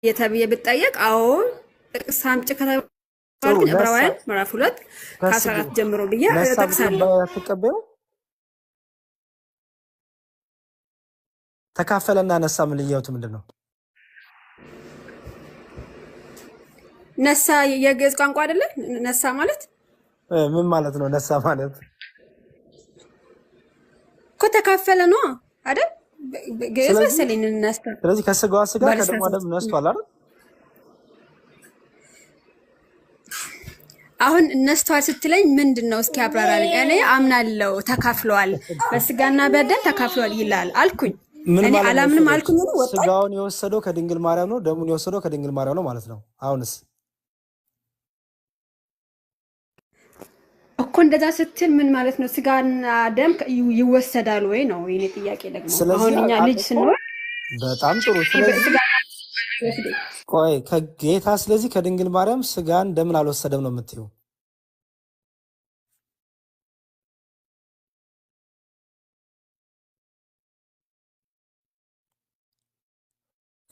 የተብየ ብጠየቅ አዎ ጥቅስ አምጪ ከተባልኩኝ ዕብራውያን ምዕራፍ 2 ከ14 ጀምሮ ብዬ እጠቅሳለሁ። ተቀበዩ ተካፈለና ነሳ ምን ልዩነቱ ምንድነው? ነሳ የግዕዝ ቋንቋ አይደለ? ነሳ ማለት ምን ማለት ነው? ነሳ ማለት እኮ ተካፈለ ነው አይደል? ግዕዝ መሰለኝ ነሳ። ስለዚህ ከስጋዋ ስጋ ከደሟ ደም ነስቷል አይደል? አሁን ነስቷል ስትለኝ ምንድነው? እስኪ አብራራልኝ። እኔ አምናለሁ ተካፍሏል፣ በስጋና በደም ተካፍሏል ይላል አልኩኝ። እኔ አላምንም አልኩኝ ነው ወጣ። ስጋውን የወሰደው ከድንግል ማርያም ነው፣ ደሙን የወሰደው ከድንግል ማርያም ነው ማለት ነው። አሁንስ እኮ እንደዛ ስትል ምን ማለት ነው? ስጋና ደም ይወሰዳል ወይ ነው የኔ ጥያቄ። ደግሞ አሁን እኛ ልጅ ስንሆን በጣም ጥሩ። ስለዚህ ቆይ ከጌታ ስለዚህ ከድንግል ማርያም ስጋን ደምን አልወሰደም ነው የምትይው?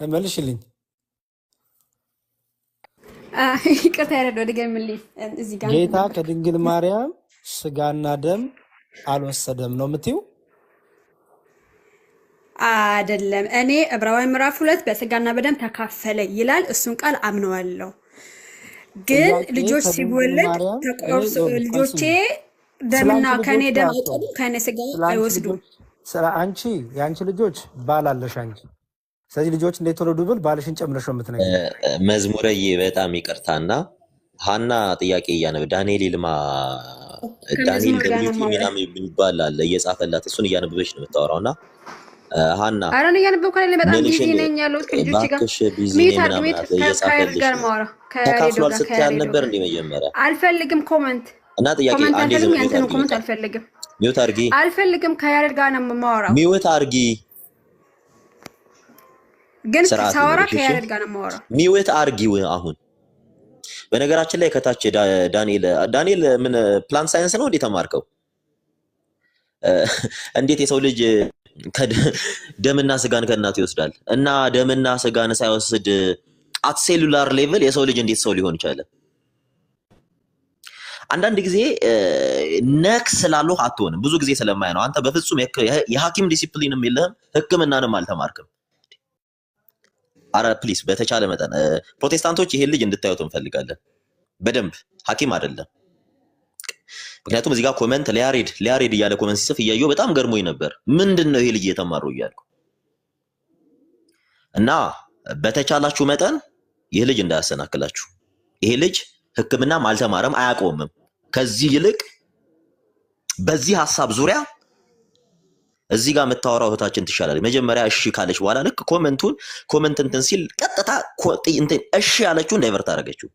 መልሽልኝ። ይቅርታ ያረዶ ድገምልኝ። እዚህ ጋር ጌታ ከድንግል ማርያም ስጋና ደም አልወሰደም ነው የምትይው? አይደለም። እኔ ዕብራውያን ምዕራፍ 2 በስጋና በደም ተካፈለ ይላል። እሱን ቃል አምነዋለሁ። ግን ልጆች ሲወለድ ተቆርሶ ልጆቼ ደምና ከኔ ደም አይቀዱ ከኔ ስጋ አይወስዱም። አንቺ የአንቺ ልጆች ባል አለሽ አንቺ። ስለዚህ ልጆች እንዴት ተወለዱ ብል ባልሽን ጨምረሽ ነው የምትነግሪኝ። መዝሙረዬ በጣም ይቅርታና ሀና ጥያቄ እያነበ ዳንኤል ይልማ ዳንኤል ደብሊቲ ምናምን የሚባል አለ እየጻፈላት እሱን እያነበበች ነው የምታወራውና ሀና አረን እያነበብኩ አይደለም። በጣም ቢዚ ነኝ ያለሁት ከልጆች ጋር ተካፍሏል ስትያል ነበር እንደ መጀመሪያ አልፈልግም ኮመንት እና ጥያቄ አንዴ ዝም ብለህ ኮመንት አልፈልግም ሚውት አርጊ አልፈልግም ከያሬድ ጋር ነው የማወራው። ሚውት አርጊ ግን ሳወራ ከያሬድ ጋር ነው የማወራው። ሚውት አርጊው አሁን በነገራችን ላይ ከታች ዳንኤል ምን ፕላንት ሳይንስ ነው እንዴ ተማርከው? እንዴት የሰው ልጅ ደምና ስጋን ከእናቱ ይወስዳል? እና ደምና ስጋን ሳይወስድ አት ሴሉላር ሌቭል የሰው ልጅ እንዴት ሰው ሊሆን ይችላል? አንዳንድ ጊዜ ነክ ስላለው አትሆንም። ብዙ ጊዜ ስለማይ ነው። አንተ በፍጹም የሐኪም ዲሲፕሊንም የለህም ሕክምናንም አልተማርክም። አረ ፕሊስ በተቻለ መጠን ፕሮቴስታንቶች ይሄን ልጅ እንድታዩት እንፈልጋለን። በደንብ ሐኪም አይደለም። ምክንያቱም እዚህ ጋር ኮሜንት ሊያሬድ እያለ ኮሜንት ሲጽፍ እያየሁ በጣም ገርሞኝ ነበር። ምንድነው ይሄ ልጅ የተማረው እያልኩ እና በተቻላችሁ መጠን ይሄ ልጅ እንዳያሰናክላችሁ። ይሄ ልጅ ሕክምናም አልተማረም አያቆምም። ከዚህ ይልቅ በዚህ ሐሳብ ዙሪያ እዚህ ጋር የምታወራው እህታችን ትሻላለች። መጀመሪያ እሺ ካለች በኋላ ልክ ኮሜንት እንትን ሲል ቀጥታ እንትን እሺ ያለችው ዳይቨርት አደረገችው።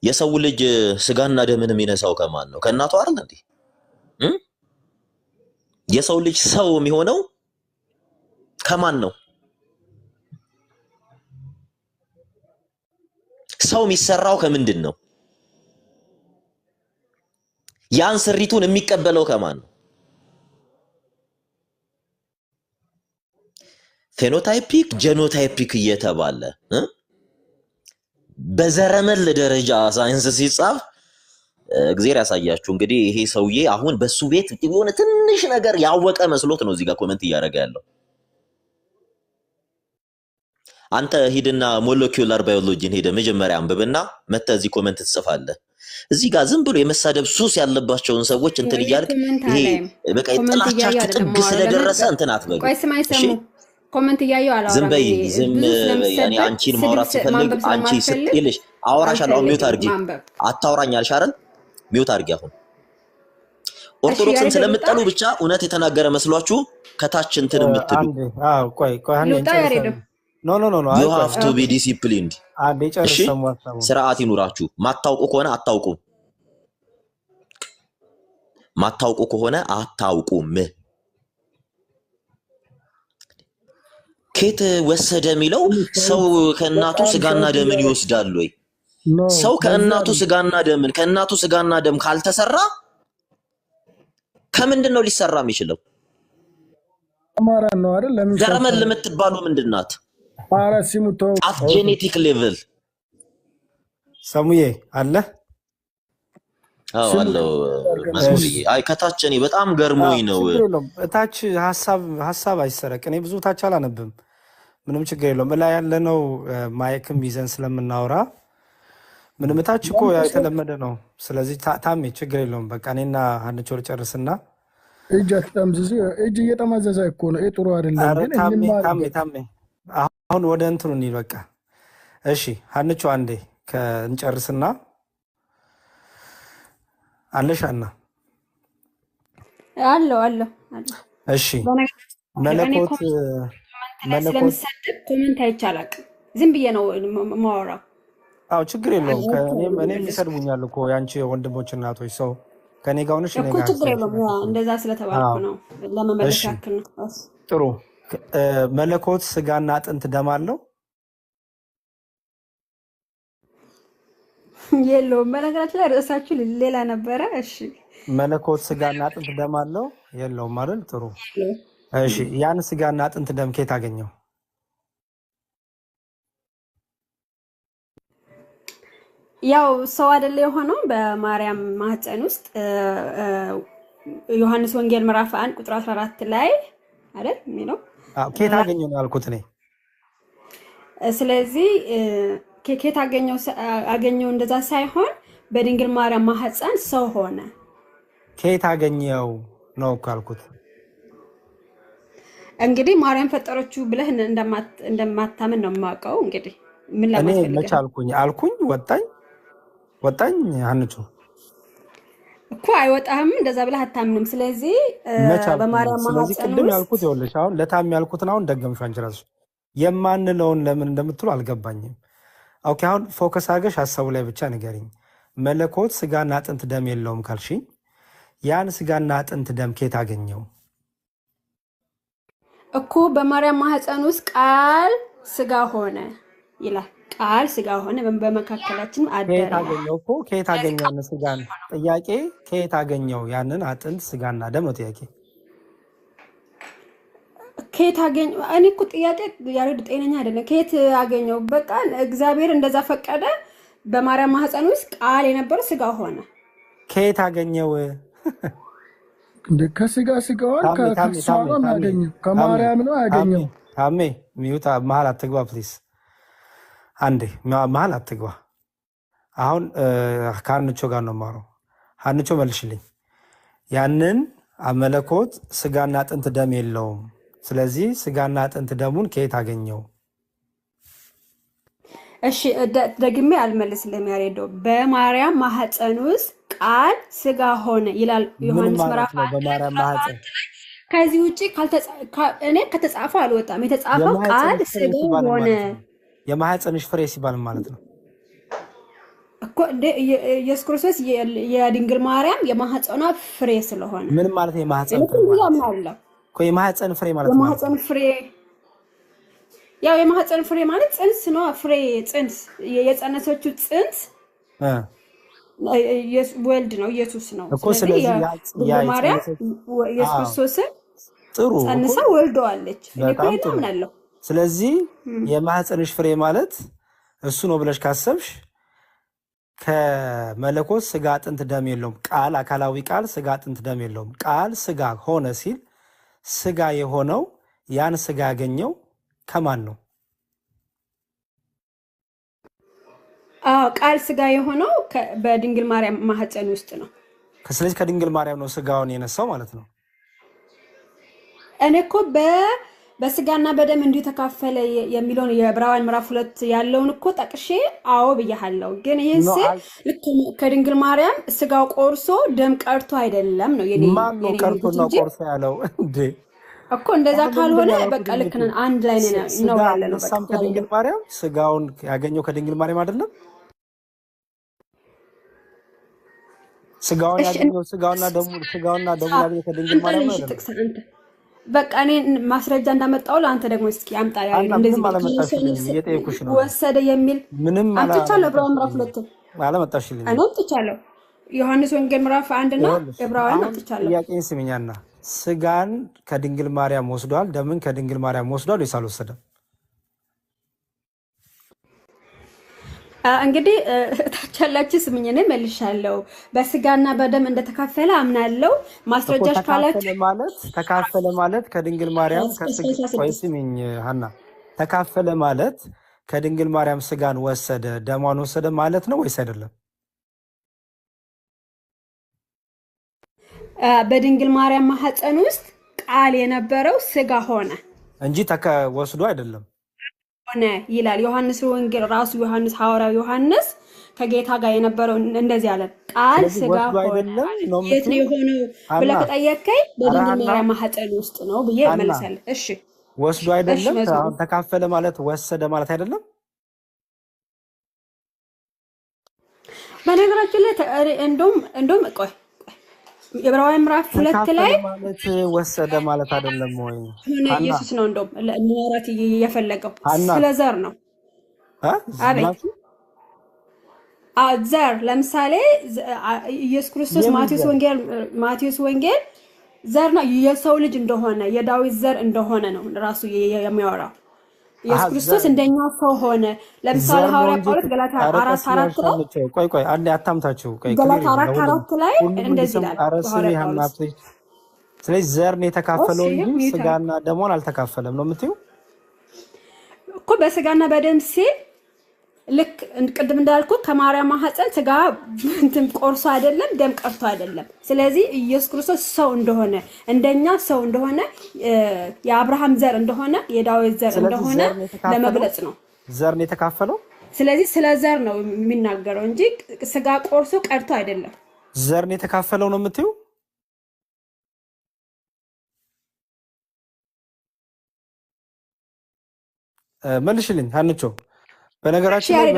የሰው ልጅ ስጋና ደምን የሚነሳው ከማን ነው? ከእናቱ አይደል እንዴ? የሰው ልጅ ሰው የሚሆነው ከማን ነው? ሰው የሚሰራው ከምንድን ነው? ያን ስሪቱን የሚቀበለው ከማን ነው? ፌኖታይፒክ ጄኖታይፒክ እየተባለ በዘረመል ደረጃ ሳይንስ ሲጻፍ እግዚአብሔር ያሳያችሁ። እንግዲህ ይሄ ሰውዬ አሁን በሱ ቤት የሆነ ትንሽ ነገር ያወቀ መስሎት ነው እዚህ ጋር ኮሜንት እያደረገ ያለው። አንተ ሂድና ሞለኪውላር ባዮሎጂን ሄደ መጀመሪያ አንብብና መተህ እዚህ ኮሜንት ትጽፋለህ። እዚህ ጋር ዝም ብሎ የመሳደብ ሱስ ያለባቸውን ሰዎች እንትን እያልክ ይሄ በቃ ጥላቻችሁ ጥግ ስለደረሰ እንትን አትበሉ። እሺ ኮሜንት እያየሁ አላወራም። ዝም በይ ያኔ አንቺን ማውራት ሲፈልግ አንቺ ስትልሽ አወራሻለሁ። ሚውት አድርጊ። አታውራኝ አልሽ አይደል? ሚውት አድርጊ። አሁን ኦርቶዶክስን ስለምጠሉ ብቻ እውነት የተናገረ መስሏችሁ ከታች እንትን የምትሉ ቆይ ኖ you have to be disciplined። እሺ ስርዓት ይኑራችሁ። ማታውቁ ከሆነ አታውቁም፣ ማታውቁ ከሆነ አታውቁም። ከየት ወሰደ የሚለው ሰው ከእናቱ ስጋና ደምን ይወስዳል ወይ? ሰው ከእናቱ ስጋና ደም ካልተሰራ ከምንድን ነው ሊሰራ የሚችለው? አማራ ነው አይደል? ዘረመል የምትባሉ ምንድናት? ኧረ ሲሙቶ አት ጄኔቲክ ሌቭል ሰሙዬ አለ። አዎ አለው መስሙርዬ። አይ ከታች እኔ በጣም ገርሞኝ ነው። ችግር የለውም እታች ሀሳብ አይሰረቅ። እኔ ብዙ ታች አላነብም። ምንም ችግር የለውም። እላይ ያለነው ማይክም ይዘን ስለምናወራ ምንም እታች እኮ የተለመደ ነው። ስለዚህ ታሜ ችግር የለውም። በቃ እኔና ሀንቾ ልጨርስና እጅ አትጠምዝዝ። እጅ እየጠማዘዘ እኮ ነው። ጥሩ አይደለም። ግን ታሜ አሁን ወደ እንትኑ እንሂድ። በቃ እሺ ሀንቾ አንዴ እንጨርስና አለሻና አለው። እሺ መለኮት ስለምሰድብ ኮሜንት አይቻላል። ዝም ብዬ ነው የማወራው። አዎ ችግር የለውም። እኔም ይሰድቡኛል እኮ ያንቺ ወንድሞች እናቶች። ሰው ከኔ ጋር ሆነሽ እኮ ችግር የለውም። እንደዛ ስለተባልኩ ነው ለመመለስ ያክል ነው። ጥሩ። መለኮት ስጋና አጥንት ደም አለው የለውም? በነገራችን ላይ ርዕሳችሁ ሌላ ነበረ። እሺ መለኮት ስጋና አጥንት ደም አለው የለውም አይደል? ጥሩ። እሺ ያን ስጋና አጥንት ደም ከየት አገኘው? ያው ሰው አይደለ የሆነው በማርያም ማህፀን ውስጥ ዮሐንስ ወንጌል ምዕራፍ 1 ቁጥር 14 ላይ አይደል የሚለው? ከየት አገኘው ነው ያልኩት እኔ። ስለዚህ ከየት አገኘው እንደዛ ሳይሆን በድንግል ማርያም ማህፀን ሰው ሆነ። ከየት አገኘው ነው ካልኩት። እንግዲህ ማርያም ፈጠረችው ብለህ እንደማታምን ነው የማውቀው። እንግዲህ ምን ለማለት እኔ መች አልኩኝ ወጣኝ አንቹ እኮ አይወጣህም። እንደዛ ብለህ አታምንም። ስለዚህ በማርያም ማህፀን ቅድም ያልኩት ይኸውልሽ፣ አሁን ለታም ያልኩትን አሁን ደገምሽ አንቺ እራስሽ። የማንለውን ለምን እንደምትሉ አልገባኝም። ኦኬ አሁን ፎከስ አድርገሽ ሀሳቡ ላይ ብቻ ንገሪኝ። መለኮት ስጋና አጥንት ደም የለውም ካልሽኝ ያን ስጋና አጥንት ደም ከየት አገኘው እኮ? በማርያም ማህፀን ውስጥ ቃል ስጋ ሆነ ይላል። ቃል ስጋ ሆነ በመካከላችን አደረ። ከየት አገኘው እኮ? ከየት አገኘው ያን ስጋን? ጥያቄ ከየት አገኘው ያንን አጥንት ስጋና ደም ነው ጥያቄ። ከየት አገኘው? እኔ እኮ ጥያቄ ያሬድ ጤነኛ አይደለም። ከየት አገኘው? በቃ እግዚአብሔር እንደዛ ፈቀደ። በማርያም ማህፀን ውስጥ ቃል የነበረው ስጋ ሆነ። ከየት አገኘው? ከስጋ ስጋዋን ከሷ ነው ያገኘው፣ ከማርያም ነው ያገኘው። ታሜ ሚዩት መሀል አትግባ ፕሊዝ። አንዴ መሀል አትግባ። አሁን ከሀንቾ ጋር ነው የማወራው። ሀንቾ መልሽልኝ። ያንን መለኮት ስጋና አጥንት ደም የለውም። ስለዚህ ስጋና አጥንት ደሙን ከየት አገኘው? እሺ ደግሜ አልመልስልህም ያሬዶ። በማርያም ማህፀን ውስጥ ቃል ስጋ ሆነ ይላል ዮሐንስ ምዕራፍ 1 በማርያም ማህፀን። ከዚህ ውጪ እኔ ከተጻፈው አልወጣም። የተጻፈው ቃል ስጋ ሆነ። የማህፀንሽ ፍሬ ሲባል ማለት ነው እኮ እንደ ኢየሱስ ክርስቶስ የድንግል ማርያም የማህፀኗ ፍሬ ስለሆነ ምን ማለት ነው? የማህፀን ፍሬ ማለት እኮ የማህፀን ፍሬ ማለት ነው። የማህፀን ፍሬ ያው የማህፀን ፍሬ ማለት ጽንስ ነው። ፍሬ ጽንስ የጸነሰችው ጽንስ ወልድ ነው፣ ኢየሱስ ነው። ስለዚህ ማርያም ኢየሱስ ክርስቶስን ጥሩ ጸንሳ ወልደዋለች። እኮ ምናለው። ስለዚህ የማህፀንሽ ፍሬ ማለት እሱ ነው ብለሽ ካሰብሽ ከመለኮት ስጋ አጥንት ደም የለውም። ቃል አካላዊ ቃል ስጋ አጥንት ደም የለውም። ቃል ስጋ ሆነ ሲል ስጋ የሆነው ያን ስጋ ያገኘው ከማን ነው? ቃል ስጋ የሆነው በድንግል ማርያም ማህፀን ውስጥ ነው። ስለዚህ ከድንግል ማርያም ነው ስጋውን የነሳው ማለት ነው። እኔ እኮ በስጋና በደም እንዲሁ ተካፈለ የሚለውን የዕብራውያን ምዕራፍ 2 ያለውን እኮ ጠቅሼ አዎ ብያለሁ። ግን ይሄን ልክ ከድንግል ማርያም ስጋው ቆርሶ ደም ቀርቶ አይደለም ነው የኔ ማን ነው ቀርቶ ነው ቆርሶ ያለው እንዴ? እኮ እንደዛ ካልሆነ በቃ ልክ ነን፣ አንድ ላይ ነው ያለነው። በቃ ከድንግል ማርያም ስጋውን ያገኘው ከድንግል ማርያም አይደለም? ስጋውን ያገኘው ስጋውና ደሙ ያገኘው ከድንግል ማርያም አይደለም? በቃ እኔ ማስረጃ እንዳመጣው ለአንተ ደግሞ እስኪ አምጣ። ያሬድ እንደዚህ ወሰደ የሚል ምንም አምጥቻለሁ። ዕብራውያን ምዕራፍ 2 አላመጣሽልኝ። እኔ አምጥቻለሁ። ዮሐንስ ወንጌል ምዕራፍ 1 እና ዕብራውያን አምጥቻለሁ። ጥያቄን ስሚኛና ስጋን ከድንግል ማርያም ወስዷል፣ ደምን ከድንግል ማርያም ወስዷል ወይስ አልወሰደም? እንግዲህ ታች ያላችሁ ስምኝ ነኝ መልሻለሁ። በስጋና በደም እንደተካፈለ አምናለሁ። ማስረጃሽ ካላችሁ ተካፈለ ማለት ከድንግል ማርያም ቆይ ስሚኝ ሀና፣ ተካፈለ ማለት ከድንግል ማርያም ስጋን ወሰደ ደሟን ወሰደ ማለት ነው ወይስ አይደለም? በድንግል ማርያም ማህፀን ውስጥ ቃል የነበረው ስጋ ሆነ እንጂ ወስዶ አይደለም ሆነ ይላል ዮሐንስ ወንጌል። ራሱ ዮሐንስ ሐዋርያው ዮሐንስ ከጌታ ጋር የነበረው እንደዚህ ያለ ቃል ስጋ ሆነ። የት ነው የሆነው ብለህ ከጠየቀኝ በድንግል ማርያም ማህፀን ውስጥ ነው ብዬ እመልሳለሁ። እሺ ወስዶ አይደለም። አሁን ተካፈለ ማለት ወሰደ ማለት አይደለም። በነገራችን ላይ እንደውም ቆይ ዕብራውያን ምዕራፍ 2 ላይ ማለት ወሰደ ማለት አይደለም ወይ? ኢየሱስ ነው እንደውም ለማውራት እየፈለገው ስለ ዘር ነው። አቤት ዘር ለምሳሌ ኢየሱስ ክርስቶስ ማቴዎስ ወንጌል ዘር ነው የሰው ልጅ እንደሆነ የዳዊት ዘር እንደሆነ ነው ራሱ የሚያወራው። ኢየሱስ ክርስቶስ እንደኛ ሰው ሆነ። ለምሳሌ ሐዋርያ ጳውሎስ ገላትያ 4:4 ላይ ቆይ አንዴ አታምታችሁ። ገላትያ 4:4 ላይ እንደዚህ ይላል። ስለዚህ ዘር ነው የተካፈለው እንጂ ስጋና ደሞን አልተካፈለም ነው የምትይው እኮ። በስጋና በደም ሲል ልክ ቅድም እንዳልኩት ከማርያም ማህፀን ስጋ እንትን ቆርሶ አይደለም ደም ቀርቶ አይደለም። ስለዚህ ኢየሱስ ክርስቶስ ሰው እንደሆነ እንደኛ ሰው እንደሆነ የአብርሃም ዘር እንደሆነ የዳዊት ዘር እንደሆነ ለመግለጽ ነው ዘር ነው የተካፈለው። ስለዚህ ስለ ዘር ነው የሚናገረው እንጂ ስጋ ቆርሶ ቀርቶ አይደለም። ዘር ነው የተካፈለው ነው የምትይው? መልሽልኝ ሀንቾ። በነገራችን ላይ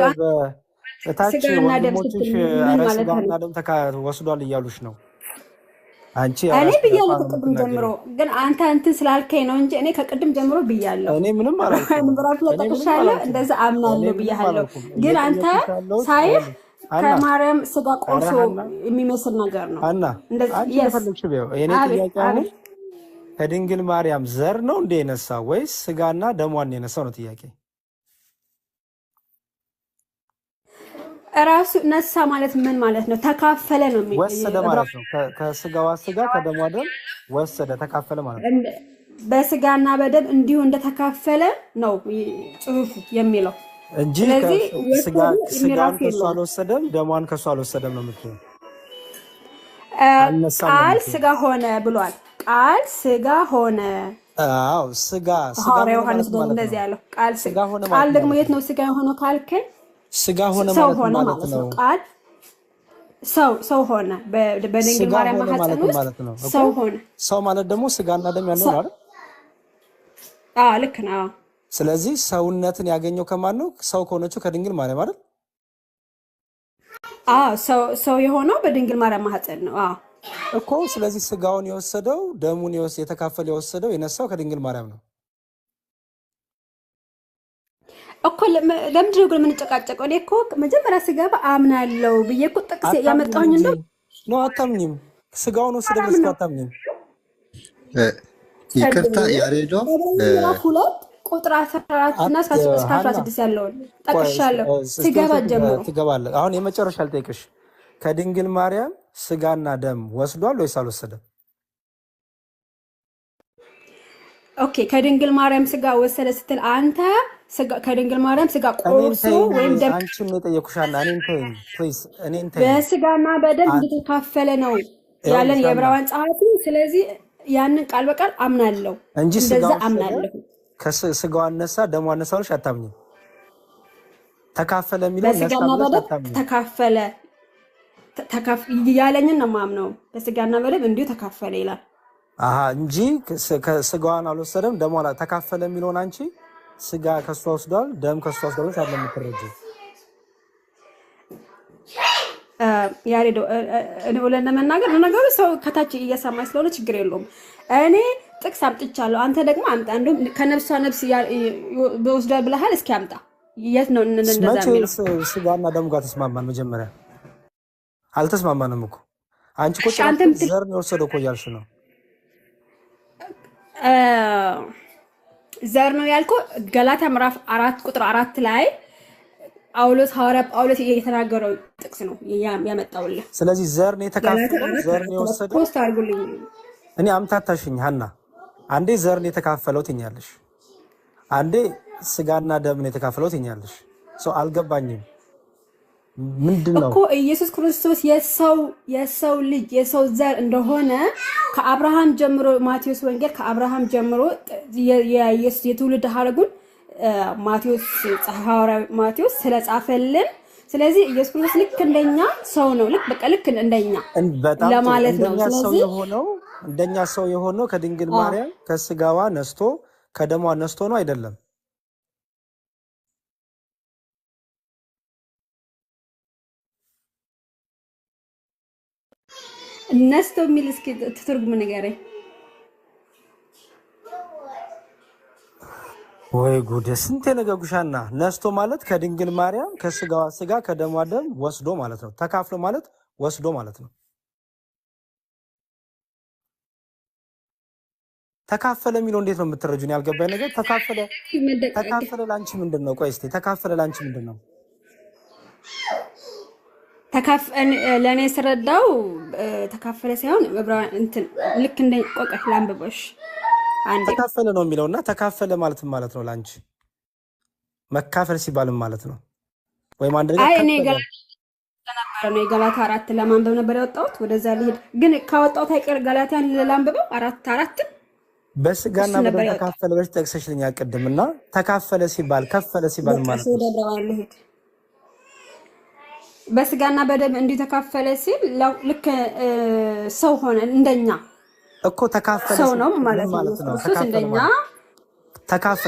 በታች ወንድሞችሽ ስጋና ደም ወስዷል እያሉሽ ነው። አንቺ እኔ ብያለሁ ከቅድም ጀምሮ፣ ግን አንተ እንትን ስላልከኝ ነው እንጂ እኔ ከቅድም ጀምሮ ብያለሁ። እኔ ምንም አላልኩም። ምራፍ ለጠቅሻለሁ እንደዛ አምናለሁ ብያለሁ። ግን አንተ ሳይህ ከማርያም ስጋ ቆርሶ የሚመስል ነገር ነው። አንቺ የፈለግሽው ቢሆን የኔ ጥያቄ አሁን ከድንግል ማርያም ዘር ነው እንደ የነሳው ወይስ ስጋና ደሟን የነሳው ነው ጥያቄ። ራሱ ነሳ ማለት ምን ማለት ነው? ተካፈለ ነው የሚለው ወሰደ ማለት ነው። ከስጋዋ ስጋ ከደሟ ደም ወሰደ ተካፈለ ማለት ነው። በስጋና በደም እንዲሁ እንደተካፈለ ነው ጽሑፉ የሚለው እንጂ ስጋን ከሷ አልወሰደም ደሟን ከሷ አልወሰደም ነው የምትለው። ቃል ስጋ ሆነ ብሏል። ቃል ስጋ ሆነ። አዎ ስጋ ዮሐንስ ደግሞ እንደዚህ ያለው ቃል ስጋ ሆነ። ቃል ደግሞ የት ነው ስጋ የሆነው ካልከኝ ስጋ ሆነ ማለት ነው። ቃል ሰው ሆነ በድንግል ማርያም ማህፀን ውስጥ ሰው ሆነ። ሰው ማለት ደግሞ ስጋና ደም ያለው ነው አይደል? ልክ ነው። ስለዚህ ሰውነትን ያገኘው ከማን ነው? ሰው ከሆነችው ከድንግል ማርያም አይደል? ሰው የሆነው በድንግል ማርያም ማህፀን ነው እኮ። ስለዚህ ስጋውን የወሰደው ደሙን የተካፈለ የወሰደው የነሳው ከድንግል ማርያም ነው እኮ። ለምንድን ነው ግን የምንጨቃጨቀው? እኔ እኮ መጀመሪያ ስገባ አምናለሁ ብዬ እኮ ጥቅስ ያመጣሁኝ እንደው ነው። አታምኝም? ስጋውን ወሰደ ብለሽ አታምኝም? ይቅርታ ያሬዶ 2 ቁጥር 14 እና 16 ያለውን ጠቅሻለሁ። ስገባ ጀምሮ ትገባለህ። አሁን የመጨረሻ ልጠይቅሽ፣ ከድንግል ማርያም ስጋና ደም ወስዷል ወይስ አልወሰደም? ኦኬ፣ ከድንግል ማርያም ስጋ ወሰደ ስትል አንተ ከድንግል ማርያም ስጋ ቆርሶ ወይም ደም አንቺን ነው የጠየኩሻል። እኔን ተይኝ ፕሊዝ፣ እኔን ተይኝ። በስጋና በደም እንደተካፈለ ነው ያለን የዕብራውያን ጸሐፊ። ስለዚህ ያንን ቃል በቃል አምናለሁ እንጂ እንደዛ አምናለሁ። ከስጋው አነሳ ደሙ አነሳ ብለሽ አታምኚም? ተካፈለ የሚለው በስጋና በደም ተካፈለ ያለኝን ነው የማምነው። በስጋና በደም እንዲሁ ተካፈለ ይላል እንጂ ከስጋዋን አልወሰደም ደሙ ተካፈለ የሚለውን አንቺ ስጋ ከሷ ወስዷል ደም ከሷ ወስዷል ብለሽ አይደለም የምትረጂው። ያሬዶ እኔ ወለና መናገር ነገሩ ሰው ከታች እየሰማኝ ስለሆነ ችግር የለውም። እኔ ጥቅስ አምጥቻለሁ፣ አንተ ደግሞ አምጣ። እንደውም ከነፍሷ ነፍስ በወስዷል ብለሃል። እስኪ አምጣ። የት ነው እንደዛ የሚለው? ስጋና ደሙ ጋር ተስማማን? መጀመሪያ አልተስማማንም እኮ። አንቺ እኮ ዘር ነው የወሰደው እኮ እያልሽ ነው። ዘር ነው ያልኩህ ገላትያ ምዕራፍ 4 ቁጥር 4 ላይ ጳውሎስ ሐዋርያ ጳውሎስ የተናገረው ጥቅስ ነው ያመጣውልህ። ስለዚህ ዘር ነው የተካፈለው፣ ዘር ነው የወሰደው። ፖስት አድርጉልኝ። እኔ አምታታሽኝ ሀና፣ አንዴ ዘር ነው የተካፈለው ትኛለሽ፣ አንዴ ስጋና ደም ነው የተካፈለው ትኛለሽ። ሰው አልገባኝም። ምንድነው እኮ ኢየሱስ ክርስቶስ የሰው ልጅ የሰው ዘር እንደሆነ ከአብርሃም ጀምሮ ማቴዎስ ወንጌል ከአብርሃም ጀምሮ የኢየሱስ የትውልድ ሐረጉን ማቴዎስ ሐዋርያ ማቴዎስ ስለጻፈልን፣ ስለዚህ ኢየሱስ ክርስቶስ ልክ እንደኛ ሰው ነው። ልክ እንደኛ ለማለት ነው። ስለዚህ እንደኛ ሰው የሆነው ከድንግል ማርያም ከስጋዋ ነስቶ ከደሟ ነስቶ ነው አይደለም? ነስቶ የሚል እስኪ ትርጉም ንገረኝ። ወይ ጉድ! ስንት ነገርኩሻና። ነስቶ ማለት ከድንግል ማርያም ከስጋዋ ስጋ ከደሟ ደም ወስዶ ማለት ነው። ተካፍሎ ማለት ወስዶ ማለት ነው። ተካፈለ የሚለው እንዴት ነው የምትረጁን? ያልገባኝ ነገር ተካፈለ ላንቺ ምንድነው? ቆይ እስቲ ተካፈለ ላንቺ ምንድነው? ለእኔ ስረዳው ተካፈለ ሳይሆን እንትን ልክ እንደ ቆቀሽ ላንብቦሽ አንዴ ተካፈለ ነው የሚለውና ተካፈለ ማለት ነው ላንቺ መካፈል ሲባልም ማለት ነው ወይም አንድ ነገር እኔ ገላታ 4 ለማንበብ ነበር ያወጣሁት። ወደዛ ልሄድ ግን ካወጣሁት አይቀር ገላታን ለማንበብ 4 በስጋና በደም ተካፈለ ብለሽ ጠቅሰሽልኛል ቅድምና ተካፈለ ሲባል ከፈለ ሲባል ማለት ነው። በስጋና በደም እንዲተካፈለ ሲል ልክ ሰው ሆነ እንደኛ እኮ ተካፈለ ሰው ነው ማለት ነው። እሱ እንደኛ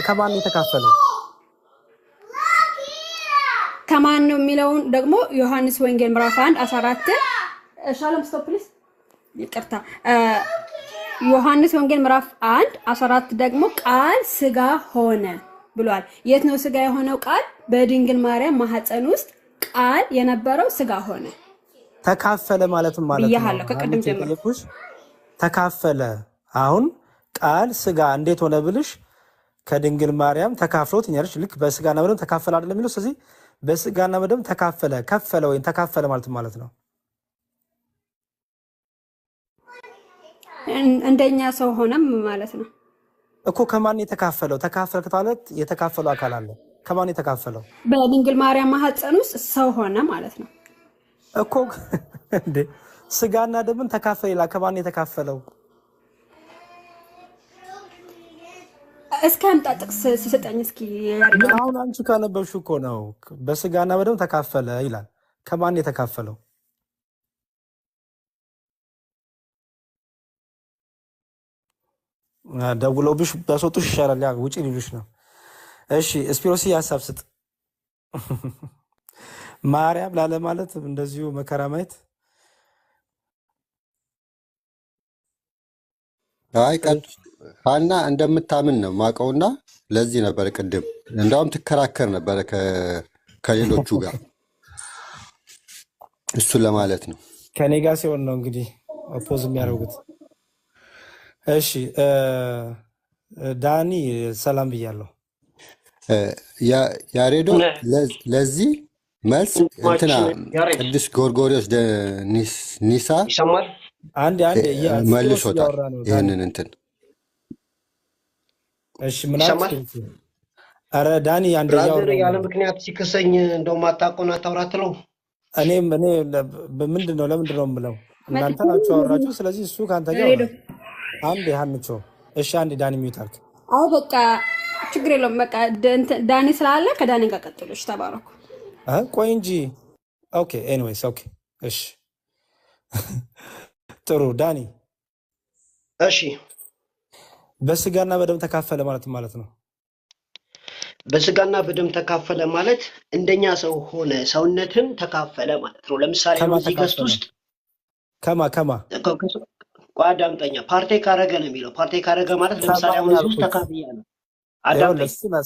ከማን ነው የተካፈለው? ከማን ነው የሚለውን ደግሞ ዮሐንስ ወንጌል ምዕራፍ 1 14 ሻሎም ስቶፕ ፕሊዝ ይቅርታ። ዮሐንስ ወንጌል ምዕራፍ 1 14 ደግሞ ቃል ስጋ ሆነ ብሏል። የት ነው ስጋ የሆነው ቃል? በድንግል ማርያም ማህፀን ውስጥ ቃል የነበረው ስጋ ሆነ። ተካፈለ ማለትም ማለት ነው ከቅድም ጀምሮ ተካፈለ። አሁን ቃል ስጋ እንዴት ሆነ ብልሽ ከድንግል ማርያም ተካፍሎት እኛልሽ ልክ በስጋና በደም ተካፈለ አይደለም የሚለው። ስለዚህ በስጋና በደም ተካፈለ ከፈለ ወይም ተካፈለ ማለት ነው። እንደኛ ሰው ሆነም ማለት ነው እኮ። ከማን የተካፈለው? ተካፈለ ከተባለ የተካፈለው አካል አለ። ከማን የተካፈለው? በድንግል ማርያም ማህፀን ውስጥ ሰው ሆነ ማለት ነው እኮ። እንዴ ስጋና ደምን ተካፈለ ይላል። ከማን የተካፈለው? እስከ አምጣ ጥቅስ ስጠኝ እስኪ። አሁን አንቺ ካነበብሽው እኮ ነው በስጋና በደም ተካፈለ ይላል። ከማን የተካፈለው? ደውለውብሽ በሶጡሽ ይሻላል። ያ ውጪ ሊሉሽ ነው። እሺ ስፒሮሲ ሀሳብ ስጥ። ማርያም ላለ ማለት እንደዚሁ መከራ ማየት ሀና እንደምታምን ነው ማውቀውና ለዚህ ነበር ቅድም እንዳውም ትከራከር ነበረ ከሌሎቹ ጋር እሱን ለማለት ነው። ከኔ ጋር ሲሆን ነው እንግዲህ ኦፖዝ የሚያደርጉት። እሺ ዳኒ ሰላም ብያለሁ። ያሬዶ ለዚህ መልስ እንትና ቅዱስ ጎርጎርዮስ ኒሳ አንድ መልሶታል ይህንን እንትን። እሺ ምናምን ኧረ ዳኒ አንድ ያለ ምክንያት ሲክሰኝ እንደውም አታውቀውና አታውራትለው። እኔ ምንድን ነው ለምንድን ነው የምለው? እናንተ ናችሁ አወራችሁ። ስለዚህ እሱ ከአንተ ጋር አንድ ያንቾ። እሺ አንድ ዳኒ ሚውታል። አዎ በቃ ችግር የለውም። በቃ ዳኒ ስላለ ከዳኒ ጋር ቀጥሎሽ ተባረኩ። ቆይ እንጂ ኦኬ ኤኒዌይስ ኦኬ እሺ ጥሩ ዳኒ። እሺ በስጋና በደም ተካፈለ ማለት ነው። በስጋና በደም ተካፈለ ማለት እንደኛ ሰው ሆነ፣ ሰውነትን ተካፈለ ማለት ነው። ለምሳሌ እዚህ ገስት ውስጥ ከማ ቋዳምጠኛ ፓርቴ ካረገ ነው የሚለው። ፓርቴ ካረገ ማለት ለምሳሌ አሁን እዚህ ውስጥ ተካፍያ ነው።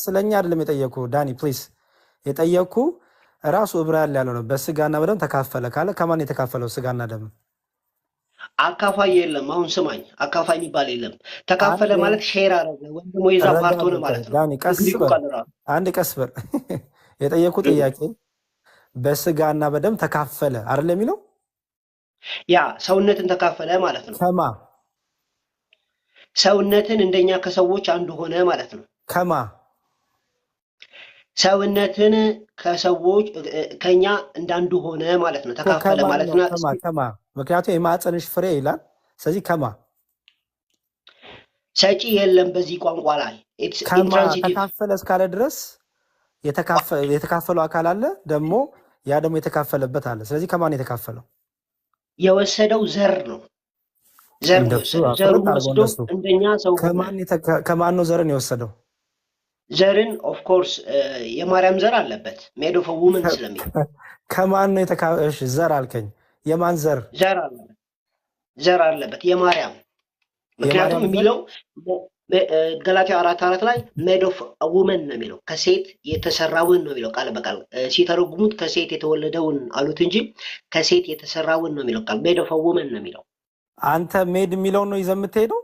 ስለኛ አይደለም የጠየኩ ዳኒ ፕሊዝ። የጠየኩ ራሱ ዕብራውያን ያለው ነው። በስጋና በደም ተካፈለ ካለ ከማን የተካፈለው ስጋና ደም? አካፋይ የለም። አሁን ስማኝ፣ አካፋይ የሚባል የለም። ተካፈለ ማለት ሼር አረገ ወይም ደግሞ የዛ ፓርት ሆነ ማለት ነው። ዳኒ ቀስ በል አንድ ቀስ በል። የጠየኩ ጥያቄ በስጋና በደም ተካፈለ አይደል የሚለው? ያ ሰውነትን ተካፈለ ማለት ነው። ከማ ሰውነትን እንደኛ ከሰዎች አንዱ ሆነ ማለት ነው። ከማ ሰውነትን ከሰዎች ከኛ እንዳንዱ ሆነ ማለት ነው። ተካፈለ ማለት ነው። ከማ ምክንያቱም የማህፀንሽ ፍሬ ይላል። ስለዚህ ከማ ሰጪ የለም በዚህ ቋንቋ ላይ ከማ ተካፈለ እስካለ ድረስ የተካፈለው አካል አለ፣ ደግሞ ያ ደግሞ የተካፈለበት አለ። ስለዚህ ከማን የተካፈለው? የወሰደው ዘር ነው። ዘር ዘሩን ወስዶ እንደኛ ሰው ከማን ነው ዘርን የወሰደው? ዘርን ኦፍ ኮርስ የማርያም ዘር አለበት። ሜድ ኦፍ ውመን ስለሚል ከማን ነው የተካፈለሽ? ዘር አልከኝ። የማን ዘር? ዘር አለበት የማርያም። ምክንያቱም የሚለው ገላትያ 4:4 ላይ ሜድ ኦፍ ውመን ነው የሚለው፣ ከሴት የተሰራውን ነው የሚለው ቃል በቃል ሲተረጉሙት ከሴት የተወለደውን አሉት እንጂ ከሴት የተሰራውን ነው የሚለው ቃል ሜድ ኦፍ ውመን ነው የሚለው። አንተ ሜድ የሚለውን ነው ይዘህ የምትሄደው?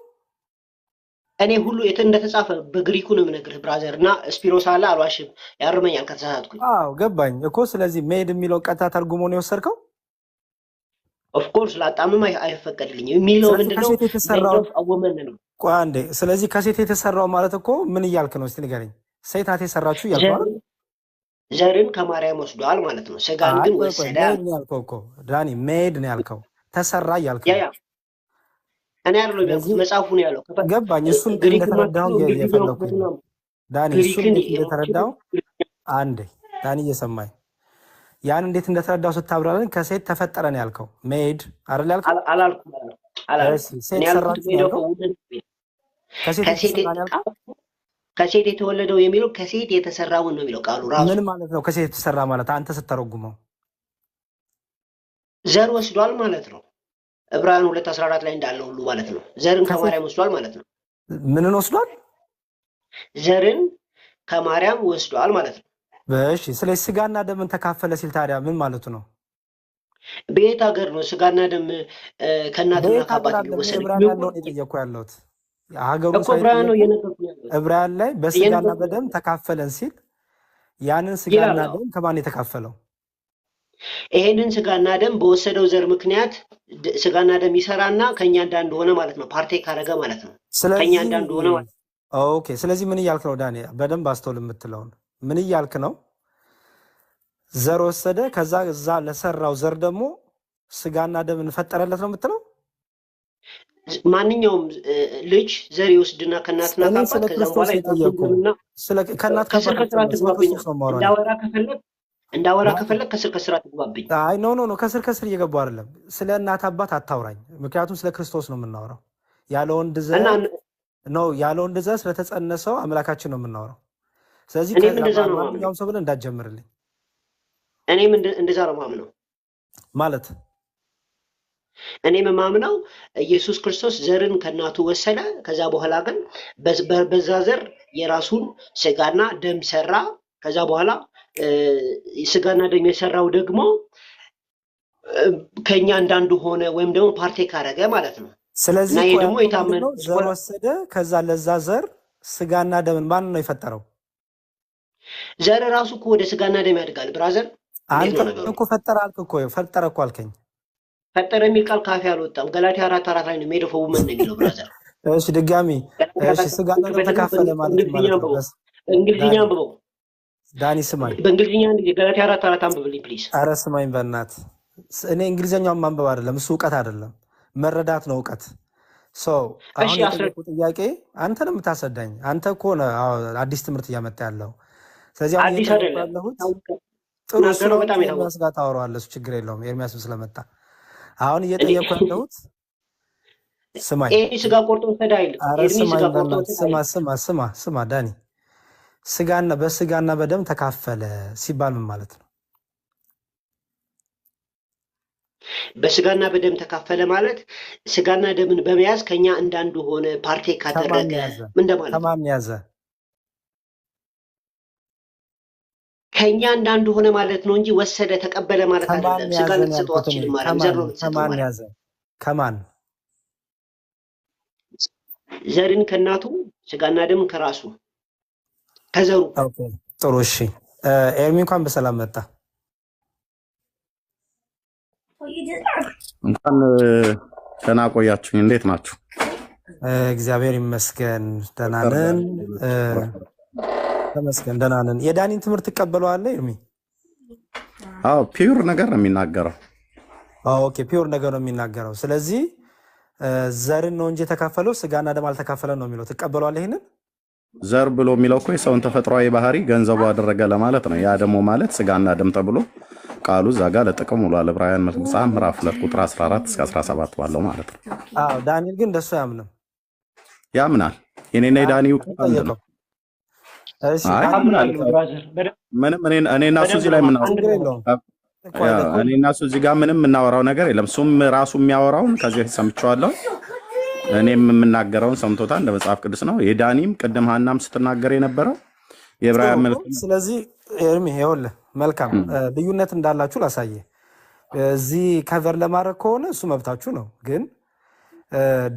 እኔ ሁሉ እንደተጻፈ በግሪኩ ነው የምነግርህ ብራዘር። እና ስፒሮስ አለ አልዋሽም፣ ያርመኛል ከተሳሳትኩኝ። አዎ ገባኝ እኮ። ስለዚህ ሜድ የሚለው ቀጥታ ተርጉሞ ነው የወሰድከው? ኦፍኮርስ ላጣምም አይፈቀድልኝም የሚለው ምንድነው? አንዴ ስለዚህ ከሴት የተሰራው ማለት እኮ ምን እያልክ ነው? እስቲ ንገረኝ። ሴት ናት የሰራችሁ እያልክ ነው? ዘርን ከማርያም ወስዷል ማለት ነው። ስጋን ግን ወሰደ ያልከው እኮ ዳኒ። ሜድ ነው ያልከው፣ ተሰራ እያልክ ነው። እኔ አይደለም መጽሐፉ ነው ያለው። ገባኝ። እሱን እንደተረዳው የፈለኩ ዳኒ፣ እሱን እንደተረዳው አንዴ ዳኒ እየሰማኝ ያን እንዴት እንደተረዳው ስታብራራን ከሴት ተፈጠረ ነው ያልከው። ሜድ አይደል ያልከው? አላልኩም። ከሴት የተወለደው የሚለው ከሴት የተሰራውን ነው የሚለው ቃሉ ራሱ። ምን ማለት ነው ከሴት የተሰራ ማለት? አንተ ስተረጉመው ዘር ወስዷል ማለት ነው። ዕብራውያን 2:14 ላይ እንዳለው ሁሉ ማለት ነው። ዘርን ከማርያም ወስዷል ማለት ነው። ምንን ወስዷል? ዘርን ከማርያም ወስዷል ማለት ነው። እሺ፣ ስለዚህ ስጋና ደምን ተካፈለ ሲል ታዲያ ምን ማለቱ ነው? በየት ሀገር ነው ስጋና ደም ከእናትና ከአባት የሚወሰድ? የጠየኩ ያለሁት ሀገሩ ዕብራውያን ላይ በስጋና በደም ተካፈለን ሲል ያንን ስጋና ደም ከማን የተካፈለው? ይሄንን ስጋና ደም በወሰደው ዘር ምክንያት ስጋና ደም ይሰራና ከኛ እንዳንድ ሆነ ማለት ነው። ፓርቴክ አደረገ ማለት ነው። ከኛ እንዳንድ ሆነ ማለት ነው። ኦኬ። ስለዚህ ምን እያልክ ነው ዳኒ? በደንብ አስተውል የምትለውን ምን እያልክ ነው? ዘር ወሰደ፣ ከዛ እዛ ለሰራው ዘር ደግሞ ስጋና ደምን ፈጠረለት ነው የምትለው? ማንኛውም ልጅ ዘር ይወስድና ከእናትና ከአባት ከዛ በኋላ ከእናት እንዳወራ ከፈለግ ከስር ከስር አትግባብኝ። አይ ኖ ከስር ከስር እየገቡ አይደለም። ስለ እናት አባት አታውራኝ፣ ምክንያቱም ስለ ክርስቶስ ነው የምናወራው። ያለ ወንድ ዘር ስለተጸነሰው አምላካችን ነው የምናወራው። ስለዚህ ማንኛውም ሰው ብለህ እንዳትጀምርልኝ። እኔም እንደዛ ነው ማምነው ማለት እኔም ማምነው ኢየሱስ ክርስቶስ ዘርን ከእናቱ ወሰደ። ከዛ በኋላ ግን በዛ ዘር የራሱን ስጋና ደም ሰራ። ከዛ በኋላ ስጋና ደም የሰራው ደግሞ ከኛ እንዳንዱ ሆነ ወይም ደግሞ ፓርቴክ አደረገ ማለት ነው። ስለዚህ ደግሞ የታመነው ዘር ወሰደ። ከዛ ለዛ ዘር ስጋና ደምን ማን ነው የፈጠረው? ዘር ራሱ እኮ ወደ ስጋና ደም ያድጋል ብራዘር። አንተ እኮ ፈጠረ አልክ እኮ ፈጠረ እኮ አልከኝ። ፈጠረ የሚል ቃል ካፌ አልወጣም። ገላትያ 4:4 ላይ ነው ሜድ ኦፍ ውመን ነው የሚለው ብራዘር። እሺ ድጋሚ እሺ፣ ስጋና ደም ተካፈለ ማለት እንግሊዝኛ አንብበው ዳኒ፣ ስማኝ። በእንግሊዝኛ ገላትያ 4:4 አንብብልኝ ፕሊዝ። ኧረ ስማኝ በእናትህ። እኔ እንግሊዝኛውን ማንበብ አይደለም እሱ እውቀት አይደለም፣ መረዳት ነው እውቀት። አሁን የጠየቁ ጥያቄ አንተ ነው የምታስረዳኝ። አንተ እኮ ነው አዲስ ትምህርት እያመጣ ያለው። ስለዚህ አሁን ያለሁት ጥሩ በጣም ኤርሚያስ ጋር ታወራዋለህ፣ እሱ ችግር የለውም። ኤርሚያስም ስለመጣ አሁን እየጠየኩ ያለሁት ስማኝ። ስጋ ቆርጦ ወሰደ አይደል? ስማ ዳኒ፣ በስጋና በደም ተካፈለ ሲባል ምን ማለት ነው? በስጋና በደም ተካፈለ ማለት ስጋና ደምን በመያዝ ከኛ እንዳንዱ ሆነ፣ ፓርቴክ አደረገ እንደማለት። ከማን ያዘ? ከኛ እንዳንዱ ሆነ ማለት ነው እንጂ ወሰደ ተቀበለ ማለት አይደለም። ስጋ ልትሰጠው አትችልም ማለት ዘር ነው የምትሰጠው ማለት። ከማን ዘርን ከእናቱ ስጋና ደምን ከራሱ ከዘሩ። ጥሩ እሺ። ኤርሚ እንኳን በሰላም መጣ። እንኳን ደህና ቆያችሁኝ። እንዴት ናችሁ? እግዚአብሔር ይመስገን ደህና ነን። ተመስገን ደህና ነን። የዳኒን ትምህርት ትቀበለዋለህ ኤርሚ? አዎ ፒውር ነገር ነው የሚናገረው። ኦኬ ፒውር ነገር ነው የሚናገረው። ስለዚህ ዘርን ነው እንጂ የተካፈለው ስጋና ደም አልተካፈለም ነው የሚለው። ትቀበለዋለህ ይሄንን? ዘር ብሎ የሚለው እኮ የሰውን ተፈጥሯዊ ባህሪ ገንዘቡ አደረገ ለማለት ነው። ያ ደግሞ ማለት ስጋና ደም ተብሎ ቃሉ እዛ ጋር ለጥቅም ውሏል። ዕብራውያን መጽሐፍ ምዕራፍ 2 ቁጥር 14 እስከ 17 ባለው ማለት ነው። አዎ ዳንኤል ግን እንደሱ አያምንም። ያምናል። የኔና የዳኒ እውቀት አንድ ነው። ምንም እኔና እሱ እዚህ ላይ እኔና እሱ እዚህ ጋር ምንም የምናወራው ነገር የለም። እሱም ራሱ የሚያወራውን ከዚህ በፊት ሰምቼዋለሁ። እኔም የምናገረውን ሰምቶታል። እንደ መጽሐፍ ቅዱስ ነው። የዳኒም ቅድም ሀናም ስትናገር የነበረው የዕብራውያን መልክ። ስለዚህ ኤርሚ ይኸውልህ መልካም ልዩነት እንዳላችሁ ላሳየ። እዚህ ከቨር ለማድረግ ከሆነ እሱ መብታችሁ ነው። ግን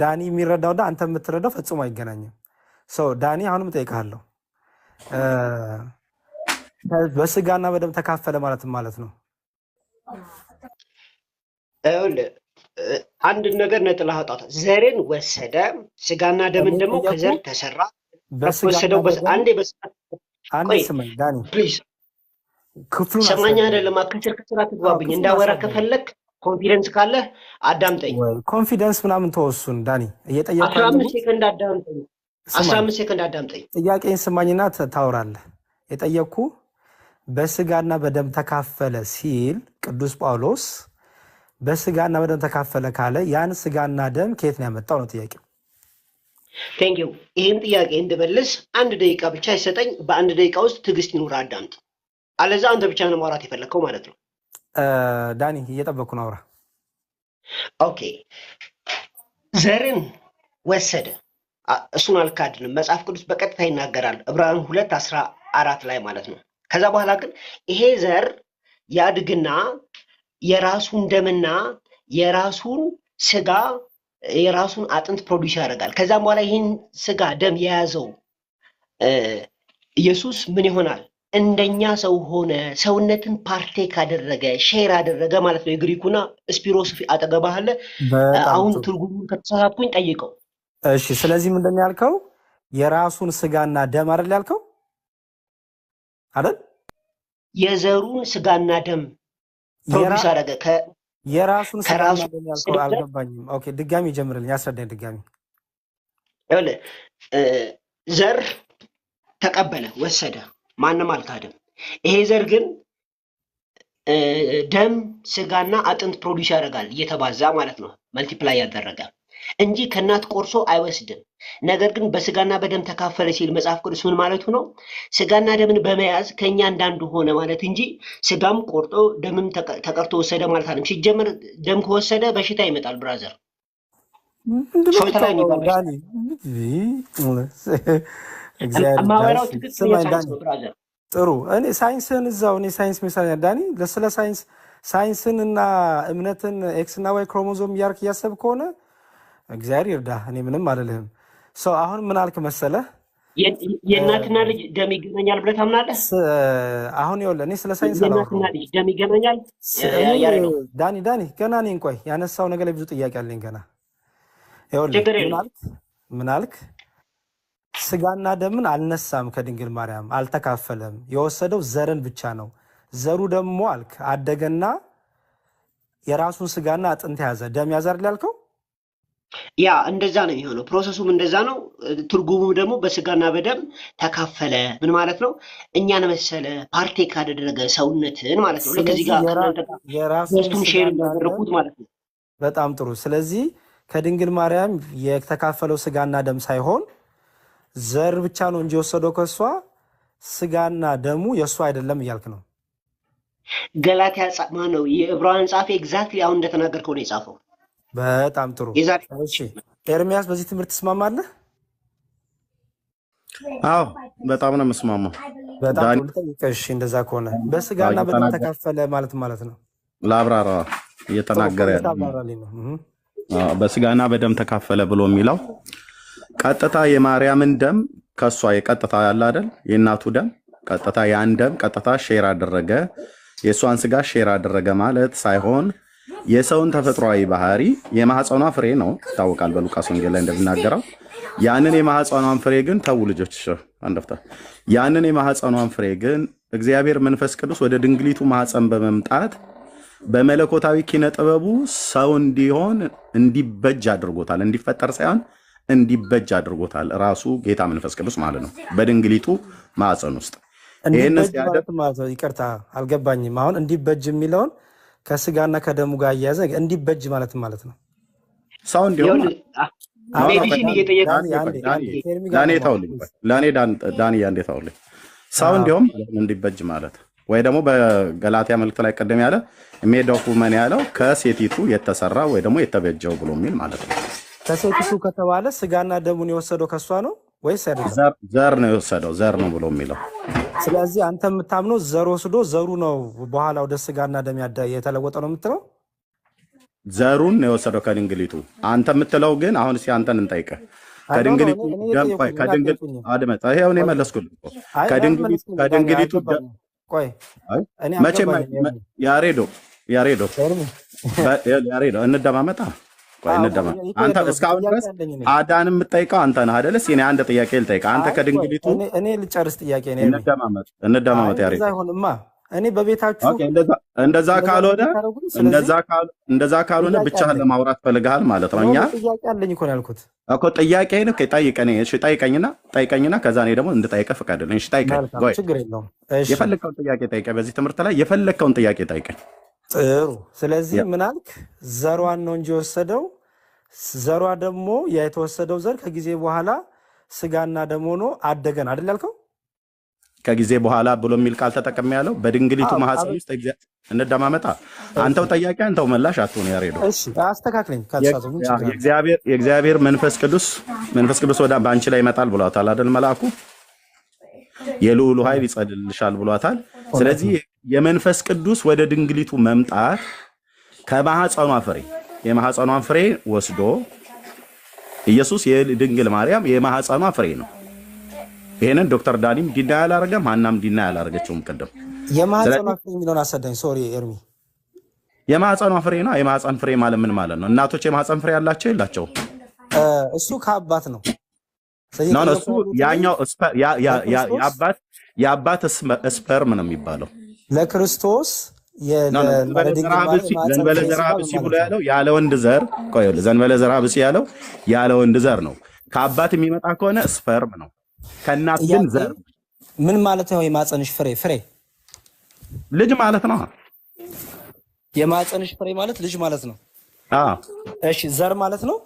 ዳኒ የሚረዳውና አንተ የምትረዳው ፈጽሞ አይገናኝም። ዳኒ አሁንም እጠይቅሃለሁ በስጋና በደም ተካፈለ ማለት ነው። አንድ ነገር ነጥላ አውጣት። ዘርን ወሰደ፣ ስጋና ደምን ደግሞ ከዘር ተሰራ። ወሰደው አንዴ ስማኝ ዳኒ ፕሊዝ ክፍሉን ሰማኛ አይደለም። ከስር አትግባብኝ። እንዳወራ ከፈለክ ኮንፊደንስ ካለ አዳምጠኝ። ኮንፊደንስ ምናምን ተወሱን ዳኒ እየጠየቀ 15 ሴኮንድ አዳምጠኝ። ጥያቄን ስማኝና ታወራለህ። የጠየቅኩ በስጋና በደም ተካፈለ ሲል ቅዱስ ጳውሎስ በስጋና በደም ተካፈለ ካለ ያን ስጋና ደም ከየት ነው ያመጣው ነው ጥያቄው። ቴንክ ዩ። ይህን ጥያቄ እንድመልስ 1 ደቂቃ ብቻ ይሰጠኝ። በ1 ደቂቃ ውስጥ ትዕግስት ይኑር፣ አዳምጥ። አለዛ አንተ ብቻ ነው ማውራት የፈለግከው ማለት ነው። ዳኒ እየጠበቅኩ ነው፣ አውራ። ኦኬ ዘርን ወሰደ፣ እሱን አልካድንም። መጽሐፍ ቅዱስ በቀጥታ ይናገራል፣ ዕብራውያን 2:14 ላይ ማለት ነው። ከዛ በኋላ ግን ይሄ ዘር ያድግና የራሱን ደምና የራሱን ስጋ የራሱን አጥንት ፕሮዲውስ ያደርጋል። ከዛም በኋላ ይህን ስጋ ደም የያዘው ኢየሱስ ምን ይሆናል? እንደኛ ሰው ሆነ፣ ሰውነትን ፓርቴክ አደረገ፣ ሼር አደረገ ማለት ነው። የግሪኩና ስፒሮስ አጠገባህ አለ። አሁን ትርጉሙን ከተሳሳትኩኝ ጠይቀው። እሺ ስለዚህ ምንድን ነው ያልከው? የራሱን ስጋና ደም አይደል ያልከው አይደል? የዘሩን ስጋና ደም ፕሮዲውስ አደረገ። የራሱን ስጋና ደም ያልከው አልገባኝም። ኦኬ ድጋሚ ጀምርልኝ፣ አስረዳኝ ድጋሚ። ዘር ተቀበለ፣ ወሰደ፣ ማንም አልካደም። ይሄ ዘር ግን ደም ስጋና አጥንት ፕሮዲውስ ያደርጋል፣ እየተባዛ ማለት ነው፣ መልቲፕላይ ያደረገ እንጂ ከእናት ቆርሶ አይወስድም። ነገር ግን በስጋና በደም ተካፈለ ሲል መጽሐፍ ቅዱስ ምን ማለቱ ነው? ስጋና ደምን በመያዝ ከኛ እንዳንዱ ሆነ ማለት እንጂ ስጋም ቆርጦ ደምም ተቀርቶ ወሰደ ማለት አይደለም። ሲጀመር ደም ከወሰደ በሽታ ይመጣል። ብራዘር ማወራው ትክክል ነው ብራዘር። ጥሩ እኔ ሳይንስን እዛው እኔ ሳይንስ ሚሳል ዳኒ ስለ ሳይንስን እና እምነትን ኤክስ እና ዋይ ክሮሞዞም እያልክ እያሰብ ከሆነ እግዚአብሔር ይርዳ። እኔ ምንም አልልህም። አሁን ምን አልክ መሰለህ? የእናትና ልጅ ደም ይገናኛል ብለህ ታምናለህ? አሁን ይኸውልህ እኔ ስለ ሳይንስ የእናትና ልጅ ደም ይገናኛል ዳኒ ገና እኔን ቆይ ያነሳው ነገር ላይ ብዙ ጥያቄ አለኝ ገና። ይኸውልህ ምን አልክ? ስጋና ደምን አልነሳም ከድንግል ማርያም አልተካፈለም፣ የወሰደው ዘርን ብቻ ነው። ዘሩ ደግሞ አልክ አደገና የራሱን ስጋና አጥንት ያዘ፣ ደም ያዘ አይደል ያልከው? ያ እንደዛ ነው የሚሆነው። ፕሮሰሱም እንደዛ ነው። ትርጉሙም ደግሞ በስጋና በደም ተካፈለ ምን ማለት ነው? እኛን መሰለ ፓርቴክ አደረገ ሰውነትን ማለት ነው። ለዚህ ጋር የራሱን ሼር እንዳደረጉት ማለት ነው። በጣም ጥሩ። ስለዚህ ከድንግል ማርያም የተካፈለው ስጋና ደም ሳይሆን ዘር ብቻ ነው እንጂ የወሰደው ከሷ ስጋና ደሙ የእሱ አይደለም እያልክ ነው። ገላትያ ነው የዕብራውያን ጻፊ ኤግዛክትሊ አሁን እንደተናገርከው ነው የጻፈው። በጣም ጥሩ። ኤርሚያስ በዚህ ትምህርት ትስማማለህ? አዎ በጣም ነው የምስማማው። በጣም እሺ። እንደዛ ከሆነ በስጋና በደም ተካፈለ ማለት ነው። ለአብራራ እየተናገረ ያለ በስጋና በደም ተካፈለ ብሎ የሚለው ቀጥታ የማርያምን ደም ከሷ የቀጥታ ያለ አይደል? የእናቱ ደም ቀጥታ ያን ደም ቀጥታ ሼር አደረገ፣ የእሷን ስጋ ሼር አደረገ ማለት ሳይሆን የሰውን ተፈጥሯዊ ባህሪ የማህፀኗ ፍሬ ነው ይታወቃል፣ በሉቃስ ወንጌል ላይ እንደሚናገረው። ያንን የማህፀኗን ፍሬ ግን ተው ልጆች አንደፍታ ያንን የማህፀኗን ፍሬ ግን እግዚአብሔር መንፈስ ቅዱስ ወደ ድንግሊቱ ማህፀን በመምጣት በመለኮታዊ ኪነ ጥበቡ ሰው እንዲሆን እንዲበጅ አድርጎታል። እንዲፈጠር ሳይሆን እንዲበጅ አድርጎታል። ራሱ ጌታ መንፈስ ቅዱስ ማለት ነው በድንግሊቱ ማህፀን ውስጥ። እንዲበጅ ማለት ነው። ይቅርታ አልገባኝም። አሁን እንዲበጅ የሚለውን ከስጋና ከደሙ ጋር እያያዘ እንዲበጅ ማለት ነው ሰው እንዲሆን ሰው እንዲሁም እንዲበጅ ማለት ወይ ደግሞ በገላትያ መልእክት ላይ ቀደም ያለ ሜዶኩመን ያለው ከሴቲቱ የተሰራ ወይ ደግሞ የተበጀው ብሎ የሚል ማለት ነው። ከሴቲቱ ከተባለ ስጋና ደሙን የወሰደው ከሷ ነው ወይስ አይደለም? ዘር ነው የወሰደው፣ ዘር ነው ብሎ የሚለው። ስለዚህ አንተ የምታምነው ዘር ወስዶ ዘሩ ነው በኋላ ወደ ስጋና ደም የተለወጠ ነው የምትለው? ዘሩን ነው የወሰደው ከድንግሊቱ። አንተ የምትለው ግን አሁን እስኪ አንተን እንጠይቅህ ከድንግሊቱ አድመጣ ይሄው ነው የመለስኩልህ። ከድንግሊቱ ቆይ መቼም ያሬዶ እንደማመጣ ቆይ እንደማ አንተ እስካሁን ድረስ አዳን የምትጠይቀው አንተ ነህ አይደል? እስኪ እኔ አንድ ጥያቄ ልጠይቅህ። አንተ ከድንግሊቱ እኔ ልጨርስ ጥያቄ ነው። እንደማመጥ ያሬዶ አይሆንማ። እኔ በቤታችሁ እንደዛ ካልሆነ ብቻህን ለማውራት ፈልገሃል ማለት ነው። እኛ ጥያቄ አለኝ እኮ ነው ያልኩት እኮ ጥያቄ ነው። ጠይቀኝ፣ እሺ ጠይቀኝና ከዛ እኔ ደግሞ እንድጠይቅህ ፍቀድልኝ። እሺ ጠይቀኝ፣ ችግር የለውም። የፈለግከውን ጥያቄ ጠይቀኝ። በዚህ ትምህርት ላይ የፈለግከውን ጥያቄ ጠይቀኝ። ጥሩ። ስለዚህ ምን አልክ? ዘሯን ነው እንጂ የወሰደው። ዘሯ ደግሞ የተወሰደው ዘር ከጊዜ በኋላ ስጋና ደም ሆኖ አደገን አይደል ያልከው? ከጊዜ በኋላ ብሎ የሚል ቃል ተጠቅሜ ያለው በድንግሊቱ ማህፀን ውስጥ እንደማመጣ አንተው ጠያቂ አንተው መላሽ አትሆን ያሬዶ። እሺ አስተካክለኝ። የእግዚአብሔር መንፈስ ቅዱስ ወደ በአንቺ ላይ ይመጣል ብሏታል አይደል? መልአኩ የልዑሉ ኃይል ይጸልልሻል ብሏታል። ስለዚህ የመንፈስ ቅዱስ ወደ ድንግሊቱ መምጣት የማህፀኗን ፍሬ ወስዶ ኢየሱስ የድንግል ማርያም የማህፀኗ ፍሬ ነው። ይሄንን ዶክተር ዳኒም ዲና ያላረገም ሀናም ዲና ያላረገችውም ቅድም የማህፀኗ ፍሬ የሚለውን አሰዳኝ። ሶሪ ኤርሚ የማህፀኗ ፍሬ ነው። የማህፀን ፍሬ ማለት ምን ማለት ነው? እናቶች የማህፀን ፍሬ ያላቸው የላቸውም? እሱ ከአባት ነው። ነው እሱ ያኛው የአባት ስፐርም ነው የሚባለው። ለክርስቶስ ዘንበለ ዘርአ ብእሲ ብሎ ያለው ያለ ወንድ ዘር ዘንበለ ዘርአ ብእሲ ያለው ያለ ወንድ ዘር ነው። ከአባት የሚመጣ ከሆነ ስፐርም ነው። ከእናት ግን ዘር። ምን ማለት ነው? የማህፀንሽ ፍሬ ልጅ ማለት ነው። የማህፀንሽ ፍሬ ማለት ልጅ ማለት ነው። እሺ ዘር ማለት ነው።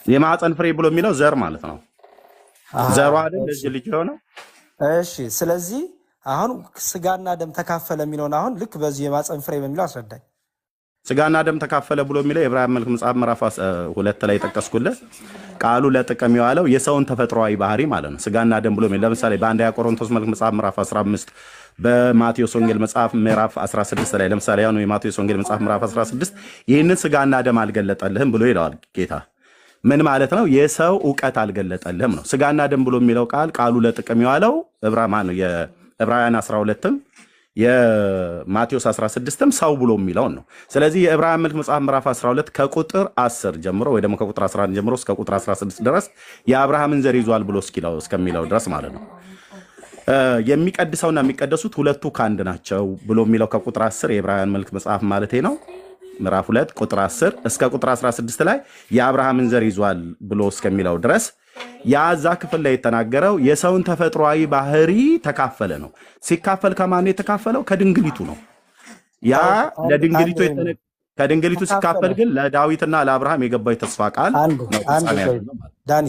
የማህፀን ፍሬ ብሎ የሚለው ዘር ማለት ነው። ዘሯ አይደል ልጅ የሆነው። እሺ ስለዚህ አሁን ስጋና ደም ተካፈለ የሚለውን አሁን ልክ በዚህ የማህፀን ፍሬ በሚለው አስረዳኝ። ስጋና ደም ተካፈለ ብሎ የሚለው የዕብራውያን መልእክት መጽሐፍ ምዕራፍ 2 ላይ ጠቀስኩልህ። ቃሉ ለጥቅም የዋለው የሰውን ተፈጥሯዊ ባህሪ ማለት ነው። ስጋና ደም ብሎ ለምሳሌ በአንደኛ ቆሮንቶስ መልእክት መጽሐፍ ምዕራፍ 15 በማቴዎስ ወንጌል መጽሐፍ ምዕራፍ 16 ላይ ለምሳሌ ያው የማቴዎስ ወንጌል መጽሐፍ ምዕራፍ 16 ይህንን ስጋና ደም አልገለጠልህም ብሎ ይለዋል ጌታ። ምን ማለት ነው? የሰው ዕውቀት አልገለጠልህም ነው። ስጋና ደም ብሎ የሚለው ቃሉ ለጥቅም የዋለው የዕብራውያን 12ም የማቴዎስ 16ም ሰው ብሎ የሚለውን ነው። ስለዚህ የዕብራውያን መልእክት መጽሐፍ ምዕራፍ 12 ከቁጥር 10 ጀምሮ ወይ ደግሞ ከቁጥር 11 ጀምሮ እስከ ቁጥር 16 ድረስ የአብርሃምን ዘር ይዟል ብሎ እስከሚለው ድረስ ማለት ነው። የሚቀድሰውና የሚቀደሱት ሁለቱ ከአንድ ናቸው ብሎ የሚለው ከቁጥር 10 የዕብራውያን መልእክት መጽሐፍ ማለት ነው ምዕራፍ 2 ቁጥር 10 እስከ ቁጥር 16 ላይ የአብርሃምን ዘር ይዟል ብሎ እስከሚለው ድረስ ያዛ ክፍል ላይ የተናገረው የሰውን ተፈጥሯዊ ባህሪ ተካፈለ ነው። ሲካፈል ከማን የተካፈለው? ከድንግሊቱ ነው። ያ ለድንግሊቱ ከድንግሊቱ ሲካፈል ግን ለዳዊትና ለአብርሃም የገባው የተስፋ ቃል ነው። ዳኒ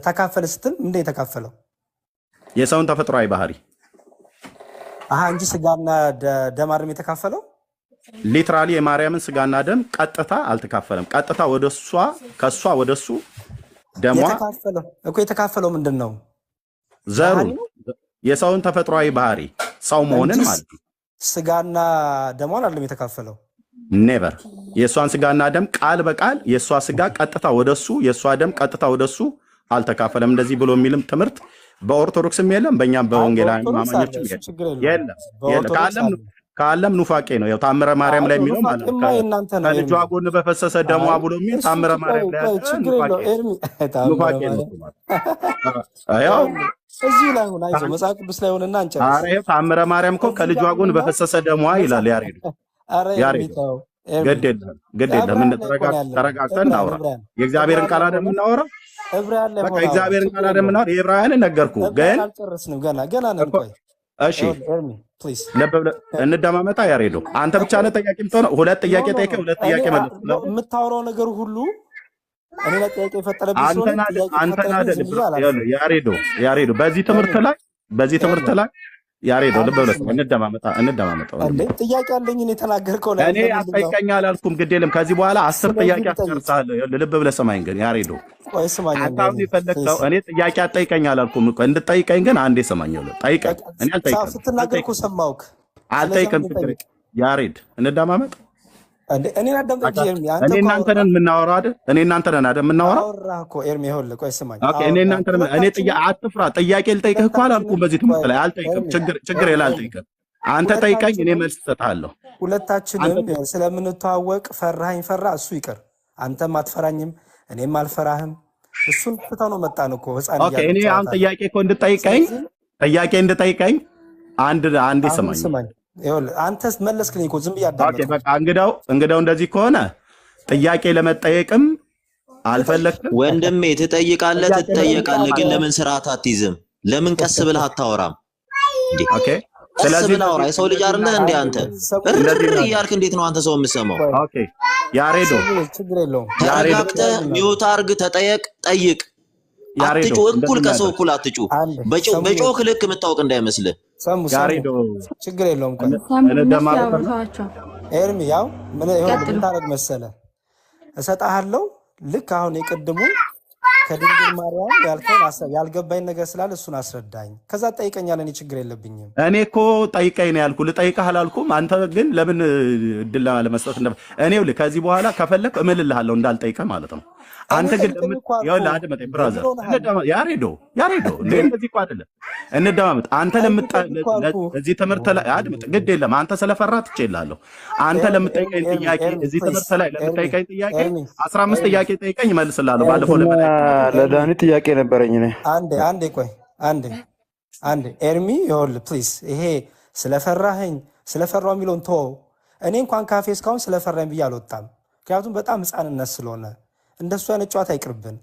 ተካፈለ ስትል ምንድን ነው የተካፈለው? የሰውን ተፈጥሯዊ ባህሪ እንጂ ስጋና ደም አይደለም የተካፈለው። ሊትራሊ የማርያምን ስጋና ደም ቀጥታ አልተካፈለም። ቀጥታ ወደሷ ከሷ ወደሱ ደሟ የተካፈለው ምንድን ነው? ዘሩ የሰውን ተፈጥሯዊ ባህሪ ሰው መሆንን ማለት ነው። ስጋና ደሟን አይደለም የተካፈለው። ኔቨር የእሷን ስጋና ደም ቃል በቃል የእሷ ስጋ ቀጥታ ወደሱ የእሷ ደም ቀጥታ ወደሱ አልተካፈለም። እንደዚህ ብሎ የሚልም ትምህርት በኦርቶዶክስም የለም፣ በእኛም በወንጌላውያን አማኞችም የለም። ካለም ኑፋቄ ነው። ያው ታምረ ማርያም ላይ የሚለው ማለት ነው። ከልጇ ጎን በፈሰሰ ደሟ ብሎ የሚል ታምረ ማርያም ላይ ኑፋቄ ነው። ያው እዚህ ላይ ሆነ አይዞህ መጽሐፍ ቅዱስ ላይ ሆነና አንጨርስ። ኧረ ይኸው ታምረ ማርያም እኮ ከልጇ ጎን በፈሰሰ ደሟ ይላል ያሬዱ። ግድ የለም ተረጋግተን እናውራ። የእግዚአብሔርን ቃል አይደል የምናወራው? በቃ የእግዚአብሔርን ቃል አይደል የምናወራው? የዕብራውያንን ነገርኩህ ግን አልጨረስንም ገና ነን። ቆይ እሺ እንደማመጣ ያሬዶ አንተ ብቻ ነህ ጠያቂ የምትሆነው። ሁለት ጥያቄ ጠይቀህ ሁለት ጥያቄ መለስ ነው የምታወራው ነገር ሁሉ እኔ ላይ ጥያቄ የፈጠረብኝ አንተና ያሬዶ በዚህ ትምህርት ላይ ያሬዶ ልብ ብለህ እንደማመጣው ጥያቄ አለኝ እኔ የተናገርከው ላይ እኔ አስጠይቀኝ አላልኩም። ግድ የለም ከዚህ በኋላ 10 ጥያቄ አስጨርሳለሁ። ልብ ብለህ ስማኝ ግን ያሬዶ ቆይ ስማኝ አንተ የፈለግኸው እኔ ጥያቄ አትጠይቀኝ አላልኩም። እንድጠይቀኝ ግን አንዴ ስማኝ። ጠይቀኝ። እኔ አልጠይቀም ስትናገር እኮ ሰማሁህ። አልጠይቀም ያሬድ እንደማመጥ እኔ አዳምጠኝ ኤርሚ። እኔ እናንተ ነን የምናወራው አይደል? እኔ እናንተ ነን አይደል የምናወራው? አወራህ እኮ ኤርሚ። ይኸውልህ ቆይ ስማኝ። ኦኬ እኔ እናንተ ነን። እኔ አትፍራ። ጥያቄ ልጠይቅህ እኮ አላልኩም። በዚህ ትምህርት ላይ አልጠይቅም። ችግር የለም አልጠይቅም። አንተ ጠይቀኝ፣ እኔ መልስ እሰጥሃለሁ። ሁለታችንም ስለምንተዋወቅ ፈራኸኝ ፈራ እሱ ይቅር። አንተም አትፈራኝም እኔም አልፈራህም። እሱን ፍታው ነው መጣን እኮ ህፃን ኦኬ እኔ አሁን ጥያቄ እኮ እንድጠይቀኝ አንድ ስማኝ። ይኸውልህ አንተስ መለስክልኝ እኮ ዝም ብዬ አዳመጥኩ። ኦኬ በቃ እንግዳው እንደዚህ ከሆነ ጥያቄ ለመጠየቅም አልፈለክም። ወንድሜ ትጠይቃለህ፣ ግን ለምን ስርዓት አትይዝም? ለምን ቀስ ብለህ አታወራም? ኦኬ ስለዚህ ነው የሰው ልጅ አይደለህ እንዴ አንተ? እያልክ እንዴት ነው አንተ ሰው የምትሰማው? ኦኬ ያሬዶ ችግር የለውም። ተረጋግተህ ሚውት አድርግ፣ ጠይቅ። አትጩ፣ እኩል ከሰው እኩል አትጩ። በጮክ ልክ የምታውቅ እንዳይመስልህ ያሬዶ። ችግር የለውም። ኤርሚ ያው ምን ታደርግ መሰለህ እሰጥሃለሁ። ልክ አሁን የቅድሙ ከድንግል ማርያም ያልከውን ያልገባኝ ነገር ስላለ እሱን አስረዳኝ። ከዛ ጠይቀኛለህ። እኔ ችግር የለብኝም። እኔ እኮ ጠይቀኝ ነው ያልኩህ፣ ልጠይቅህ አላልኩም። አንተ ግን ለምን እድል ለመስጠት እኔ ከዚህ በኋላ ከፈለክ እምልልሃለሁ እንዳልጠይቅህ ማለት ነው። አንተ ግን ይኸውልህ አድመጠኝ ብራዘር፣ ያሬዶ እንደዚህ እኮ አይደለም። እንደማመጥ አንተ እዚህ ትምህርት ላይ አድመጥ፣ ግድ የለም አንተ ስለፈራህ ትችላለህ። አንተ ለምጠይቀኝ ጥያቄ እዚህ ትምህርት ላይ ለምጠይቀኝ ጥያቄ 15 ጥያቄ ጠይቀኝ እመልስልሃለሁ። ባለፈው ለዳኒ ጥያቄ ነበረኝ እኔ አንዴ ቆይ አንዴ ኤርሚ ይኸውልህ ፕሊዝ፣ ይሄ ስለፈራው የሚለውን ተወው። እኔ እንኳን ካፌ እስካሁን ስለፈራኝ ብዬ አልወጣም። ምክንያቱም በጣም ህፃንነት ስለሆነ እንደሱ አይነት ጨዋታ አይቅርብን።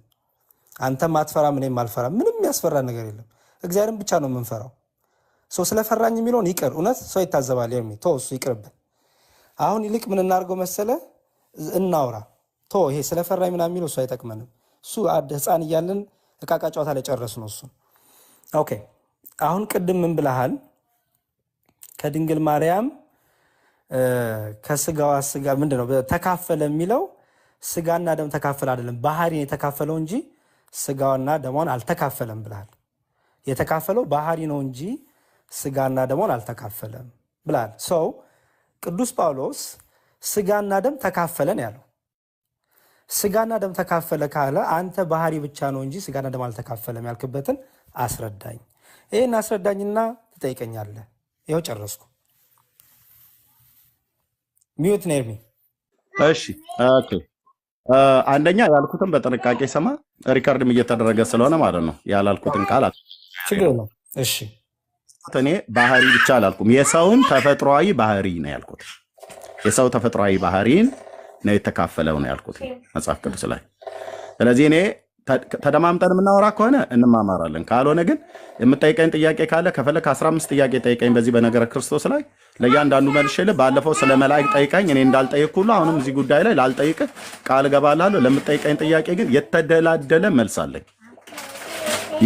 አንተም አትፈራም እኔም አልፈራም። ምንም ያስፈራ ነገር የለም። እግዚአብሔርን ብቻ ነው የምንፈራው። ሰው ስለፈራኝ የሚለውን ይቅር። እውነት ሰው ይታዘባል። ኤርሚ ተወው፣ እሱ ይቅርብን። አሁን ይልቅ ምን እናድርገው መሰለ እናውራ። ተወው፣ ይሄ ስለፈራኝ ምናምን የሚለው እሱ አይጠቅመንም። እሱ ህፃን እያለን እቃቃ ጨዋታ ላይ ጨረስ ነው እሱ። ኦኬ አሁን ቅድም ምን ብለሃል? ከድንግል ማርያም ከስጋዋ ስጋ ምንድነው ተካፈለ የሚለው ስጋና ደም ተካፈለ አይደለም፣ ባህሪን የተካፈለው እንጂ ስጋዋና ደሟን አልተካፈለም ብለሃል። የተካፈለው ባህሪ ነው እንጂ ስጋና ደሟን አልተካፈለም ብለሃል። ሰው ቅዱስ ጳውሎስ ስጋና ደም ተካፈለን ያለው ስጋና ደም ተካፈለ ካለ አንተ ባህሪ ብቻ ነው እንጂ ስጋና ደም አልተካፈለም ያልክበትን አስረዳኝ። ይህን አስረዳኝና ትጠይቀኛለህ። ይኸው ጨረስኩ። ሚዩት ነው ኤርሚ። እሺ ኦኬ። አንደኛ ያልኩትን በጥንቃቄ ሰማ። ሪካርድም እየተደረገ ስለሆነ ማለት ነው። ያላልኩትን ቃል ችግር ነው። እሺ እኔ ባህሪ ብቻ አላልኩም፣ የሰውን ተፈጥሯዊ ባህሪ ነው ያልኩት። የሰው ተፈጥሯዊ ባህሪን ነው የተካፈለው ነው ያልኩት መጽሐፍ ቅዱስ ላይ። ስለዚህ እኔ ተደማምጠን የምናወራ ከሆነ እንማማራለን። ካልሆነ ግን የምጠይቀኝ ጥያቄ ካለ ከፈለክ 15 ጥያቄ ጠይቀኝ። በዚህ በነገረ ክርስቶስ ላይ ለእያንዳንዱ መልሼልህ። ባለፈው ስለ መላእክት ጠይቀኝ፣ እኔ እንዳልጠይቅ ሁሉ አሁንም እዚህ ጉዳይ ላይ ላልጠይቅህ ቃል እገባላለሁ። ለምጠይቀኝ ጥያቄ ግን የተደላደለ መልስ አለኝ።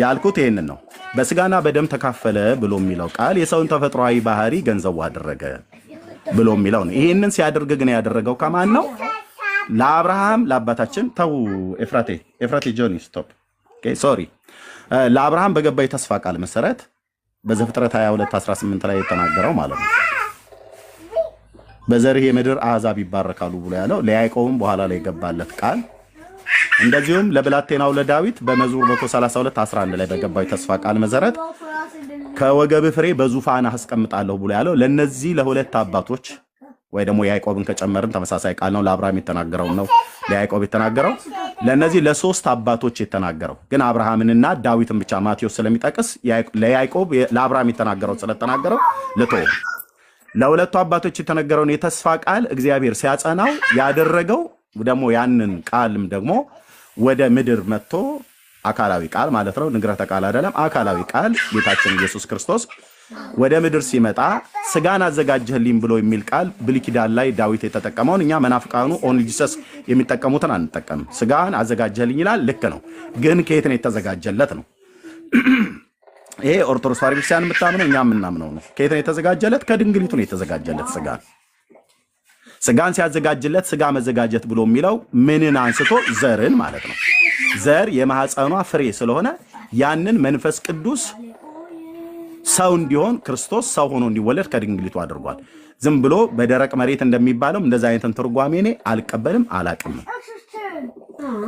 ያልኩት ይሄንን ነው። በስጋና በደም ተካፈለ ብሎ የሚለው ቃል የሰውን ተፈጥሯዊ ባህሪ ገንዘቡ አደረገ ብሎ የሚለው ነው። ይሄንን ሲያደርግ ግን ያደረገው ከማን ነው? ለአብርሃም ለአባታችን ተው ኤፍራቴ ጆኒ ስቶፕ ሶሪ ለአብርሃም በገባው የተስፋ ቃል መሰረት በዘፍጥረት 22:18 ላይ የተናገረው ማለት ነው። በዘርህ የምድር አሕዛብ ይባረካሉ ብሎ ያለው ለያዕቆብም በኋላ ላይ የገባለት ቃል፣ እንደዚሁም ለብላቴናው ለዳዊት በመዝሙር 132:11 ላይ በገባው የተስፋ ቃል መሰረት ከወገብ ፍሬ በዙፋን አስቀምጣለሁ ብሎ ያለው ለነዚህ ለሁለት አባቶች ወይ ደግሞ ያዕቆብን ከጨመርን ተመሳሳይ ቃል ነው። ለአብርሃም የተናገረው ነው ለያዕቆብ የተናገረው። ለነዚህ ለሶስት አባቶች የተናገረው ግን አብርሃምንና ዳዊትን ብቻ ማቴዎስ ስለሚጠቅስ ለያዕቆብ ለአብርሃም የተናገረው ስለተናገረው ለተወው። ለሁለቱ አባቶች የተነገረውን የተስፋ ቃል እግዚአብሔር ሲያጸናው ያደረገው ደግሞ ያንን ቃልም ደግሞ ወደ ምድር መጥቶ አካላዊ ቃል ማለት ነው። ንግረተ ቃል አይደለም፣ አካላዊ ቃል ጌታችን ኢየሱስ ክርስቶስ ወደ ምድር ሲመጣ ስጋን አዘጋጀህልኝ ብሎ የሚል ቃል ብሉይ ኪዳን ላይ ዳዊት የተጠቀመውን እኛ መናፍቃኑ ኦንሊ ጂሰስ የሚጠቀሙትን አንጠቀምም። ስጋን አዘጋጀህልኝ ይላል፣ ልክ ነው። ግን ከየት ነው የተዘጋጀለት ነው? ይሄ ኦርቶዶክስ ተዋሕዶ ቤተክርስቲያን የምታምነው እኛ የምናምነው ነው። ከየት ነው የተዘጋጀለት? ከድንግሊቱ ነው የተዘጋጀለት። ስጋን ሲያዘጋጅለት ስጋ መዘጋጀት ብሎ የሚለው ምንን አንስቶ? ዘርን ማለት ነው። ዘር የማህፀኗ ፍሬ ስለሆነ ያንን መንፈስ ቅዱስ ሰው እንዲሆን ክርስቶስ ሰው ሆኖ እንዲወለድ ከድንግሊቱ አድርጓል። ዝም ብሎ በደረቅ መሬት እንደሚባለው እንደዛ አይነትን ትርጓሜ እኔ አልቀበልም አላቅም።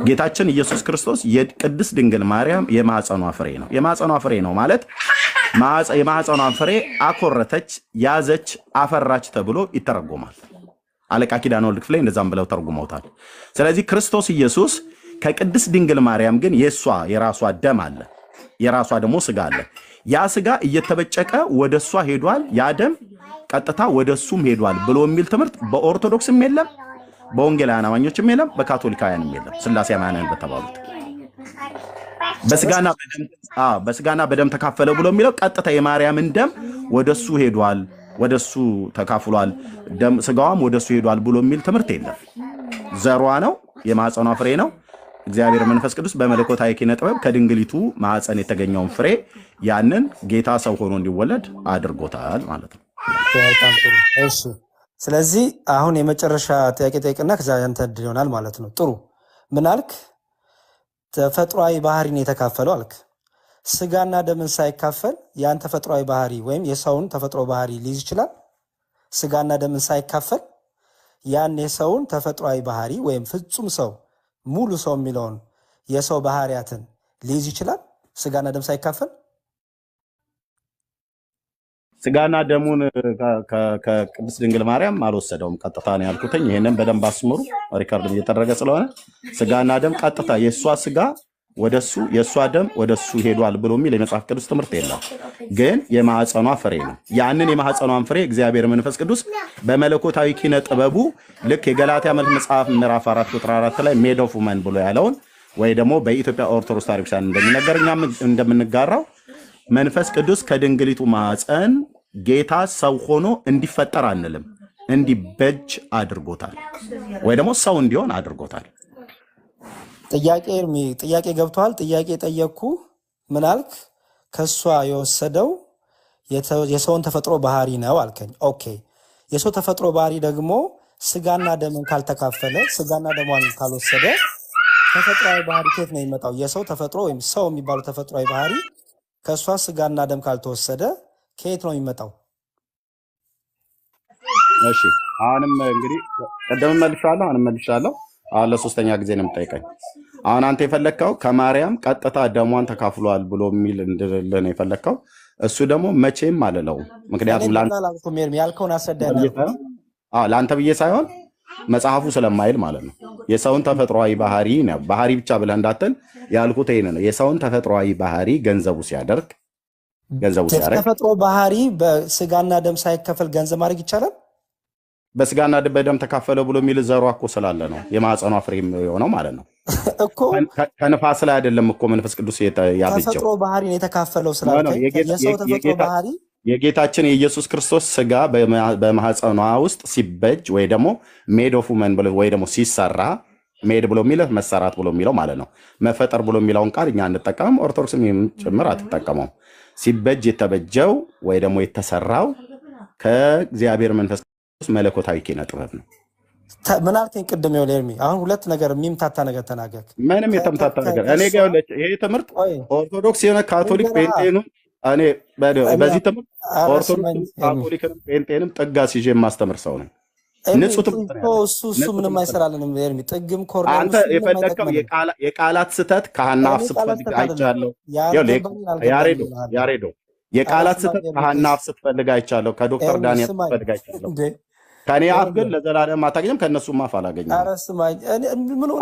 ጌታችን ኢየሱስ ክርስቶስ የቅድስት ድንግል ማርያም የማህፀኗ ፍሬ ነው። የማህፀኗ ፍሬ ነው ማለት የማህፀኗ ፍሬ አኮረተች፣ ያዘች፣ አፈራች ተብሎ ይተረጎማል። አለቃ ኪዳነ ወልድ ክፍሌ እንደዛም ብለው ተርጉመውታል። ስለዚህ ክርስቶስ ኢየሱስ ከቅድስት ድንግል ማርያም ግን የራሷ ደም አለ፣ የራሷ ደግሞ ስጋ አለ። ያ ስጋ እየተበጨቀ ወደሷ ሄዷል፣ ያ ደም ቀጥታ ወደሱም ሄዷል ብሎ የሚል ትምህርት በኦርቶዶክስም የለም፣ በወንጌላውያን አማኞችም የለም፣ በካቶሊካውያንም የለም። ስላሴ አማንያን በተባሉት በስጋና በደም ተካፈለ ብሎ የሚለው ቀጥታ የማርያምን ደም ወደሱ ሄዷል፣ ወደሱ ተካፍሏል፣ ደም ስጋዋም ወደሱ ሄዷል ብሎ የሚል ትምህርት የለም። ዘሯ ነው፣ የማህፀኗ ፍሬ ነው። እግዚአብሔር መንፈስ ቅዱስ በመለኮታዊ ኪነ ጥበብ ከድንግሊቱ ማህፀን የተገኘውን ፍሬ ያንን ጌታ ሰው ሆኖ እንዲወለድ አድርጎታል ማለት ነው። በጣም ጥሩ። እሺ፣ ስለዚህ አሁን የመጨረሻ ጥያቄ ጠይቅና ከዛ ያንተ ዕድል ይሆናል ማለት ነው። ጥሩ። ምን አልክ? ተፈጥሯዊ ባህሪን የተካፈለው አልክ። ስጋና ደምን ሳይካፈል ያን ተፈጥሯዊ ባህሪ ወይም የሰውን ተፈጥሮ ባህሪ ሊይዝ ይችላል? ስጋና ደምን ሳይካፈል ያን የሰውን ተፈጥሯዊ ባህሪ ወይም ፍጹም ሰው ሙሉ ሰው የሚለውን የሰው ባህሪያትን ሊይዝ ይችላል? ስጋና ደም ሳይካፈል ስጋና ደሙን ከቅድስት ድንግል ማርያም አልወሰደውም፣ ቀጥታ ነው ያልኩትኝ። ይሄንን በደንብ አስምሩ፣ ሪካርድ እየተደረገ ስለሆነ ስጋና ደም ቀጥታ የእሷ ስጋ ወደሱ የእሷ ደም ወደሱ ሄዷል ብሎ የሚል የመጽሐፍ ቅዱስ ትምህርት የለም። ግን የማህፀኗ ፍሬ ነው። ያንን የማህፀኗን ፍሬ እግዚአብሔር መንፈስ ቅዱስ በመለኮታዊ ኪነ ጥበቡ ልክ የገላትያ መልክ መጽሐፍ ምዕራፍ 4 ቁጥር 4 ላይ ሜድ ኦፍ ውመን ብሎ ያለውን ወይ ደግሞ በኢትዮጵያ ኦርቶዶክስ ተዋሕዶ ቤተክርስቲያን እንደሚነገር እኛም እንደምንጋራው መንፈስ ቅዱስ ከድንግሊቱ ማህፀን ጌታ ሰው ሆኖ እንዲፈጠር አንልም፣ እንዲበጅ አድርጎታል፣ ወይ ደግሞ ሰው እንዲሆን አድርጎታል። ጥያቄ ገብቷል። ጥያቄ ጠየቅኩ። ምን አልክ? ከሷ የወሰደው የሰውን ተፈጥሮ ባህሪ ነው አልከኝ። ኦኬ፣ የሰው ተፈጥሮ ባህሪ ደግሞ ስጋና ደምን ካልተካፈለ ስጋና ደሟን ካልወሰደ ተፈጥሯዊ ባህሪ ከየት ነው የሚመጣው? የሰው ተፈጥሮ ወይም ሰው የሚባለው ተፈጥሯዊ ባህሪ ከሷ ስጋና ደም ካልተወሰደ ከየት ነው የሚመጣው? እሺ፣ አሁንም እንግዲህ ቀደም መልሻለሁ፣ አሁንም መልሻለሁ። አሁን ለሶስተኛ ጊዜ ነው የምጠይቀኝ። አሁን አንተ የፈለግከው ከማርያም ቀጥታ ደሟን ተካፍሏል ብሎ የሚል እንድልህ ነው የፈለግከው። እሱ ደግሞ መቼም አልለውም። ምክንያቱም ያልከውን አስረዳኝ። ለአንተ ብዬ ሳይሆን መጽሐፉ ስለማይል ማለት ነው። የሰውን ተፈጥሯዊ ባህሪ ነው ባህሪ ብቻ ብለህ እንዳትል ያልኩት ይሄን ነው። የሰውን ተፈጥሯዊ ባህሪ ገንዘቡ ሲያደርግ ተፈጥሮ ባህሪ በስጋና ደም ሳይከፈል ገንዘብ ማድረግ ይቻላል? በስጋና በደም ተካፈለ ብሎ የሚል ዘሯ እኮ ስላለ ነው የማህፀኗ ፍሬ የሆነው ማለት ነው እኮ። ከንፋስ ላይ አይደለም እኮ መንፈስ ቅዱስ ያበጀው። ተፈጥሮ ባህሪን የተካፈለው ስላለ የሰው ተፈጥሮ ባህሪ የጌታችን የኢየሱስ ክርስቶስ ስጋ በማህፀኗ ውስጥ ሲበጅ ወይ ደግሞ ሜድ ኦፍ ውመን ብሎ ወይ ደግሞ ሲሰራ ሜድ ብሎ የሚለው መሰራት ብሎ የሚለው ማለት ነው። መፈጠር ብሎ የሚለውን ቃል እኛ እንጠቀምም፣ ኦርቶዶክስም ጭምር አትጠቀመው። ሲበጅ የተበጀው ወይ ደግሞ የተሰራው ከእግዚአብሔር መንፈስ ቅዱስ መለኮታዊ ኪነ ጥበብ ነው። ምን አልከኝ ቅድም? ይኸውልህ ኤርሚ፣ አሁን ሁለት ነገር የሚምታታ ነገር ተናገርክ። ምንም የተምታታ ነገር እኔ ጋር ይሄ ትምህርት ኦርቶዶክስ የሆነ ካቶሊክ ጴንጤኑ እኔ በዚህ ትምህርት ኦርቶዶክስ ካቶሊክንም ጴንጤንም ጥጋ ሲዤ የማስተምር ሰው ነኝ። ንጹህ ትምህርት እሱ ምንም አይሰራልንም ኤርሚ። ጥግም ኮር አንተ የፈለከው የቃላት ስህተት ከሐና አፍ ስትፈልግ አይቻለሁ። ያሬዶ የቃላት ስህተት ከሀና አፍ ስትፈልግ አይቻለሁ። ከዶክተር ዳንኤል ስትፈልግ አይቻለሁ። ከኔ አፍ ግን ለዘላለም አታገኝም፣ ከእነሱም አፍ አላገኝም።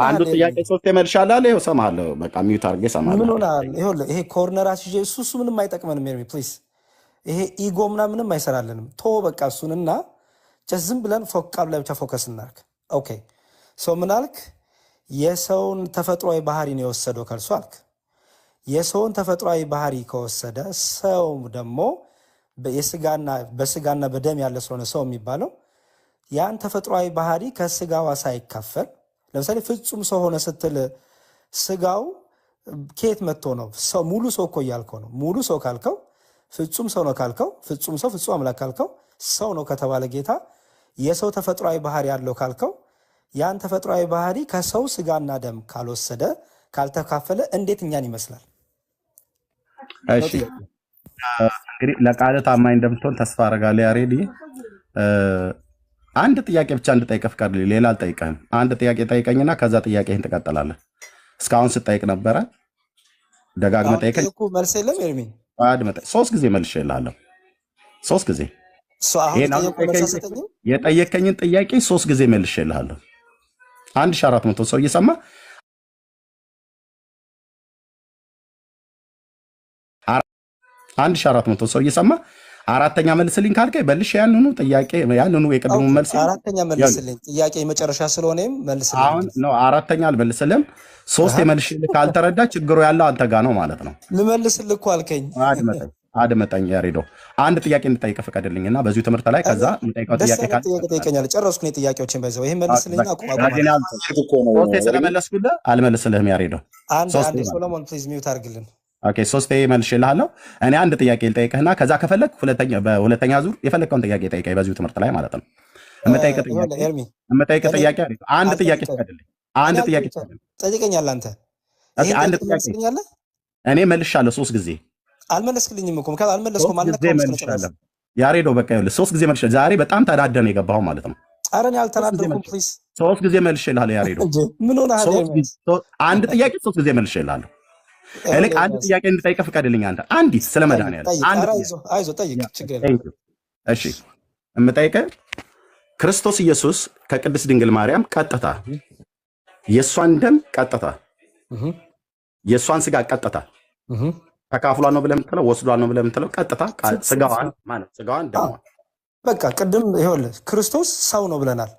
አንዱ ጥያቄ ሶስት የመልሻለሁ አለ። ይኸው እሰማለሁ። በቃ ሚዩት አድርጌ እሰማለሁ። ምን ሆነሃል? ይኸውልህ ይሄ ኮርነር አስይዤ እሱ ምንም አይጠቅመንም። ኤርሚ ፕሊዝ፣ ይሄ ኢጎ ምንም አይሰራልንም። ቶ በቃ እሱንና ዝም ብለን ቃሉ ላይ ብቻ ፎከስ እናርግ። ኦኬ ሰው ምን አልክ? የሰውን ተፈጥሯዊ ባህሪ ነው የወሰደው ከእርሱ አልክ። የሰውን ተፈጥሯዊ ባህሪ ከወሰደ ሰው ደግሞ በስጋና በደም ያለ ስለሆነ ሰው የሚባለው ያን ተፈጥሯዊ ባህሪ ከስጋዋ ሳይካፈል፣ ለምሳሌ ፍጹም ሰው ሆነ ስትል ስጋው ከየት መጥቶ ነው? ሰው ሙሉ ሰው እኮ እያልከው ነው። ሙሉ ሰው ካልከው ፍጹም ሰው ነው ካልከው፣ ፍጹም ሰው ፍጹም አምላክ ካልከው ሰው ነው ከተባለ ጌታ የሰው ተፈጥሯዊ ባህሪ ያለው ካልከው ያን ተፈጥሯዊ ባህሪ ከሰው ስጋና ደም ካልወሰደ ካልተካፈለ እንዴት እኛን ይመስላል? እሺ እንግዲህ ለቃል ታማኝ እንደምትሆን ተስፋ አደርጋለሁ። ያሬድ አንድ ጥያቄ ብቻ እንድጠይቅህ ፍቀድልኝ። ሌላ አልጠይቅህም። አንድ ጥያቄ ጠይቀኝና ከዛ ጥያቄህን ትቀጥላለህ። እስካሁን ስጠይቅ ነበረ፣ ደጋግመህ ጠይቀኝ። መልስ የለም ኤርሚ። ሶስት ጊዜ መልሼልሃለሁ። ሶስት ጊዜ የጠየቀኝን ጥያቄ ሶስት ጊዜ መልሼልሃለሁ። 1400 ሰው እየሰማ 1400 ሰው እየሰማ አራተኛ መልስልኝ ካልከኝ መልሼ ያንኑ ጥያቄ ያንኑ የቅድሙ መልስ አራተኛ መልስልኝ ጥያቄ የመጨረሻ ስለሆነም መልስልኝ። አሁን ነው አራተኛ አልመልስልም። ሶስት የመልሽልህ ካልተረዳ ችግሩ ያለው አንተ ጋር ነው ማለት ነው። ልመልስልህ እኮ አልከኝ። አድመጠኝ ያሬዶ፣ አንድ ጥያቄ እንድጠይቅህ ፍቀድልኝና በዚሁ ትምህርት ላይ ከዛ የምጠይቀው ጥያቄ ጠይቀኛል። ጨረስኩ እኔ ጥያቄዎችን በዛው ይሄን መልስልኝና ሶስቴ ስለመለስኩልህ አልመልስልህም ያሬዶ። አንድ ሶሎሞን ፕሊዝ ሚውት አድርግልን። ኦኬ ሶስቴ መልሼልሃለሁ። እኔ አንድ ጥያቄ ልጠይቅህና ከዛ ከፈለግ በሁለተኛ ዙር የፈለግከውን ጥያቄ ጠይቀኝ በዚሁ ትምህርት ላይ ማለት ነው። የምጠይቅህ ጥያቄ አንድ ጥያቄ ፍቀድልኝ። አንድ ጥያቄ ጠይቀኛለህ አንተ። አንድ ጥያቄ እኔ መልሻለሁ ሶስት ጊዜ አልመለስክልኝም እኮ ምክንያት አልመለስኩም አልመለስኩም። ያሬዶ በቃ ይኸውልህ ሶስት ጊዜ መልሼ ዛሬ በጣም ተናደን የገባኸው ማለት ነው። ኧረ እኔ አልተናደድኩም። ፕሊዝ ሶስት ጊዜ መልሼልሃለሁ ያሬዶ። ምን ሆነሃል? አንድ ጥያቄ ሶስት ጊዜ መልሼልሃለሁ። እልቅ አንድ ጥያቄ እንድጠይቅህ ፍቀድልኝ። አንተ አንዲት ስለ መድኃኒዓለም አይዞህ ጠይቅ፣ ችግር የለም። እሺ የምጠይቅህ ክርስቶስ ኢየሱስ ከቅድስት ድንግል ማርያም ቀጥታ የእሷን ደም ቀጥታ የእሷን ስጋ ቀጥታ ተካፍሏል ነው ብለህ የምትለው ወስዷል ነው ብለህ የምትለው ቀጥታ ስጋዋን ማለት ስጋዋን ደሟን በቃ ቅድም ይኸውልህ ክርስቶስ ሰው ነው ብለናል።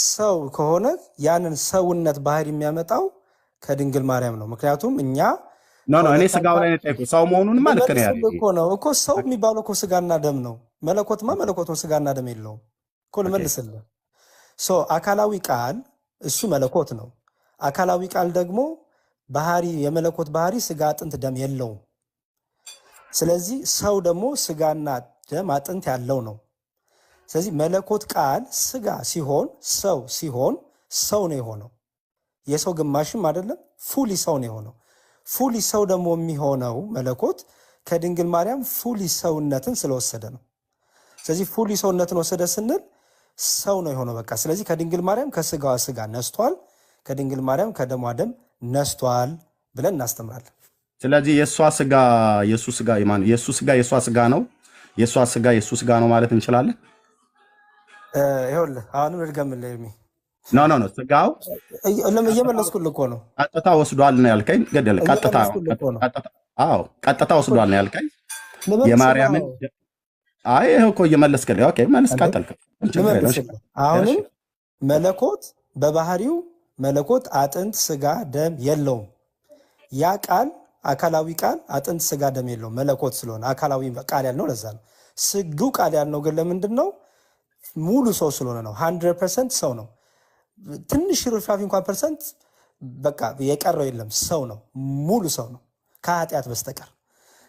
ሰው ከሆነ ያንን ሰውነት ባህሪ የሚያመጣው ከድንግል ማርያም ነው። ምክንያቱም እኛ እኔ ስጋው ላይ ነው ሰው መሆኑን ማለት ነው እኮ ሰው የሚባለው እኮ ስጋና ደም ነው። መለኮትማ መለኮት ነው፣ ስጋና ደም የለውም እኮ ልመልስልህ። አካላዊ ቃል እሱ መለኮት ነው። አካላዊ ቃል ደግሞ ባህሪ የመለኮት ባህሪ ስጋ አጥንት ደም የለውም። ስለዚህ ሰው ደግሞ ስጋና ደም አጥንት ያለው ነው። ስለዚህ መለኮት ቃል ስጋ ሲሆን ሰው ሲሆን ሰው ነው የሆነው። የሰው ግማሽም አይደለም፣ ፉሊ ሰው ነው የሆነው። ፉሊ ሰው ደግሞ የሚሆነው መለኮት ከድንግል ማርያም ፉሊ ሰውነትን ስለወሰደ ነው። ስለዚህ ፉሊ ሰውነትን ወሰደ ስንል ሰው ነው የሆነው በቃ። ስለዚህ ከድንግል ማርያም ከስጋዋ ስጋ ነስቷል፣ ከድንግል ማርያም ከደሟ ደም ነስቷል ብለን እናስተምራለን። ስለዚህ የእሷ ስጋ የእሱ ስጋ የእሱ ስጋ የእሷ ስጋ ነው፣ የእሷ ስጋ የእሱ ስጋ ነው ማለት እንችላለን። ይኸውልህ አሁንም ልድገምልህ ኤርሚ። ኖ ስጋው እየመለስኩልህ እኮ ነው። ቀጥታ ወስዷል ነው ያልከኝ። ገደል ቀጥታ ወስዷል ነው ያልከኝ። የማርያምን ይኸው እኮ እየመለስክልኝ። ኦኬ መልስ ቀጥል። አሁንም መለኮት በባህሪው መለኮት አጥንት ስጋ ደም የለውም። ያ ቃል አካላዊ ቃል አጥንት ስጋ ደም የለውም መለኮት ስለሆነ አካላዊ ቃል ያልነው ለዛ ነው። ስግው ቃል ያልነው ግን ለምንድን ነው? ሙሉ ሰው ስለሆነ ነው። 100% ሰው ነው። ትንሽ ርፍራፊ እንኳን ፐርሰንት በቃ የቀረው የለም። ሰው ነው፣ ሙሉ ሰው ነው ከኃጢአት በስተቀር።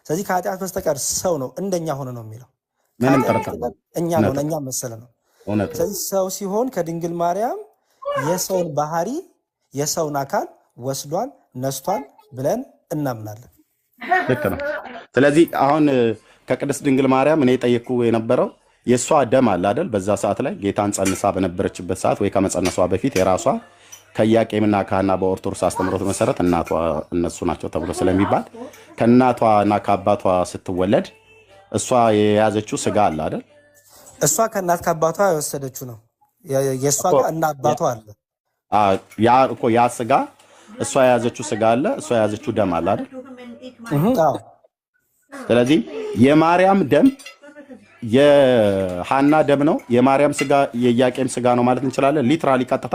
ስለዚህ ከኃጢአት በስተቀር ሰው ነው፣ እንደኛ ሆነ ነው የሚለው። እኛ ነው እኛ መሰለ ነው። ስለዚህ ሰው ሲሆን ከድንግል ማርያም የሰውን ባህሪ የሰውን አካል ወስዷል ነስቷል ብለን እናምናለን። ልክ ነው። ስለዚህ አሁን ከቅድስት ድንግል ማርያም እኔ ጠየቅኩ የነበረው የእሷ ደም አለ አይደል? በዛ ሰዓት ላይ ጌታን ጸንሳ በነበረችበት ሰዓት ወይ ከመጸነሷ በፊት የራሷ ከኢያቄምና ከሐና በኦርቶዶክስ አስተምህሮት መሰረት እናቷ እነሱ ናቸው ተብሎ ስለሚባል ከእናቷና ከአባቷ ስትወለድ እሷ የያዘችው ስጋ አለ አይደል? እሷ ከእናት ከአባቷ የወሰደችው ነው። የእሷ ጋር እና አባቷ አለ። ያ ስጋ እሷ የያዘችው ስጋ አለ፣ እሷ የያዘችው ደም አለ አይደል? ስለዚህ የማርያም ደም የሐና ደም ነው፣ የማርያም ስጋ የኢያቄም ስጋ ነው ማለት እንችላለን። ሊትራሊ ቀጥታ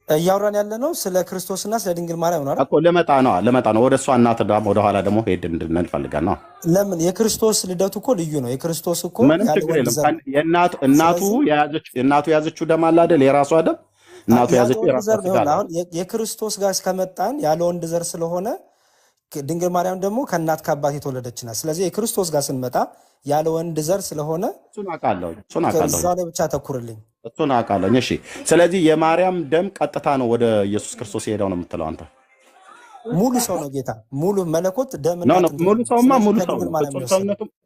እያወራን ያለ ነው ስለ ክርስቶስና ስለ ድንግል ማርያም ነው አይደል? ልመጣ ነው ወደ እሷ እናት ወደ ኋላ ደግሞ ሄድ እንድንል ፈልገን ነው። ለምን የክርስቶስ ልደቱ እኮ ልዩ ነው። የክርስቶስ እኮ ምንም ችግር የለም። እናቱ የያዘችው ደም አለ አይደል? የራሷ ደም እናቱ የያዘችው የራሷ ስጋ አለ። አሁን የክርስቶስ ጋር እስከመጣን ያለ ወንድ ዘር ስለሆነ ድንግል ማርያም ደግሞ ከእናት ከአባት የተወለደች ናት። ስለዚህ የክርስቶስ ጋር ስንመጣ ያለ ወንድ ዘር ስለሆነ እሱን አውቃለሁ። እዛ ላይ ብቻ ተኩርልኝ። እሱን አውቃለሁ። እሺ፣ ስለዚህ የማርያም ደም ቀጥታ ነው ወደ ኢየሱስ ክርስቶስ የሄደው ነው የምትለው አንተ? ሙሉ ሰው ነው ጌታ፣ ሙሉ መለኮት ደም ሙሉ ሰውማ ሙሉ ሰው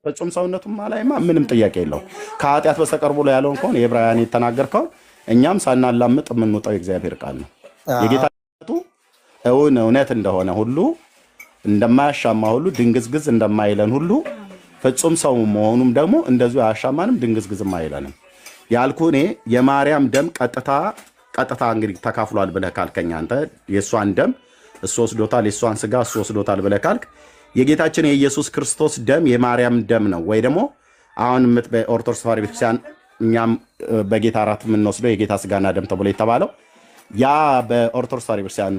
ፍጹም ሰውነቱም ላይማ ምንም ጥያቄ የለው። ከኃጢአት በስተቀር ብሎ ያለውን ከሆነ የዕብራውያን የተናገርከው እኛም ሳናላምጥ የምንወጣው የእግዚአብሔር ቃል ነው። የጌታቱ እውነት እንደሆነ ሁሉ እንደማያሻማ ሁሉ ድንግዝግዝ እንደማይለን ሁሉ ፍጹም ሰው መሆኑም ደግሞ እንደዚሁ አያሻማንም ድንግዝግዝም አይለንም። ያልኩህ እኔ የማርያም ደም ቀጥታ እንግዲህ ተካፍሏል ብለህ ካልከኝ አንተ የእሷን ደም እሱ ወስዶታል፣ የእሷን ስጋ እሱ ወስዶታል ብለህ ካልክ የጌታችን የኢየሱስ ክርስቶስ ደም የማርያም ደም ነው ወይ ደግሞ አሁን በኦርቶዶክስ ተዋሕዶ ቤተክርስቲያን እኛም በጌታ እራት የምንወስደው የጌታ ስጋና ደም ተብሎ የተባለው ያ በኦርቶዶክስ ተዋሕዶ ቤተክርስቲያን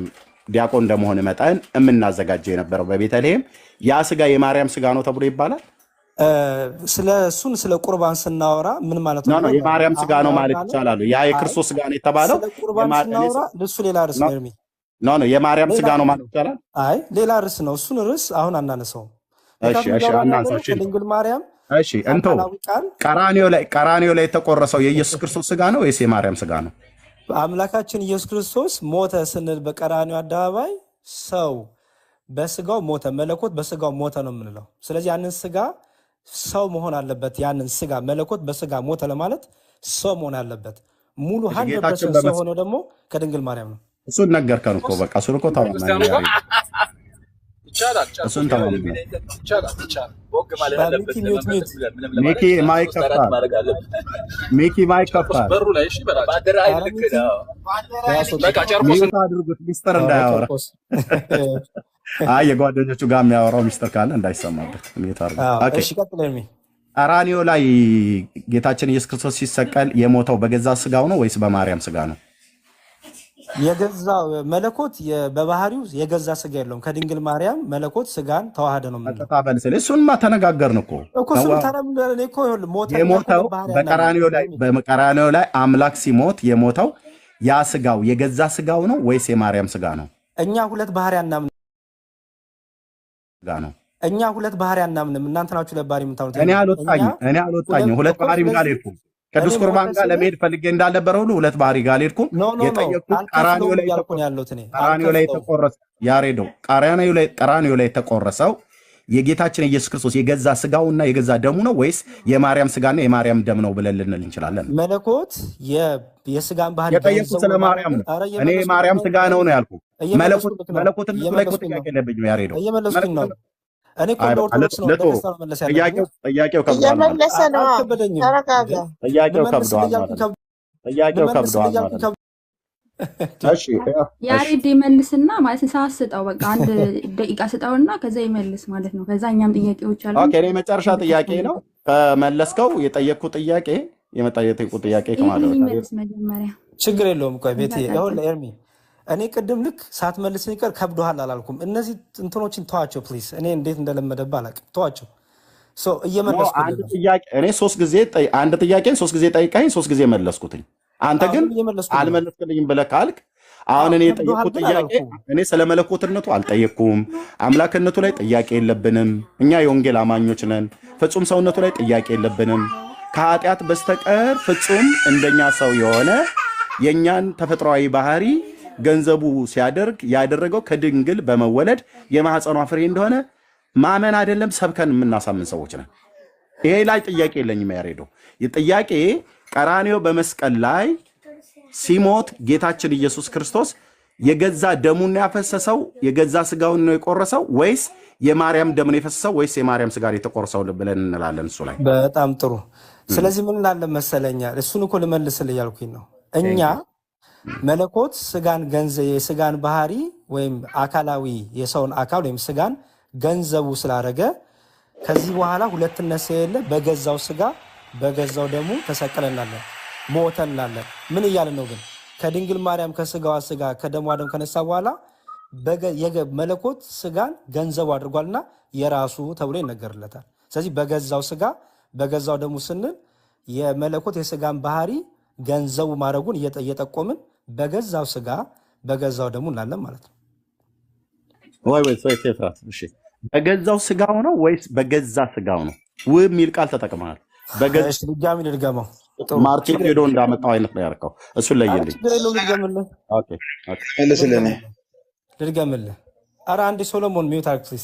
ዲያቆን እንደመሆን መጠን የምናዘጋጀው የነበረው በቤተልሔም ያ ስጋ የማርያም ስጋ ነው ተብሎ ይባላል። ስለ ቁርባን ስናወራ ምን ማለት ነው? የማርያም ስጋ ነው ማለት ይቻላል። ያ የክርስቶስ ስጋ ነው የተባለው እሱ ሌላ ርዕስ ነው። የማርያም ስጋ ነው ማለት ይቻላል። አይ ሌላ ርዕስ ነው። እሱን ርዕስ አሁን አናነሳውም። ድንግል ማርያም እንተው። ቀራንዮ ላይ የተቆረሰው የኢየሱስ ክርስቶስ ስጋ ነው ወይስ የማርያም ስጋ ነው? አምላካችን ኢየሱስ ክርስቶስ ሞተ ስንል በቀራንዮ አደባባይ ሰው በስጋው ሞተ፣ መለኮት በስጋው ሞተ ነው የምንለው። ስለዚህ ያንን ስጋ ሰው መሆን አለበት። ያንን ስጋ መለኮት በስጋ ሞተ ለማለት ሰው መሆን አለበት። ሙሉ 100% ሰው ሆኖ ደግሞ ከድንግል ማርያም ነው። እሱን ነገርከን እኮ በቃ እሱን እኮ ተማመን። እሱን ተማመን። ሚኪ ማይክ ከፍታል። ሚዩት አድርጉት ሚስጥር እንዳያወራ። የጓደኞቹ ጋር የሚያወራው ሚስጥር ካለ እንዳይሰማበት ሚዩት አድርጉት። ቀራንዮ ላይ ጌታችን ኢየሱስ ክርስቶስ ሲሰቀል የሞተው በገዛ ስጋው ነው ወይስ በማርያም ስጋ ነው? የገዛ መለኮት በባህሪው የገዛ ስጋ የለውም። ከድንግል ማርያም መለኮት ስጋን ተዋህደ ነው የምንለው። እሱንማ ተነጋገርን እኮ የሞተው በቀራንዮ ላይ አምላክ ሲሞት የሞተው ያ ስጋው የገዛ ስጋው ነው ወይስ የማርያም ስጋ ነው? እኛ ሁለት ባህሪ አናምንም። እናንተ ናችሁ ሁለት ባህሪ የምታምኑት። እኔ አልወጣኝም። ሁለት ባህሪ ጋር አልሄድኩም። ቅዱስ ቁርባን ጋር ለመሄድ ፈልጌ እንዳልነበረ ሁሉ ሁለት ባህሪ ጋር አልሄድኩም። የጠየኩት ቀራንዮ ላይ የተቆረሰ ያሬዶ ቀራንዮ ላይ የተቆረሰው የጌታችን ኢየሱስ ክርስቶስ የገዛ ስጋውና የገዛ ደሙ ነው ወይስ የማርያም ስጋና የማርያም ደም ነው ብለን ልንል እንችላለን? መለኮት የስጋን ባህሪ የጠየኩት ስለ ማርያም ነው። እኔ የማርያም ስጋ ነው ያልኩ። መለኮትን ላይ ጥያቄ የለብኝም ያሬዶ። እኔ እኮ ኦርቶዶክስ ነው ጥያቄው ከብዷል። ያሬድ ይመልስና ማለት ሰዓት ስጠው፣ በቃ 1 ደቂቃ ስጠውና ከዛ ይመልስ ማለት ነው። ከዛ እኛም ጥያቄዎች አሉ። ኦኬ፣ እኔ መጨረሻ ጥያቄ ነው ከመለስከው የጠየቅኩት ጥያቄ የጠየቅኩት ጥያቄ ከማለት መጀመሪያ ችግር የለውም። ቆይ ቤቴ ይሁን ኤርሚ፣ እኔ ቅድም ልክ ሳትመልስ ይቀር ከብዶሃል አላልኩም። እነዚህ እንትኖችን ተዋቸው ፕሊዝ። እኔ እንዴት እንደለመደብህ አላውቅም። ተዋቸው። እየመለስኩ እኔ 3 ጊዜ አንድ ጥያቄን 3 ጊዜ ጠይቀኝ 3 ጊዜ መለስኩትኝ። አንተ ግን አልመለስክልኝም ብለህ ካልክ አሁን እኔ የጠየቅኩት ጥያቄ እኔ ስለ መለኮትነቱ አልጠየቅኩም። አምላክነቱ ላይ ጥያቄ የለብንም። እኛ የወንጌል አማኞች ነን። ፍጹም ሰውነቱ ላይ ጥያቄ የለብንም። ከኃጢአት በስተቀር ፍጹም እንደኛ ሰው የሆነ የእኛን ተፈጥሯዊ ባህሪ ገንዘቡ ሲያደርግ ያደረገው ከድንግል በመወለድ የማህፀኗ ፍሬ እንደሆነ ማመን አይደለም ሰብከን የምናሳምን ሰዎች ነን። ይሄ ላይ ጥያቄ የለኝም ያሬዶ። ጥያቄ ቀራንዮ በመስቀል ላይ ሲሞት ጌታችን ኢየሱስ ክርስቶስ የገዛ ደሙን ያፈሰሰው የገዛ ስጋውን ነው የቆረሰው ወይስ የማርያም ደም ነው የፈሰሰው ወይስ የማርያም ስጋ የተቆረሰው ብለን እንላለን እሱ ላይ። በጣም ጥሩ። ስለዚህ ምን እናለ መሰለኛ እሱን እኮ ልመልስልህ እያልኩኝ ነው። እኛ መለኮት ስጋን የስጋን ባህሪ ወይም አካላዊ የሰውን አካል ወይም ስጋን ገንዘቡ ስላደረገ ከዚህ በኋላ ሁለትነት ስለሌለ በገዛው ስጋ በገዛው ደሙ ተሰቀለ እንላለን፣ ሞተ እንላለን። ምን እያልን ነው ግን? ከድንግል ማርያም ከስጋዋ ስጋ ከደሟ ደም ከነሳ በኋላ መለኮት ስጋን ገንዘቡ አድርጓልና የራሱ ተብሎ ይነገርለታል። ስለዚህ በገዛው ስጋ በገዛው ደሙ ስንል የመለኮት የስጋን ባህሪ ገንዘቡ ማድረጉን እየጠቆምን በገዛው ስጋ በገዛው ደሙ እንላለን ማለት ነው። ወይ ቴፍራት እሺ፣ በገዛው ስጋው ነው ወይስ በገዛ ስጋው ነው? ውብ የሚል ቃል ተጠቅመሃል። ድጋሚ ልድገመው። ማርቲን ሄዶ እንዳመጣው አይነት ነው ያልከው። እሱን ለየልኝ። ልድገምልህ። ኧረ አንዴ ሶሎሞን ሚዩት አድርግ ፕሊዝ።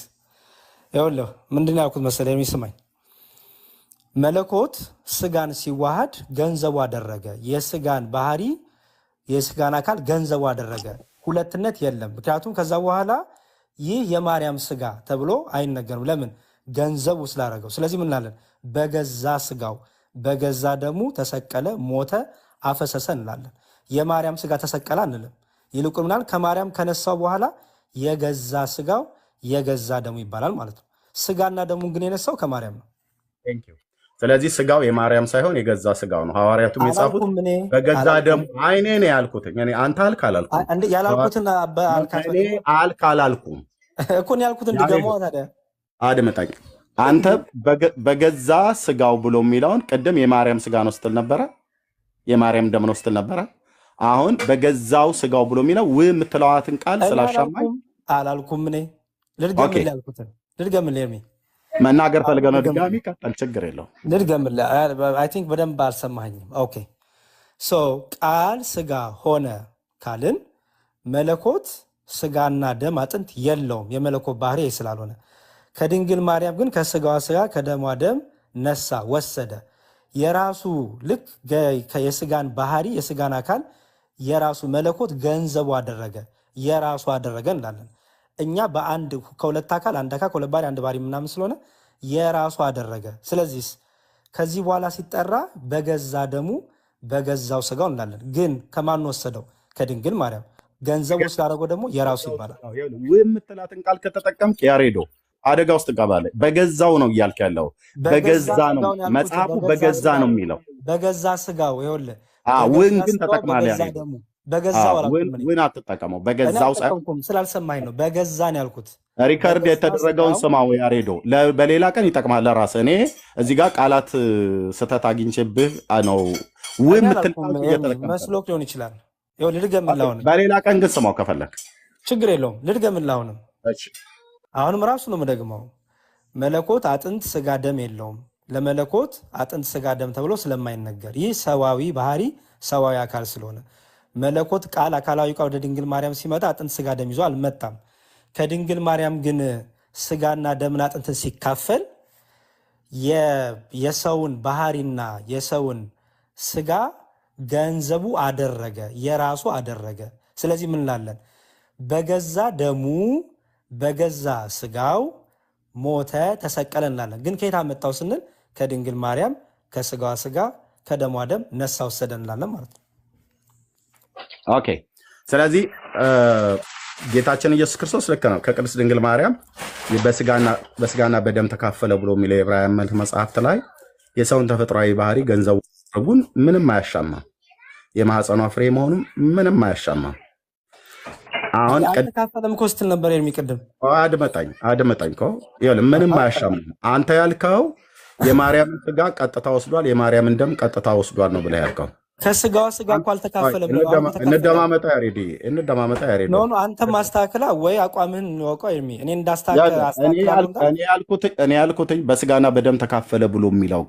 ይኸውልህ ምንድን ነው ያልኩት መሰለህ? የሚስማኝ መለኮት ስጋን ሲዋሃድ ገንዘቡ አደረገ። የስጋን ባህሪ የስጋን አካል ገንዘቡ አደረገ። ሁለትነት የለም። ምክንያቱም ከዛ በኋላ ይህ የማርያም ስጋ ተብሎ አይነገርም። ለምን? ገንዘቡ ስላደረገው። ስለዚህ ምን እንላለን? በገዛ ስጋው በገዛ ደሙ ተሰቀለ፣ ሞተ፣ አፈሰሰ እንላለን። የማርያም ስጋ ተሰቀለ አንልም። ይልቁን ምናል ከማርያም ከነሳው በኋላ የገዛ ስጋው የገዛ ደሙ ይባላል ማለት ነው። ስጋና ደሙን ግን የነሳው ከማርያም ነው። ስለዚህ ስጋው የማርያም ሳይሆን የገዛ ስጋው ነው። ሐዋርያቱም የጻፉት በገዛ ደሙ። አይኔ ነው ያልኩት። አንተ አልክ አላልኩም? ያላልኩትን አልክ አላልኩም እኮ ያልኩት እንድገመው ታዲያ አድምጠኝ። አንተ በገዛ ስጋው ብሎ የሚለውን ቅድም የማርያም ስጋ ነው ስትል ነበረ፣ የማርያም ደም ነው ስትል ነበረ። አሁን በገዛው ስጋው ብሎ የሚለው የምትለዋትን ቃል ስላሻማኝ አላልኩም። እኔ ልድገምልህ ያልኩትን ልድገምልህ። መናገር ፈልገህ ነው? ድጋሚ ቀጠል፣ ችግር የለውም። ልድገምልህ። አይ ቲንክ በደንብ አልሰማኸኝም። ኦኬ ሶ ቃል ስጋ ሆነ ካልን መለኮት ስጋና ደም አጥንት የለውም፣ የመለኮት ባህሪ ስላልሆነ። ከድንግል ማርያም ግን ከስጋዋ ስጋ ከደሟ ደም ነሳ፣ ወሰደ። የራሱ ልክ የስጋን ባህሪ የስጋን አካል የራሱ መለኮት ገንዘቡ አደረገ፣ የራሱ አደረገ እንላለን። እኛ በአንድ ከሁለት አካል አንድ አካል ከሁለት ባህሪ አንድ ባህሪ ምናምን ስለሆነ የራሱ አደረገ። ስለዚህ ከዚህ በኋላ ሲጠራ በገዛ ደሙ በገዛው ስጋው እንላለን። ግን ከማን ወሰደው? ከድንግል ማርያም። ገንዘቡ ስላደረገው ደግሞ የራሱ ይባላል። የምትላትን ቃል ከተጠቀምክ ያሬዶ አደጋ ውስጥ ገባለህ። በገዛው ነው እያልክ ያለው። በገዛ ነው መጽሐፉ፣ በገዛ ነው የሚለው። በገዛ ስጋው ይኸውልህ። ውን ግን ተጠቅማለህ ያሬዶ። ውን አትጠቀመው። በገዛው ስላልሰማኝ ነው በገዛ ነው ያልኩት። ሪከርድ የተደረገውን ስማው ያሬዶ። በሌላ ቀን ይጠቅማል ለራስህ። እኔ እዚህ ጋር ቃላት ስህተት አግኝቼብህ ነው መስሎክ ሊሆን ይችላል። ልድገምልህ አሁንም። በሌላ ቀን ግን ስማው ከፈለክ ችግር የለውም። ልድገምልህ አሁንም። አሁንም ራሱ ነው የምደግመው። መለኮት አጥንት ስጋ ደም የለውም። ለመለኮት አጥንት ስጋ ደም ተብሎ ስለማይነገር ይህ ሰዋዊ ባህሪ ሰዋዊ አካል ስለሆነ መለኮት ቃል አካላዊ ቃል ወደ ድንግል ማርያም ሲመጣ አጥንት ስጋ ደም ይዞ አልመጣም። ከድንግል ማርያም ግን ስጋና ደምን አጥንትን ሲካፈል የሰውን ባህሪና የሰውን ስጋ ገንዘቡ አደረገ፣ የራሱ አደረገ። ስለዚህ ምን እንላለን? በገዛ ደሙ በገዛ ስጋው ሞተ፣ ተሰቀለ እንላለን። ግን ከየት አመጣው ስንል ከድንግል ማርያም ከስጋዋ ስጋ ከደሟ ደም ነሳ፣ ወሰደ እንላለን ማለት ነው። ኦኬ። ስለዚህ ጌታችን ኢየሱስ ክርስቶስ ልክ ነው። ከቅድስት ድንግል ማርያም በስጋና በደም ተካፈለ ብሎ የሚለው የዕብራውያን መልእክት መጽሐፍት ላይ የሰውን ተፈጥሯዊ ባህሪ ገንዘቡ ማድረጉን ምንም አያሻማም። የማህፀኗ ፍሬ መሆኑም ምንም አያሻማም። አሁን አልተካፈለም እኮ ስትል ነበር የሚቀድም። አድመጣኝ እኮ ይኸውልህ፣ ምንም አያሻማም። አንተ ያልከው የማርያምን ስጋ ቀጥታ ወስዷል፣ የማርያምን ደም ቀጥታ ወስዷል ነው ብለህ ያልከው። ከስጋዋ ስጋ እኮ አልተካፈለም። እንደማመጣ ያሬዲ ኖ አንተም ማስተካከላ ወይ አቋምህን ወቀው እኔ እኔ ያልኩትኝ በስጋና በደም ተካፈለ ብሎ የሚለው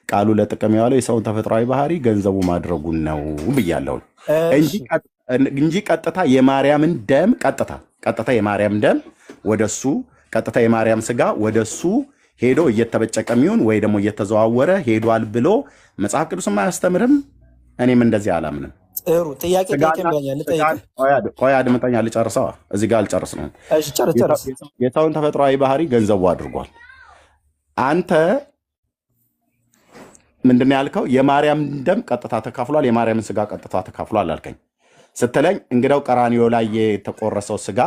ቃሉ ለጥቅም የዋለው የሰውን ተፈጥሯዊ ባህሪ ገንዘቡ ማድረጉን ነው ብያለሁ እንጂ ቀጥታ የማርያምን ደም ቀጥታ የማርያም ደም ወደሱ ቀጥታ የማርያም ስጋ ወደሱ ሄዶ እየተበጨቀ የሚሆን ወይ ደግሞ እየተዘዋወረ ሄዷል ብሎ መጽሐፍ ቅዱስም አያስተምርም። እኔም እንደዚህ አላምንም። ጥሩ ጥያቄ ጠይቀኝ ብለኛል። ልጠይቅህ። ቆይ አድምጠኛ ልጨርሰዋ። እዚህ ጋር ልጨርስ ነው። እሺ ጨርስ። የሰውን ተፈጥሯዊ ባህሪ ገንዘቡ አድርጓል። አንተ ምንድን ያልከው? የማርያም ደም ቀጥታ ተካፍሏል፣ የማርያምን ስጋ ቀጥታ ተካፍሏል አልከኝ ስትለኝ፣ እንግዳው ቀራኒዮ ላይ የተቆረሰው ስጋ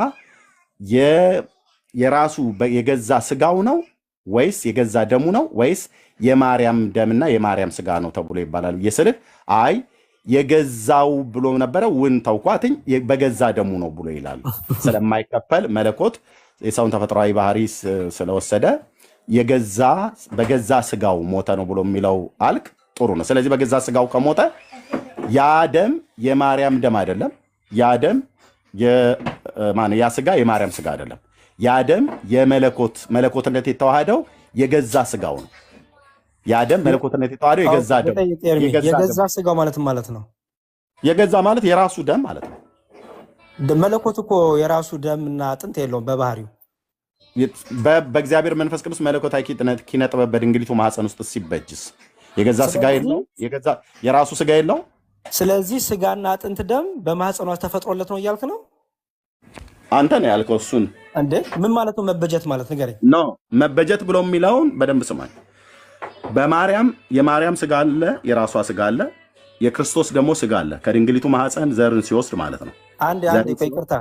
የራሱ የገዛ ስጋው ነው ወይስ የገዛ ደሙ ነው ወይስ የማርያም ደምና የማርያም ስጋ ነው ተብሎ ይባላል ብዬ አይ የገዛው ብሎ ነበረ ውን ተውኳትኝ በገዛ ደሙ ነው ብሎ ይላል። ስለማይከፈል መለኮት የሰውን ተፈጥሯዊ ባህሪ ስለወሰደ በገዛ ስጋው ሞተ ነው ብሎ የሚለው አልክ። ጥሩ ነው። ስለዚህ በገዛ ስጋው ከሞተ ያ ደም የማርያም ደም አይደለም። ያ ደም ያ ስጋ የማርያም ስጋ አይደለም። ያ ደም መለኮትነት የተዋሃደው የገዛ ስጋው ነው። ያ ደም መለኮትነት የተዋሃደው የገዛ ደም። የገዛ ስጋው ማለት ነው። የገዛ ማለት የራሱ ደም ማለት ነው። መለኮት እኮ የራሱ ደምና አጥንት የለውም በባህሪው። በእግዚአብሔር መንፈስ ቅዱስ መለኮታዊ ኪነ ጥበብ በድንግሊቱ ማህፀን ውስጥ ሲበጅስ የገዛ ስጋ የለው፣ የራሱ ስጋ የለው። ስለዚህ ስጋና አጥንት ደም በማህፀኗ ተፈጥሮለት ነው እያልክ ነው አንተ ነው ያልከው። እሱን እንዴ ምን ማለት ነው መበጀት ማለት ንገረኝ። ኖ መበጀት ብሎ የሚለውን በደንብ ስማኝ። የማርያም ስጋ አለ፣ የራሷ ስጋ አለ፣ የክርስቶስ ደግሞ ስጋ አለ። ከድንግሊቱ ማህፀን ዘርን ሲወስድ ማለት ነው። አንድ ይቅርታ፣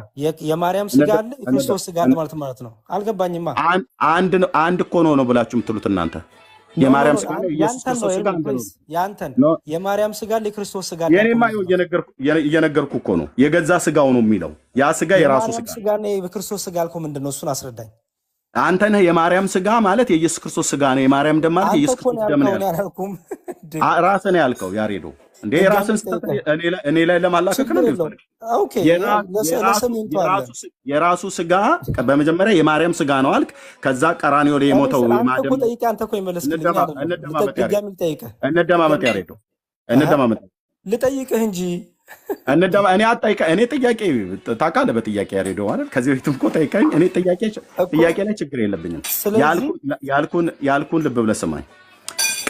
የማርያም ስጋ አለ፣ የክርስቶስ ስጋ አለ ማለት ነው። አልገባኝማ። አንድ እኮ ነው ብላችሁ የምትሉት እናንተ። የማርያም ስጋ ነው፣ ኢየሱስ ክርስቶስ ስጋ ነው። ያንተን የማርያም ስጋ አለ፣ የክርስቶስ ስጋ አለ። የኔማ እየነገርኩ እኮ ነው። የገዛ ስጋው ነው የሚለው። ያ ስጋ የራሱ ስጋ ነው። የክርስቶስ ስጋ አልከው ምንድን ነው? እሱን አስረዳኝ። አንተ ነህ የማርያም ስጋ ማለት የኢየሱስ ክርስቶስ ስጋ ነው። የማርያም ደም ማለት የኢየሱስ ክርስቶስ ደም ነው ያልከው። ራስህ ነው ያልከው ያሬዶ። እንዴ ራስን እኔ ላይ ለማላከክ ነው። ኦኬ የራሱ ስጋ በመጀመሪያ የማርያም ስጋ ነው አልክ። ከዛ ቀራኒዮ ላይ የሞተው ማደም ጠይቀህ አንተ እኮ ይመለስልኝ። እንደማመጥ ያሬዶ እንደማመጥ ልጠይቅህ እንጂ እኔ አጣይቀ እኔ ጥያቄ ታውቃለህ፣ በጥያቄ ያሬዶ ማለት ከዚህ በፊትም እኮ ጠይቀኝ። እኔ ጥያቄ ላይ ችግር የለብኝም። ያልኩን ልብ ብለህ ስማኝ።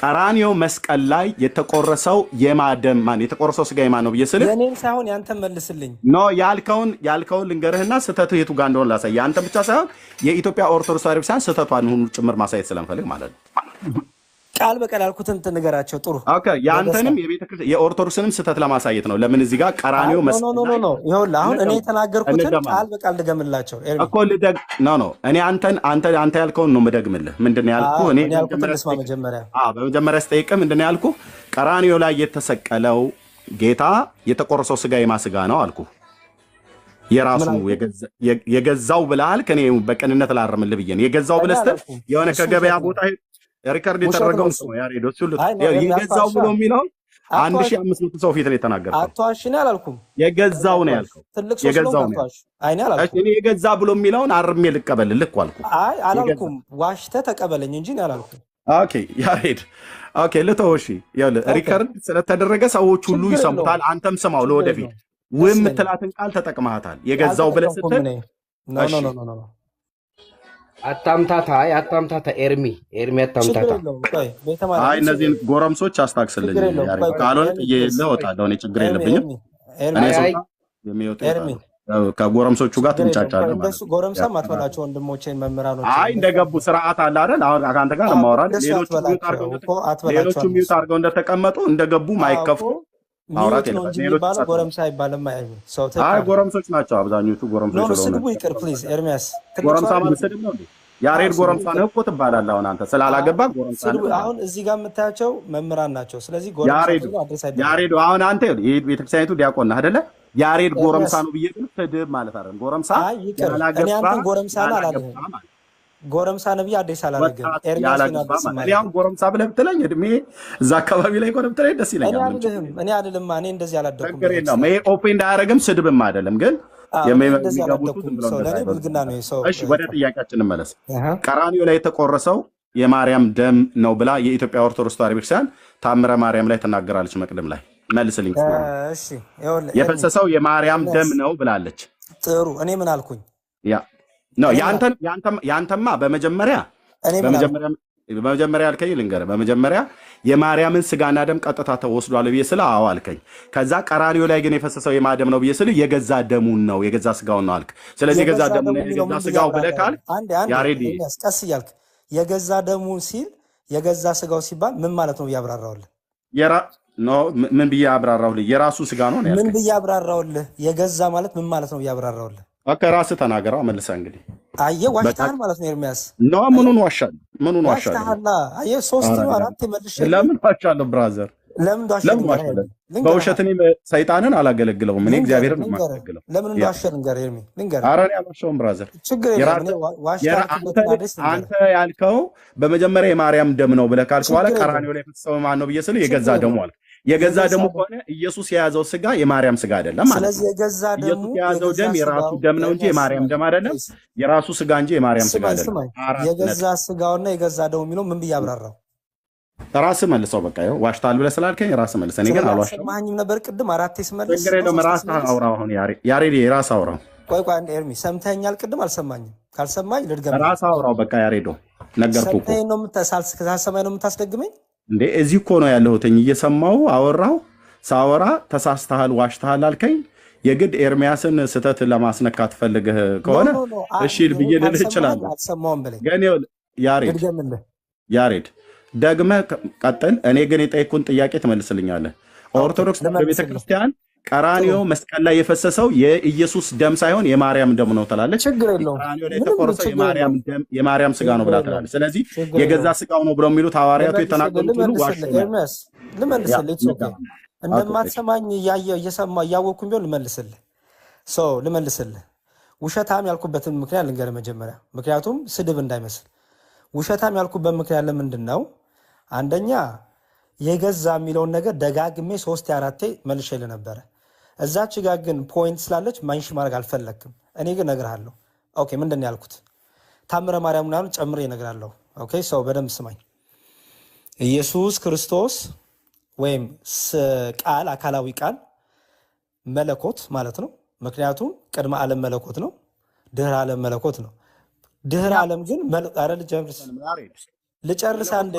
ቀራኒዮ መስቀል ላይ የተቆረሰው የተቆረሰው ስጋ የማን ነው ብዬ ስልህ የኔን ሳይሆን ያንተን መልስልኝ። ኖ ያልከውን ልንገርህና ስህተትህ የቱ ጋር እንደሆነ ላሳይ። ያንተ ብቻ ሳይሆን የኢትዮጵያ ኦርቶዶክስ ተዋሕዶ ቤተክርስቲያን ስህተቷን ሁሉ ጭምር ማሳየት ስለምፈልግ ማለት ነው። ቃል በቃል ያልኩትን ንገራቸው። ጥሩ ኦኬ። ያንተንም የኦርቶዶክስንም ስህተት ለማሳየት ነው። ለምን እዚህ ጋር ቀራኒዮ መስቀል ላይ ይኸውልህ፣ አሁን እኔ የተናገርኩትን ቃል በቃል ልገምላቸው እኮ እኔ አንተ ያልከውን ነው የምደግምልህ። ምንድን ነው ያልኩህ? እኔ በመጀመሪያ ስጠይቅህ ምንድን ነው ያልኩህ? ቀራኒዮ ላይ የተሰቀለው ጌታ የተቆረሰው ስጋ የማ ስጋ ነው አልኩህ። የራሱ የገዛው ብለሃል። ከኔ በቅንነት ላርምልህ ብዬ ነው የገዛው ብለህ ስትል የሆነ ከገበያ ቦታ ሪከርድ የተደረገው ነው ያሬዶ። የገዛው ብሎ የሚለው 1500 ሰው ፊት ላይ ተናገርከው። አትዋሽኝ አላልኩም። የገዛው ነው ያልከው። የገዛው ነው አላልኩም። እኔ የገዛ ብሎ የሚለውን አርሜ ልቀበልልህ እኮ አልኩህ። አይ አላልኩም። ዋሽተህ ተቀበለኝ እንጂ አላልኩም። ኦኬ ያሬድ፣ ኦኬ ልተው። እሺ ይኸውልህ ሪከርድ ስለተደረገ ሰዎች ሁሉ ይሰሙታል። አንተም ስማው። ለወደፊት የምትላትን ቃል ተጠቅመሃታል። የገዛው ብለህ ስትል ኖ አታምታታ ኤርሚ አታምታታ። አይ እነዚህን ጎረምሶች አስታክስልኝ ካልሆነ ጥዬልህ እወጣለሁ። እኔ ችግር የለብኝም። እኔ ከጎረምሶቹ ጋር ትንጫጫለህ ማለት ነው። ጎረምሳ ማትበላቸው ወንድሞቼን መምህራኖች አይ እንደገቡ ስርዓት አለ አይደል? አሁን ከአንተ ጋር ለማውራት ሌሎቹ ሚውት አድርገው እንደተቀመጡ እንደገቡ ማይከፉ ማውራት የለበትም። ጎረምሳ አይባልም። አይ ጎረምሶች ናቸው አብዛኞቹ ጎረምሶች ስለሆነ ስድቡ ይቅር ፕሊዝ። ኤርሚያስ ጎረምሳ ማለት ስድብ ነው እንዴ? ያሬድ ጎረምሳ ነው እኮ ትባላለህ። አሁን አንተ ስላላገባ ጎረምሳ ነው። አሁን እዚህ ጋር የምታያቸው መምህራን ናቸው። ስለዚህ ያሬድ አሁን አንተ ቤተክርስቲያኒቱ ዲያቆን ነህ አይደለ? ያሬድ ጎረምሳ ነው ብዬ ግን ስድብ ማለት አይደለም። ጎረምሳ እኔ አንተን ጎረምሳ አላልኩም። ጎረምሳ ነብይ አዲስ አላደረገም። ኤርሚያስ ጎረምሳ ብለህ ብትለኝ እድሜ እዛ አካባቢ ላይ ጎረምሳ ብትለኝ ደስ ይለኛል። እኔ አይደለም እኔ እንደዚህ አላደረኩም። ችግር የለውም። ይሄ ኦፔን እንዳያደርግም ስድብም አይደለም ግን እሺ ወደ ጥያቄያችን እንመለስ። ቀራኒዮ ላይ የተቆረሰው የማርያም ደም ነው ብላ የኢትዮጵያ ኦርቶዶክስ ተዋሕዶ ቤተክርስቲያን ታምረ ማርያም ላይ ትናገራለች። መቅደም ላይ መልስልኝ። የፈሰሰው የማርያም ደም ነው ብላለች። ጥሩ እኔ ምን አልኩኝ? ያንተማ በመጀመሪያ ያልከኝ ልንገርህ። በመጀመሪያ የማርያምን ስጋና ደም ቀጥታ ተወስዷል ብዬ ስለ አዎ አልከኝ። ከዛ ቀራንዮ ላይ ግን የፈሰሰው የማደም ነው ብዬ ስለ የገዛ ደሙን ነው የገዛ ስጋውን ነው አልክ። ስለዚህ የገዛ ደሙን የገዛ ስጋው ብለህ ካልክ ያሬድ ቀስ እያልክ የገዛ ደሙን ሲል የገዛ ስጋው ሲባል ምን ማለት ነው ያብራራውልህ። ምን ብዬ አብራራውልህ? የራሱ ስጋ ነው ያልከኝ። ምን ብዬ አብራራውልህ? የገዛ ማለት ምን ማለት ነው ያብራራውልህ። ራስህ ተናገረው መልሰህ። እንግዲህ አየህ ዋሽተሃል ማለት ነው ኤርሚያስ። ምኑን ዋሻለሁ? ምኑን ዋሻለሁ? አየህ 3 4 መልሼ ለምን ዋሻለሁ ብራዘር? ለምን ዋሻለሁ? በውሸት እኔ ሰይጣንን አላገለግለውም፣ እኔ እግዚአብሔርን ነው የማገለግለው። ለምን ዋሻለሁ? ንገር ኤርሚ ንገር። ኧረ እኔ አልዋሻሁም ብራዘር። አንተ ያልከው በመጀመሪያ የማርያም ደም ነው ብለህ ካልክ በኋላ ቀራንዮ ላይ የፈሰሰው ማን ነው ብዬ ስለ የገዛ ደሙ አልክ። የገዛ ደሙ ከሆነ ኢየሱስ የያዘው ስጋ የማርያም ስጋ አይደለም ማለት ነው። ስለዚህ የገዛ ደሙ ኢየሱስ የያዘው ደም የራሱ ደም ነው እንጂ የማርያም ደም አይደለም። የራሱ ስጋ እንጂ የማርያም ስጋ አይደለም። የገዛ ስጋውና የገዛ ደሙ የሚለው ምን ብዬ አብራራው? ራስህ መልሰው። በቃ ይኸው ዋሽታል ብለህ ስላልከኝ ራስህ መልሰህ። እኔ ግን አልዋሽም። ሰማኸኝም ነበር ቅድም 4 ስመልስ። ችግር የለውም ራስህ አውራው። አሁን ያሬድ ራስህ አውራው። ቆይ አንድ ኤርሚ ሰምተኸኛል? ቅድም አልሰማኝም። ካልሰማኝ ልድገም። ራስህ አውራው። በቃ ያሬዶ ነገርኩህ እኮ። ሰምተኸኝ ነው ካልሰማኝ ነው የምታስደግመኝ እንዴ? እዚህ እኮ ነው ያለሁት። እየሰማሁ አወራሁ። ሳወራ ተሳስተሃል፣ ዋሽተሃል አልከኝ። የግድ ኤርሚያስን ስህተት ለማስነካት ፈልገህ ከሆነ እሺ ብዬ ልልህ እችላለሁ። ግን ያሬድ ደግመህ ቀጥል። እኔ ግን የጠየኩህን ጥያቄ ትመልስልኛለህ። ኦርቶዶክስ ቤተክርስቲያን ቀራንዮ መስቀል ላይ የፈሰሰው የኢየሱስ ደም ሳይሆን የማርያም ደም ነው ትላለች። ቀራንዮ ላይ የተቆረሰው የማርያም ስጋ ነው ብላ ትላለች። ስለዚህ የገዛ ስጋው ነው ብለው የሚሉት ሐዋርያቱ የተናገሩት ሁሉ ዋሽ ነው። ልመልስልህ እንደማትሰማኝ እያወቅኩኝ ቢሆን ልመልስልህ። ውሸታም ያልኩበትን ምክንያት ልንገርህ መጀመሪያ፣ ምክንያቱም ስድብ እንዳይመስል። ውሸታም ያልኩበት ምክንያት ለምንድን ነው? አንደኛ የገዛ የሚለውን ነገር ደጋግሜ 3 4 መልሼልህ ነበረ። እዛች ጋር ግን ፖይንት ስላለች ማንሽ ማድረግ አልፈለግም። እኔ ግን እነግርሃለሁ። ኦኬ ምንድን ነው ያልኩት? ታምረ ማርያም ምናምን ጨምሬ እነግርሃለሁ። ኦኬ ሰው በደንብ ስማኝ። ኢየሱስ ክርስቶስ ወይም ቃል አካላዊ ቃል መለኮት ማለት ነው። ምክንያቱም ቅድመ ዓለም መለኮት ነው፣ ድህረ ዓለም መለኮት ነው። ድህረ ዓለም ግን ልጨርስ አንዴ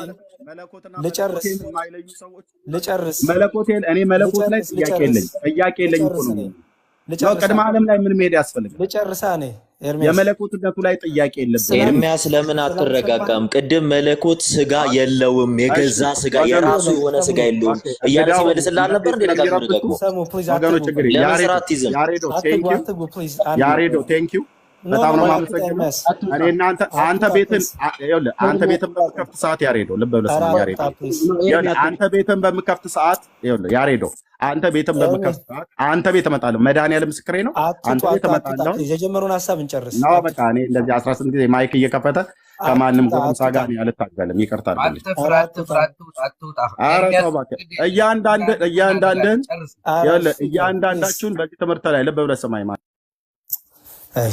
ልጨርስ። እኔ መለኮት ላይ ጥያቄ የለኝ እኮ ነው። ቅድመ ዓለም ላይ ምን መሄድ ያስፈልጋል? ልጨርሳ እኔ የመለኮትነቱ ላይ ጥያቄ የለብህም። ኤርሚያስ ለምን አትረጋጋም? ቅድም መለኮት ስጋ የለውም የገዛ ስጋ የራሱ የሆነ ስጋ የለውም እያለ ሲመልስልህ አልነበር? እንደ ደጋግሞ ያሬዶ ቴንኪው በጣም ነው የማመሰግነው። እኔ አንተ ቤትን በምከፍት ሰዓት ያሬዶ ልብ ብለህ ስማ ያሬዶ፣ አንተ ቤትን በምከፍት ሰዓት ያሬዶ አንተ ቤትን በምከፍት ሰዓት አንተ ቤት እመጣለሁ። መድኃኒዓለም ምስክሬ ነው። አንተ ቤት እመጣለሁ። የጀመረውን ሀሳብ እንጨርስ ነው በቃ። እኔ እንደዚህ 18 ጊዜ ማይክ እየከፈተ ከማንም ጎረምሳ ጋር አልታገልም። ይቅርታ አድርግልኝ። ኧረ ተው እባክህ። እያንዳንዳችሁን በዚህ ትምህርት ላይ ልብ ብለህ ስማኝ ማለት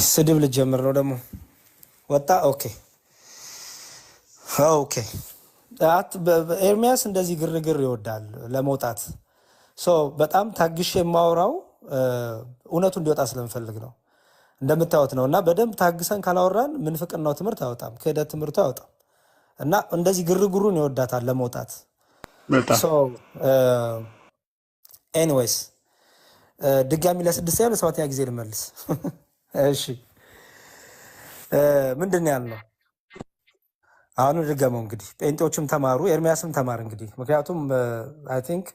ስድብ ልጀምር ነው ደግሞ ወጣ። ኦኬ ኤርሚያስ እንደዚህ ግርግር ይወዳል ለመውጣት። በጣም ታግሽ የማወራው እውነቱ እንዲወጣ ስለምፈልግ ነው። እንደምታዩት ነው። እና በደንብ ታግሰን ካላወራን ምንፍቅናው ትምህርት አያወጣም፣ ክህደት ትምህርቱ አያወጣም። እና እንደዚህ ግርግሩን ይወዳታል ለመውጣት። ኤኒዌይስ ድጋሚ ለ6ኛ ለ7ኛ ጊዜ ልመልስ። እሺ ምንድን ነው ያልነው? አሁን ድገመው እንግዲህ። ጴንጤዎችም ተማሩ፣ ኤርሚያስም ተማር እንግዲህ። ምክንያቱም አይ ቲንክ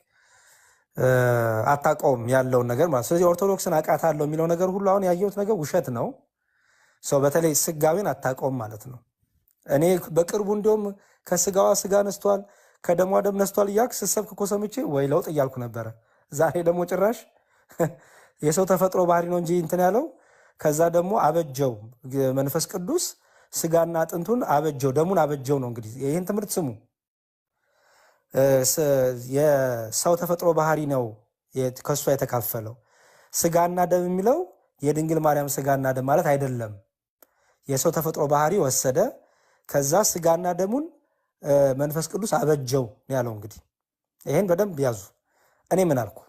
አታውቀውም ያለውን ነገር ማለት። ስለዚህ ኦርቶዶክስን አውቃታለሁ የሚለው ነገር ሁሉ አሁን ያየሁት ነገር ውሸት ነው። በተለይ ስጋዊን አታውቀውም ማለት ነው። እኔ በቅርቡ እንዲሁም ከስጋዋ ስጋ ነስቷል፣ ከደሟ ደም ነስቷል እያልክ ስትሰብክ እኮ ሰምቼ ወይ ለውጥ እያልኩ ነበረ። ዛሬ ደግሞ ጭራሽ የሰው ተፈጥሮ ባህሪ ነው እንጂ እንትን ያለው። ከዛ ደግሞ አበጀው መንፈስ ቅዱስ ስጋና አጥንቱን አበጀው፣ ደሙን አበጀው ነው። እንግዲህ ይህን ትምህርት ስሙ። የሰው ተፈጥሮ ባህሪ ነው ከእሷ የተካፈለው። ስጋና ደም የሚለው የድንግል ማርያም ስጋና ደም ማለት አይደለም። የሰው ተፈጥሮ ባህሪ ወሰደ፣ ከዛ ስጋና ደሙን መንፈስ ቅዱስ አበጀው ያለው። እንግዲህ ይህን በደንብ ያዙ። እኔ ምን አልኩ?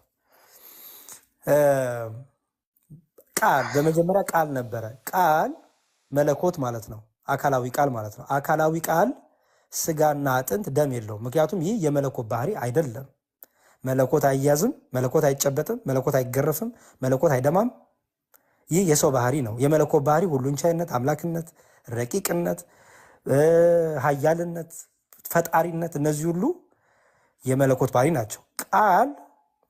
ቃል በመጀመሪያ ቃል ነበረ። ቃል መለኮት ማለት ነው። አካላዊ ቃል ማለት ነው። አካላዊ ቃል ስጋና አጥንት ደም የለውም። ምክንያቱም ይህ የመለኮት ባህሪ አይደለም። መለኮት አይያዝም፣ መለኮት አይጨበጥም፣ መለኮት አይገረፍም፣ መለኮት አይደማም። ይህ የሰው ባህሪ ነው። የመለኮት ባህሪ ሁሉን ቻይነት፣ አምላክነት፣ ረቂቅነት፣ ኃያልነት፣ ፈጣሪነት፣ እነዚህ ሁሉ የመለኮት ባህሪ ናቸው። ቃል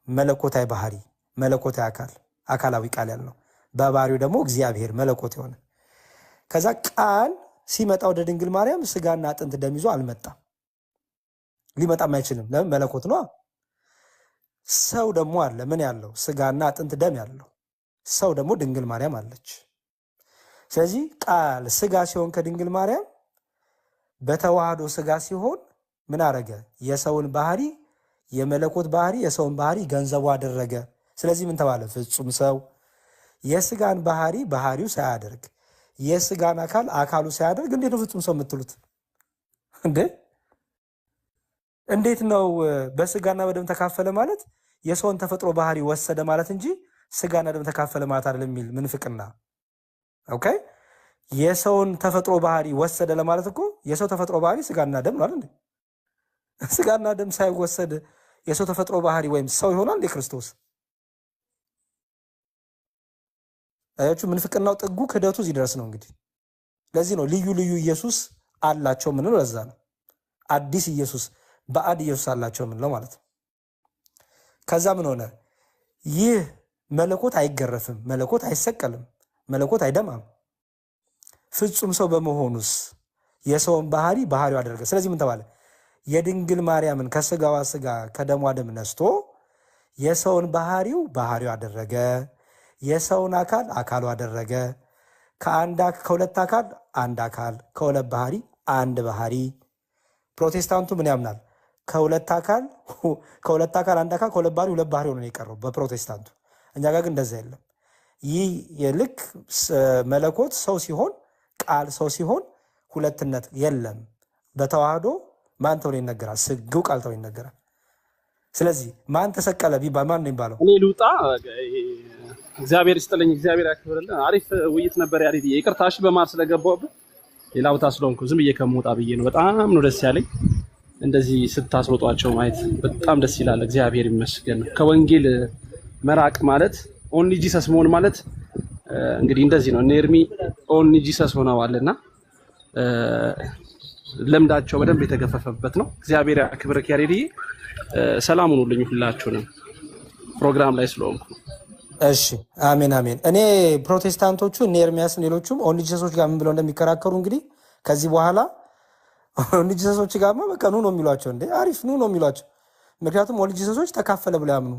መለኮታዊ ባህሪ፣ መለኮታዊ አካል፣ አካላዊ ቃል ያለው በባህሪው ደግሞ እግዚአብሔር መለኮት የሆነ ከዛ ቃል ሲመጣ ወደ ድንግል ማርያም ስጋና አጥንት ደም ይዞ አልመጣም። ሊመጣም አይችልም። ለምን? መለኮት ነው። ሰው ደግሞ አለ። ምን ያለው? ስጋና አጥንት ደም ያለው ሰው ደግሞ ድንግል ማርያም አለች። ስለዚህ ቃል ስጋ ሲሆን ከድንግል ማርያም በተዋህዶ ስጋ ሲሆን ምን አረገ? የሰውን ባህሪ፣ የመለኮት ባህሪ፣ የሰውን ባህሪ ገንዘቡ አደረገ። ስለዚህ ምን ተባለ? ፍጹም ሰው። የስጋን ባህሪ ባህሪው ሳያደርግ የስጋን አካል አካሉ ሳያደርግ እንዴት ነው ፍጹም ሰው የምትሉት እንዴ? እንዴት ነው? በስጋና በደም ተካፈለ ማለት የሰውን ተፈጥሮ ባህሪ ወሰደ ማለት እንጂ ስጋና ደም ተካፈለ ማለት አይደለም የሚል ምንፍቅና። ኦኬ፣ የሰውን ተፈጥሮ ባህሪ ወሰደ ለማለት እኮ የሰው ተፈጥሮ ባህሪ ስጋና ደም ነው አይደል? ስጋና ደም ሳይወሰድ የሰው ተፈጥሮ ባህሪ ወይም ሰው ይሆናል እንዴ ክርስቶስ? አያችሁ፣ ምንፍቅናው ጥጉ ክደቱ እዚህ ድረስ ነው። እንግዲህ ለዚህ ነው ልዩ ልዩ ኢየሱስ አላቸው ምን ነው። ለዛ ነው አዲስ ኢየሱስ በአድ ኢየሱስ አላቸው ምን ነው ማለት ነው። ከዛ ምን ሆነ? ይህ መለኮት አይገረፍም፣ መለኮት አይሰቀልም፣ መለኮት አይደማም። ፍጹም ሰው በመሆኑስ የሰውን ባህሪ ባህሪው አደረገ። ስለዚህ ምን ተባለ? የድንግል ማርያምን ከስጋዋ ስጋ ከደሟ ደም ነስቶ የሰውን ባህሪው ባህሪው አደረገ፣ የሰውን አካል አካሉ አደረገ። ከሁለት አካል አንድ አካል፣ ከሁለት ባህሪ አንድ ባህሪ። ፕሮቴስታንቱ ምን ያምናል? ከሁለት አካል አንድ አካል፣ ከሁለት ባህሪ ሁለት ባህሪ ሆኖ ነው የቀረው በፕሮቴስታንቱ። እኛ ጋር ግን እንደዛ የለም። ይህ የልክ መለኮት ሰው ሲሆን ቃል ሰው ሲሆን ሁለትነት የለም። በተዋህዶ ማን ተብሎ ይነገራል? ስግው ቃል ተብሎ ይነገራል። ስለዚህ ማን ተሰቀለ ቢባል ማን ነው የሚባለው? እኔ ልውጣ። እግዚአብሔር ይስጥልኝ፣ እግዚአብሔር ያክብርልን። አሪፍ ውይይት ነበር። ያሬድ ይቅርታ እሺ፣ በማር ስለገባሁብህ ሌላ ቦታ ስለሆንኩ ዝም ብዬ ከመውጣ ብዬ ነው። በጣም ነው ደስ ያለኝ እንደዚህ ስታስሮጧቸው ማየት በጣም ደስ ይላል። እግዚአብሔር ይመስገን። ከወንጌል መራቅ ማለት ኦንሊ ጂሰስ መሆን ማለት እንግዲህ እንደዚህ ነው። እነ ኤርሚ ኦንሊ ጂሰስ ሆነዋልና ለምዳቸው በደንብ የተገፈፈበት ነው። እግዚአብሔር ያክብርክ ያሬድዬ። ሰላም ሁኑልኝ ሁላችሁንም ፕሮግራም ላይ ስለሆንኩ። እሺ፣ አሜን አሜን። እኔ ፕሮቴስታንቶቹ እነ ኤርሚያስን ሌሎቹም ኦንሊ ጂሰሶች ጋር ምን ብለው እንደሚከራከሩ እንግዲህ ከዚህ በኋላ ኦንሊ ጂሰሶች ጋርማ በቃ ኑ ነው የሚሏቸው። እንዴ አሪፍ ኑ ነው የሚሏቸው። ምክንያቱም ኦንሊ ጂሰሶች ተካፈለ ብለው ያምኑ፣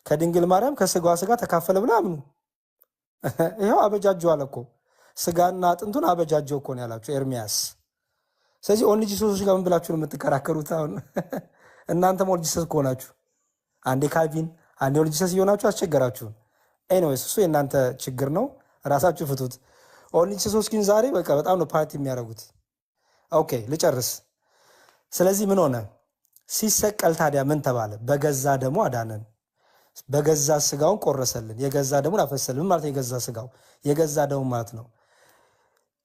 ከድንግል ማርያም ከስጋዋ ስጋ ተካፈለ ብለው ያምኑ። ይኸው አበጃጀው አለ እኮ ስጋና አጥንቱን አበጃጀው እኮ ነው ያላቸው ኤርሚያስ። ስለዚህ ኦንሊ ጂሰሶች ጋር ምን ብላችሁ ነው የምትከራከሩት? አሁን እናንተም ኦንሊ ጂሰስ ከሆናችሁ አንዴ ካልቪን አንዴ ኦንሊ ጂሰስ እየሆናችሁ አስቸገራችሁን። ኤኒዌይስ እሱ የእናንተ ችግር ነው፣ ራሳችሁ ፍቱት። ኦንሊ ጂሰሶች ግን ዛሬ በቃ በጣም ነው ፓርቲ የሚያደርጉት። ኦኬ ልጨርስ። ስለዚህ ምን ሆነ? ሲሰቀል ታዲያ ምን ተባለ? በገዛ ደሙ አዳነን፣ በገዛ ስጋውን ቆረሰልን፣ የገዛ ደሙን አፈሰልን። ምን ማለት ነው? የገዛ ስጋው የገዛ ደሙ ማለት ነው።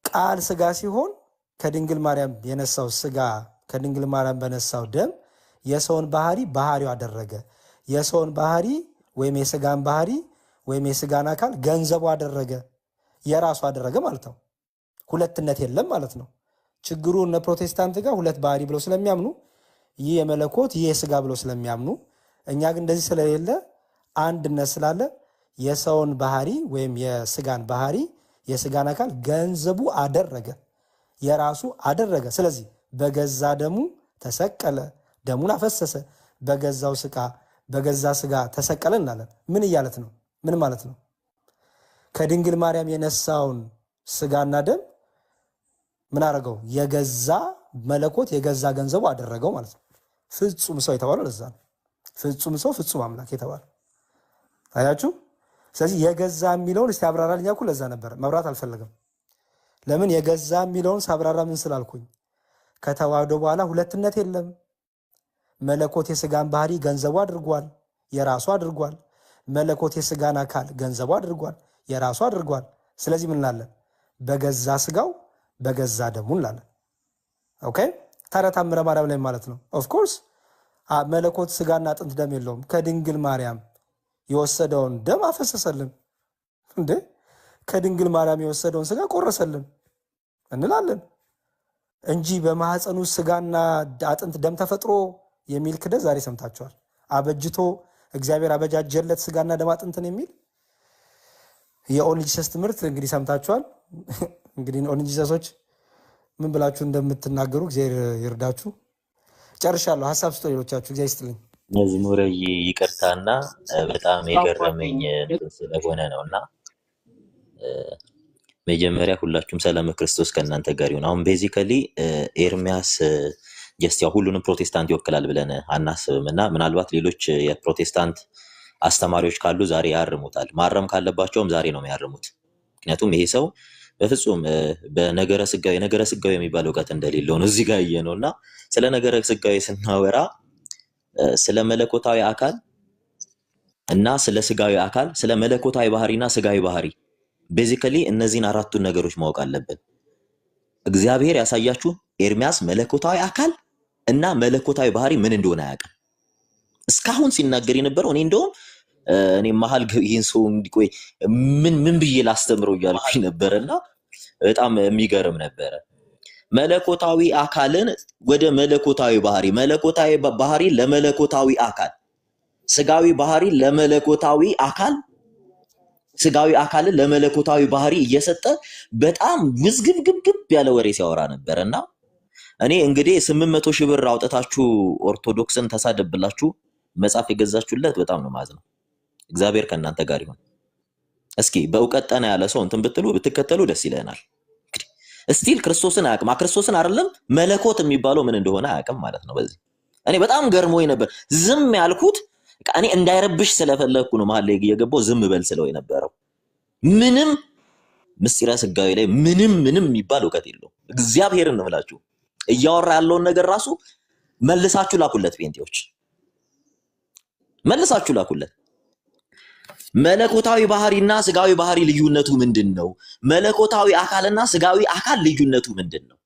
ቃል ስጋ ሲሆን ከድንግል ማርያም የነሳው ስጋ ከድንግል ማርያም በነሳው ደም የሰውን ባህሪ ባህሪው አደረገ። የሰውን ባህሪ ወይም የስጋን ባህሪ ወይም የስጋን አካል ገንዘቡ አደረገ፣ የራሱ አደረገ ማለት ነው። ሁለትነት የለም ማለት ነው። ችግሩ እነ ፕሮቴስታንት ጋር ሁለት ባህሪ ብለው ስለሚያምኑ ይህ የመለኮት ይህ የስጋ ብለው ስለሚያምኑ፣ እኛ ግን እንደዚህ ስለሌለ አንድነት ስላለ የሰውን ባህሪ ወይም የስጋን ባህሪ የስጋን አካል ገንዘቡ አደረገ፣ የራሱ አደረገ። ስለዚህ በገዛ ደሙ ተሰቀለ፣ ደሙን አፈሰሰ፣ በገዛ ስጋ ተሰቀለ እናለን። ምን እያለት ነው? ምን ማለት ነው? ከድንግል ማርያም የነሳውን ስጋና ደም ምን አደረገው? የገዛ መለኮት የገዛ ገንዘቡ አደረገው ማለት ነው። ፍጹም ሰው የተባለው ለዛ ነው። ፍጹም ሰው ፍጹም አምላክ የተባለው አያችሁ። ስለዚህ የገዛ የሚለውን እስቲ አብራራልኝ እኮ ለዛ ነበር መብራት አልፈለገም። ለምን የገዛ የሚለውን ሳብራራ ምን ስላልኩኝ ከተዋህዶ በኋላ ሁለትነት የለም። መለኮት የስጋን ባህሪ ገንዘቡ አድርጓል፣ የራሱ አድርጓል። መለኮት የስጋን አካል ገንዘቡ አድርጓል፣ የራሱ አድርጓል። ስለዚህ ምን እንላለን? በገዛ ስጋው በገዛ ደሙ እንላለን። ኦኬ። ታዲያ ታምረ ማርያም ላይ ማለት ነው። ኦፍኮርስ መለኮት ስጋና አጥንት ደም የለውም። ከድንግል ማርያም የወሰደውን ደም አፈሰሰልን እንዴ? ከድንግል ማርያም የወሰደውን ስጋ ቆረሰልን እንላለን እንጂ በማህፀኑ ስጋና አጥንት ደም ተፈጥሮ የሚል ክደት ዛሬ ሰምታችኋል። አበጅቶ እግዚአብሔር አበጃጀለት ስጋና ደም አጥንትን የሚል የኦንሊ ጂሰስ ትምህርት እንግዲህ ሰምታችኋል። እንግዲህ ኦንሊ ጂሰሶች ምን ብላችሁ እንደምትናገሩ እግዚአብሔር ይርዳችሁ። ጨርሻለሁ። ሀሳብ ስቶ ሌሎቻችሁ እግዚአብሔር ይስጥልኝ። መዝሙረ ይቅርታና በጣም የገረመኝ ስለሆነ ነውና መጀመሪያ ሁላችሁም ሰላም ክርስቶስ ከእናንተ ጋር ይሁን። አሁን ቤዚካሊ ኤርሚያስ ጀስት ያው ሁሉንም ፕሮቴስታንት ይወክላል ብለን አናስብም እና ምናልባት ሌሎች የፕሮቴስታንት አስተማሪዎች ካሉ ዛሬ ያርሙታል። ማረም ካለባቸውም ዛሬ ነው የሚያርሙት። ምክንያቱም ይሄ ሰው በፍጹም በነገረ ስጋዊ የሚባል እውቀት እንደሌለው ነው እዚህ ጋር ያየነውና ስለ ነገረ ስጋዊ ስናወራ ስለ መለኮታዊ አካል እና ስለ ስጋዊ አካል፣ ስለ መለኮታዊ ባህሪና ስጋዊ ባህሪ ቤዚካሊ እነዚህን አራቱን ነገሮች ማወቅ አለብን። እግዚአብሔር ያሳያችሁ ኤርሚያስ መለኮታዊ አካል እና መለኮታዊ ባህሪ ምን እንደሆነ አያውቅም። እስካሁን ሲናገር የነበረው እኔ እንደውም እኔ መሀል ይሄን ሰው እንዲቆይ ምን ብዬ ላስተምረው እያልኩኝ ነበርና በጣም የሚገርም ነበረ። መለኮታዊ አካልን ወደ መለኮታዊ ባህሪ ለመለኮታዊ አካል፣ ስጋዊ ባህሪ ለመለኮታዊ አካል፣ ስጋዊ አካልን ለመለኮታዊ ባህሪ እየሰጠ በጣም ውዝግብግብ ያለ ወሬ ሲያወራ ነበርና እኔ እንግዲህ 800 ሺህ ብር አውጥታችሁ ኦርቶዶክስን ተሳደብላችሁ መጽሐፍ የገዛችሁለት በጣም ነው ማዝነው። እግዚአብሔር ከእናንተ ጋር ይሁን። እስኪ በእውቀት ጠና ያለ ሰው እንትን ብትከተሉ ደስ ይለናል። ስቲል ክርስቶስን አያውቅም። ክርስቶስን አይደለም መለኮት የሚባለው ምን እንደሆነ አያውቅም ማለት ነው። በዚህ እኔ በጣም ገርሞኝ ነበር። ዝም ያልኩት እኔ እንዳይረብሽ ስለፈለኩ ነው። መሀል ላይ እየገባው ዝም በል ስለው የነበረው ምንም ምስጢረ ስጋዊ ላይ ምንም የሚባል እውቀት የለውም። እግዚአብሔርን ነው የምላችሁ። እያወራ ያለውን ነገር ራሱ መልሳችሁ ላኩለት። ጴንጤዎች መልሳችሁ ላኩለት። መለኮታዊ ባህሪና ስጋዊ ባህሪ ልዩነቱ ምንድነው? መለኮታዊ አካልና ስጋዊ አካል ልዩነቱ ምንድነው?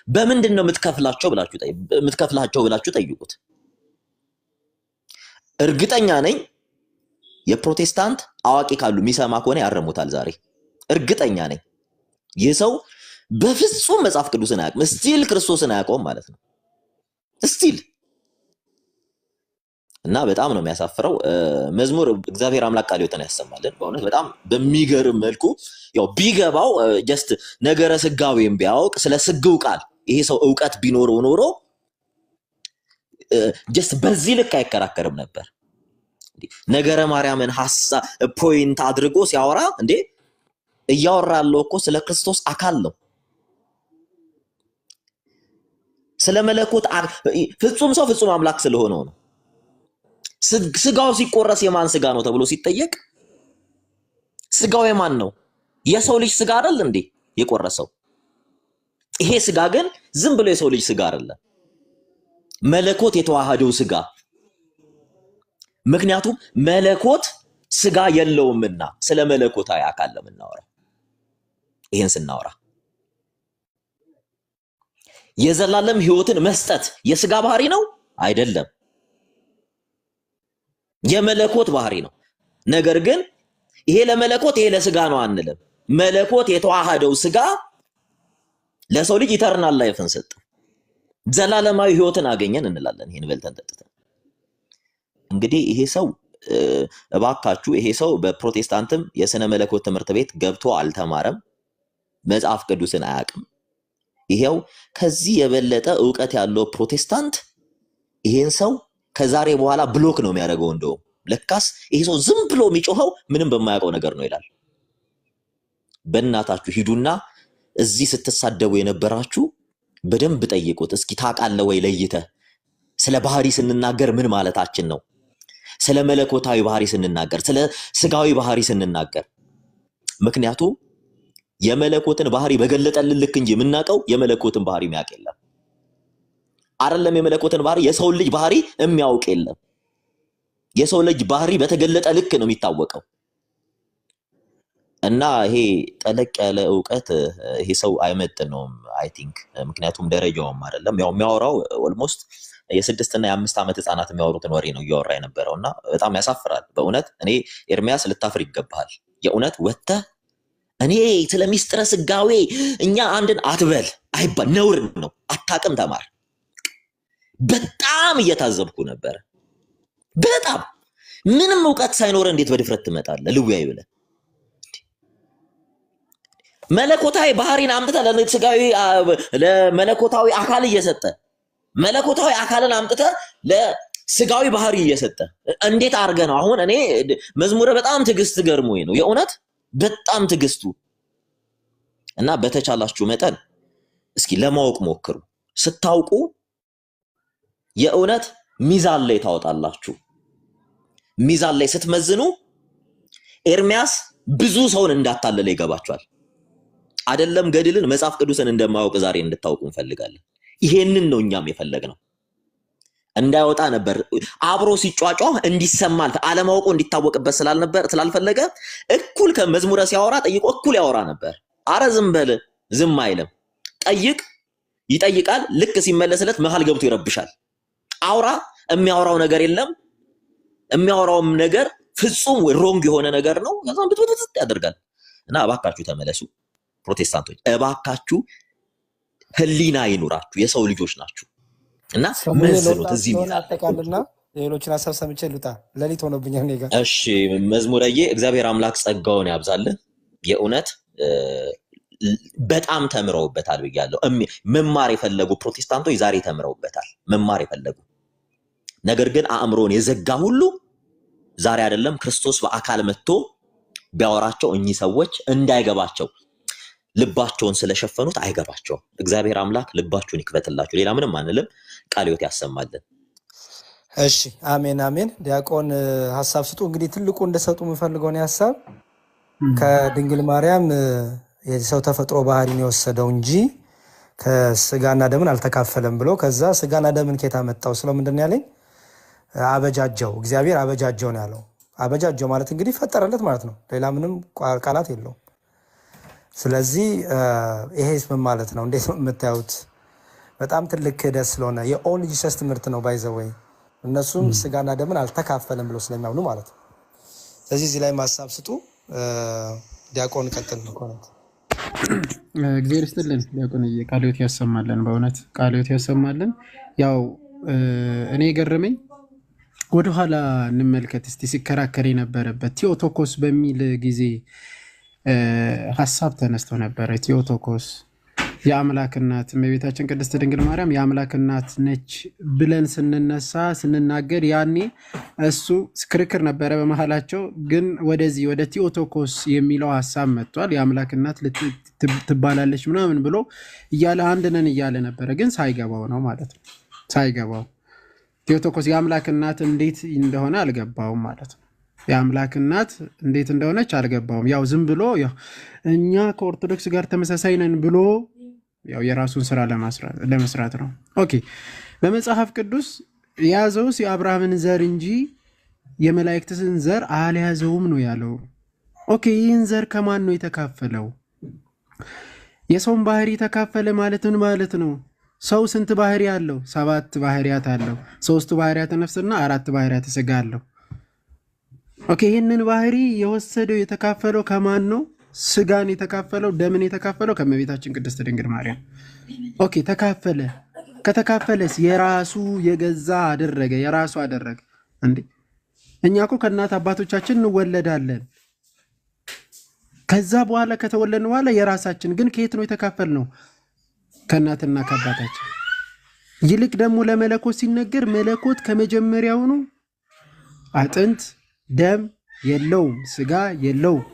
በምንድነው የምትከፍላቸው ብላችሁ ጠይቁት። እርግጠኛ ነኝ የፕሮቴስታንት አዋቂ ካሉ የሚሰማ ከሆነ ያረሙታል ዛሬ። እርግጠኛ ነኝ ይህ ሰው በፍጹም መጽሐፍ ቅዱስን አያውቅም። ስቲል ክርስቶስን አያውቀውም ማለት ነው። ስቲል እና በጣም ነው የሚያሳፍረው። መዝሙር እግዚአብሔር አምላክ ቃል ይወጣን ያሰማልን። በእውነት በጣም በሚገርም መልኩ ያው ቢገባው ጀስት ነገረ ስጋዊም ቢያውቅ ስለ ስግው ቃል ይሄ ሰው ዕውቀት ቢኖረው ኖሮ ጀስት በዚህ ልክ አይከራከርም ነበር። ነገረ ማርያምን ሐሳብ ፖይንት አድርጎ ሲያወራ እንዴ እያወራለው እኮ ስለ ክርስቶስ አካል ነው። ስለ መለኮት ፍጹም ሰው ፍጹም አምላክ ስለሆነው ነው። ስጋው ሲቆረስ የማን ስጋ ነው ተብሎ ሲጠየቅ ስጋው የማን ነው? የሰው ልጅ ስጋ አይደል እንዴ የቆረሰው? ይሄ ስጋ ግን ዝም ብሎ የሰው ልጅ ስጋ አይደለም፣ መለኮት የተዋሃደው ስጋ። ምክንያቱም መለኮት ስጋ የለውምና ስለ መለኮታዊ አካል ለምናወራ ይሄን ስናወራ የዘላለም ሕይወትን መስጠት የስጋ ባህሪ ነው አይደለም፣ የመለኮት ባህሪ ነው። ነገር ግን ይሄ ለመለኮት ይሄ ለስጋ ነው አንልም። መለኮት የተዋሃደው ስጋ ለሰው ልጅ ኢተርናል ላይፍን ሰጠ፣ ዘላለማዊ ሕይወትን አገኘን እንላለን። ይሄን በልተን ጠጥተን እንግዲህ ይሄ ሰው እባካችሁ ይሄ ሰው በፕሮቴስታንትም የሥነ መለኮት ትምህርት ቤት ገብቶ አልተማረም፣ መጽሐፍ ቅዱስን አያውቅም። ይሄው ከዚህ የበለጠ ዕውቀት ያለው ፕሮቴስታንት ይሄን ሰው ከዛሬ በኋላ ብሎክ ነው የሚያደርገው። እንደውም ለካስ ይሄ ሰው ዝም ብሎ የሚጮኸው ምንም በማያውቀው ነገር ነው ይላል። በእናታችሁ ሂዱና እዚህ ስትሳደቡ የነበራችሁ በደንብ ጠይቁት እስኪ። ታውቃለህ ወይ ለይተህ ስለ ባህሪ ስንናገር ምን ማለታችን ነው? ስለ መለኮታዊ ባህሪ ስንናገር፣ ስለ ስጋዊ ባህሪ ስንናገር። ምክንያቱም የመለኮትን ባህሪ በገለጠልን ልክ እንጂ የምናውቀው የመለኮትን ባህሪ የሚያውቅ የለም። አይደለም የመለኮትን ባህሪ የሰው ልጅ ባህሪ የሚያውቅ የለም። የሰው ልጅ ባህሪ በተገለጠ ልክ ነው የሚታወቀው። እና ይሄ ጠለቅ ያለ እውቀት ይሄ ሰው አይመጥነውም አይ ቲንክ። ምክንያቱም ደረጃውም አይደለም። ያው የሚያወራው ኦልሞስት የ6 እና የ5 ዓመት ህፃናት የሚያወሩትን ወሬ ነው እያወራ የነበረው እና በጣም ያሳፍራል በእውነት። እኔ ኤርሚያስ ልታፍር ይገባሃል የእውነት ወጥተህ እኔ ስለ ሚስጥረ ስጋዌ እኛ አንድን አትበል አይባል፣ ነውር ነው። አታውቅም፣ ተማር። በጣም እየታዘብኩ ነበር። በጣም ምንም እውቀት ሳይኖር እንዴት በድፍረት ትመጣለህ ልውያይ ብለህ መለኮታዊ ባህሪን አምጥተህ ለስጋዊ ለመለኮታዊ አካል እየሰጠ መለኮታዊ አካልን አምጥተህ ለስጋዊ ባህሪ እየሰጠ እንዴት አድርገህ ነው? አሁን እኔ መዝሙረ በጣም ትዕግስት ገርሞኝ ነው የእውነት በጣም ትዕግስቱ እና በተቻላችሁ መጠን እስኪ ለማወቅ ሞክሩ። ስታውቁ የእውነት ሚዛን ላይ ታወጣላችሁ። ሚዛን ላይ ስትመዝኑ ኤርሚያስ ብዙ ሰውን እንዳታለለ ይገባችኋል። አይደለም ገድልን መጽሐፍ ቅዱስን እንደማያውቅ ዛሬ እንድታውቁ እንፈልጋለን። ይሄንን ነው እኛም የፈለግነው። እንዳይወጣ ነበር አብሮ ሲጫጫ እንዲሰማል አለማውቁ እንዲታወቅበት ስላልፈለገ እኩል ከመዝሙረ ሲያወራ ጠይቆ እኩል ያወራ ነበር። አረ ዝም በል ዝም አይልም። ጠይቅ ይጠይቃል። ልክ ሲመለስለት መሃል ገብቶ ይረብሻል። አውራ የሚያወራው ነገር የለም። የሚያወራውም ነገር ፍጹም ሮንግ የሆነ ነገር ነው። ከዛም ብትብት ያደርጋል። እና እባካችሁ ተመለሱ ፕሮቴስታንቶች፣ እባካችሁ ህሊና ይኑራችሁ። የሰው ልጆች ናችሁ እና መዝኑት። እዚህ አጠቃልና ሌሎችን ሐሳብ ሰምቼ ልውጣ። ለሊት ሆኖብኛል እኔ ጋር። እሺ መዝሙረዬ እግዚአብሔር አምላክ ጸጋውን ያብዛልን። የእውነት በጣም ተምረውበታል ብያለሁ። መማር የፈለጉ ፕሮቴስታንቶች ዛሬ ተምረውበታል። መማር የፈለጉ ነገር ግን አእምሮን የዘጋ ሁሉ ዛሬ አይደለም ክርስቶስ በአካል መጥቶ ቢያወራቸው እኚህ ሰዎች እንዳይገባቸው ልባቸውን ስለሸፈኑት አይገባቸውም። እግዚአብሔር አምላክ ልባችሁን ይክፈትላችሁ። ሌላ ምንም አንልም። ቃለ ሕይወት ያሰማልን። እሺ አሜን አሜን። ዲያቆን ሐሳብ ስጡ። እንግዲህ ትልቁ እንደሰጡ የምፈልገው ነው ሐሳብ ከድንግል ማርያም የሰው ተፈጥሮ ባህሪን የወሰደው እንጂ ከስጋና ደምን አልተካፈለም ብሎ ከዛ ስጋና ደምን ከየት አመጣው ስለ ምንድነው ያለኝ? አበጃጀው፣ እግዚአብሔር አበጃጀው ነው ያለው። አበጃጀው ማለት እንግዲህ ፈጠረለት ማለት ነው። ሌላ ምንም ቃላት የለውም። ስለዚህ ይሄስ ምን ማለት ነው? እንዴት ነው የምታዩት? በጣም ትልቅ ክህደት ስለሆነ የኦል ጂሰስ ትምህርት ነው ባይዘወይ እነሱም ስጋና ደምን አልተካፈለም ብሎ ስለሚያምኑ ማለት ነው። ስለዚህ እዚህ ላይ ማሳብ ስጡ። ዲያቆን ቀጥል ነው ኮነት እግዚአብሔር ይስጥልን። ዲያቆን ቃለ ሕይወት ያሰማልን። በእውነት ቃለ ሕይወት ያሰማልን። ያው እኔ ገረመኝ ወደኋላ እንመልከት እስቲ። ሲከራከር የነበረበት ቴዎቶኮስ በሚል ጊዜ ሐሳብ ተነስቶ ነበረ። ቴዎቶኮስ የአምላክ እናት እመቤታችን ቅድስት ድንግል ማርያም የአምላክ እናት ነች ብለን ስንነሳ ስንናገር ያኔ እሱ ክርክር ነበረ በመሃላቸው። ግን ወደዚህ ወደ ቴዎቶኮስ የሚለው ሐሳብ መጥቷል። የአምላክ እናት ትባላለች ምናምን ብሎ እያለ አንድ ነን እያለ ነበረ። ግን ሳይገባው ነው ማለት ነው። ሳይገባው ቴዎቶኮስ የአምላክ እናት እንዴት እንደሆነ አልገባውም ማለት ነው። የአምላክ እናት እንዴት እንደሆነች አልገባውም። ያው ዝም ብሎ ያው እኛ ከኦርቶዶክስ ጋር ተመሳሳይ ነን ብሎ ያው የራሱን ስራ ለመስራት ነው። ኦኬ በመጽሐፍ ቅዱስ የያዘውስ የአብርሃምን ዘር እንጂ የመላእክትን ዘር አልያዘውም ነው ያለው። ኦኬ ይህን ዘር ከማን ነው የተካፈለው? የሰውን ባህሪ ተካፈለ ማለት ምን ማለት ነው? ሰው ስንት ባህሪ አለው? 7 ባህሪያት አለው። 3 ባህሪያት ነፍስና 4 ባህሪያት ስጋ አለው። ኦኬ ይህንን ባህሪ የወሰደው የተካፈለው ከማን ነው? ስጋን የተካፈለው ደምን የተካፈለው ከመቤታችን ቅድስት ድንግል ማርያም። ኦኬ ተካፈለ። ከተካፈለስ የራሱ የገዛ አደረገ፣ የራሱ አደረገ እንዴ? እኛ እኮ ከእናት አባቶቻችን እንወለዳለን። ከዛ በኋላ ከተወለድን በኋላ የራሳችን ግን ከየት ነው የተካፈልነው? ከእናትና ከአባታችን። ይልቅ ደግሞ ለመለኮት ሲነገር መለኮት ከመጀመሪያውኑ አጥንት ደም የለውም፣ ስጋ የለውም።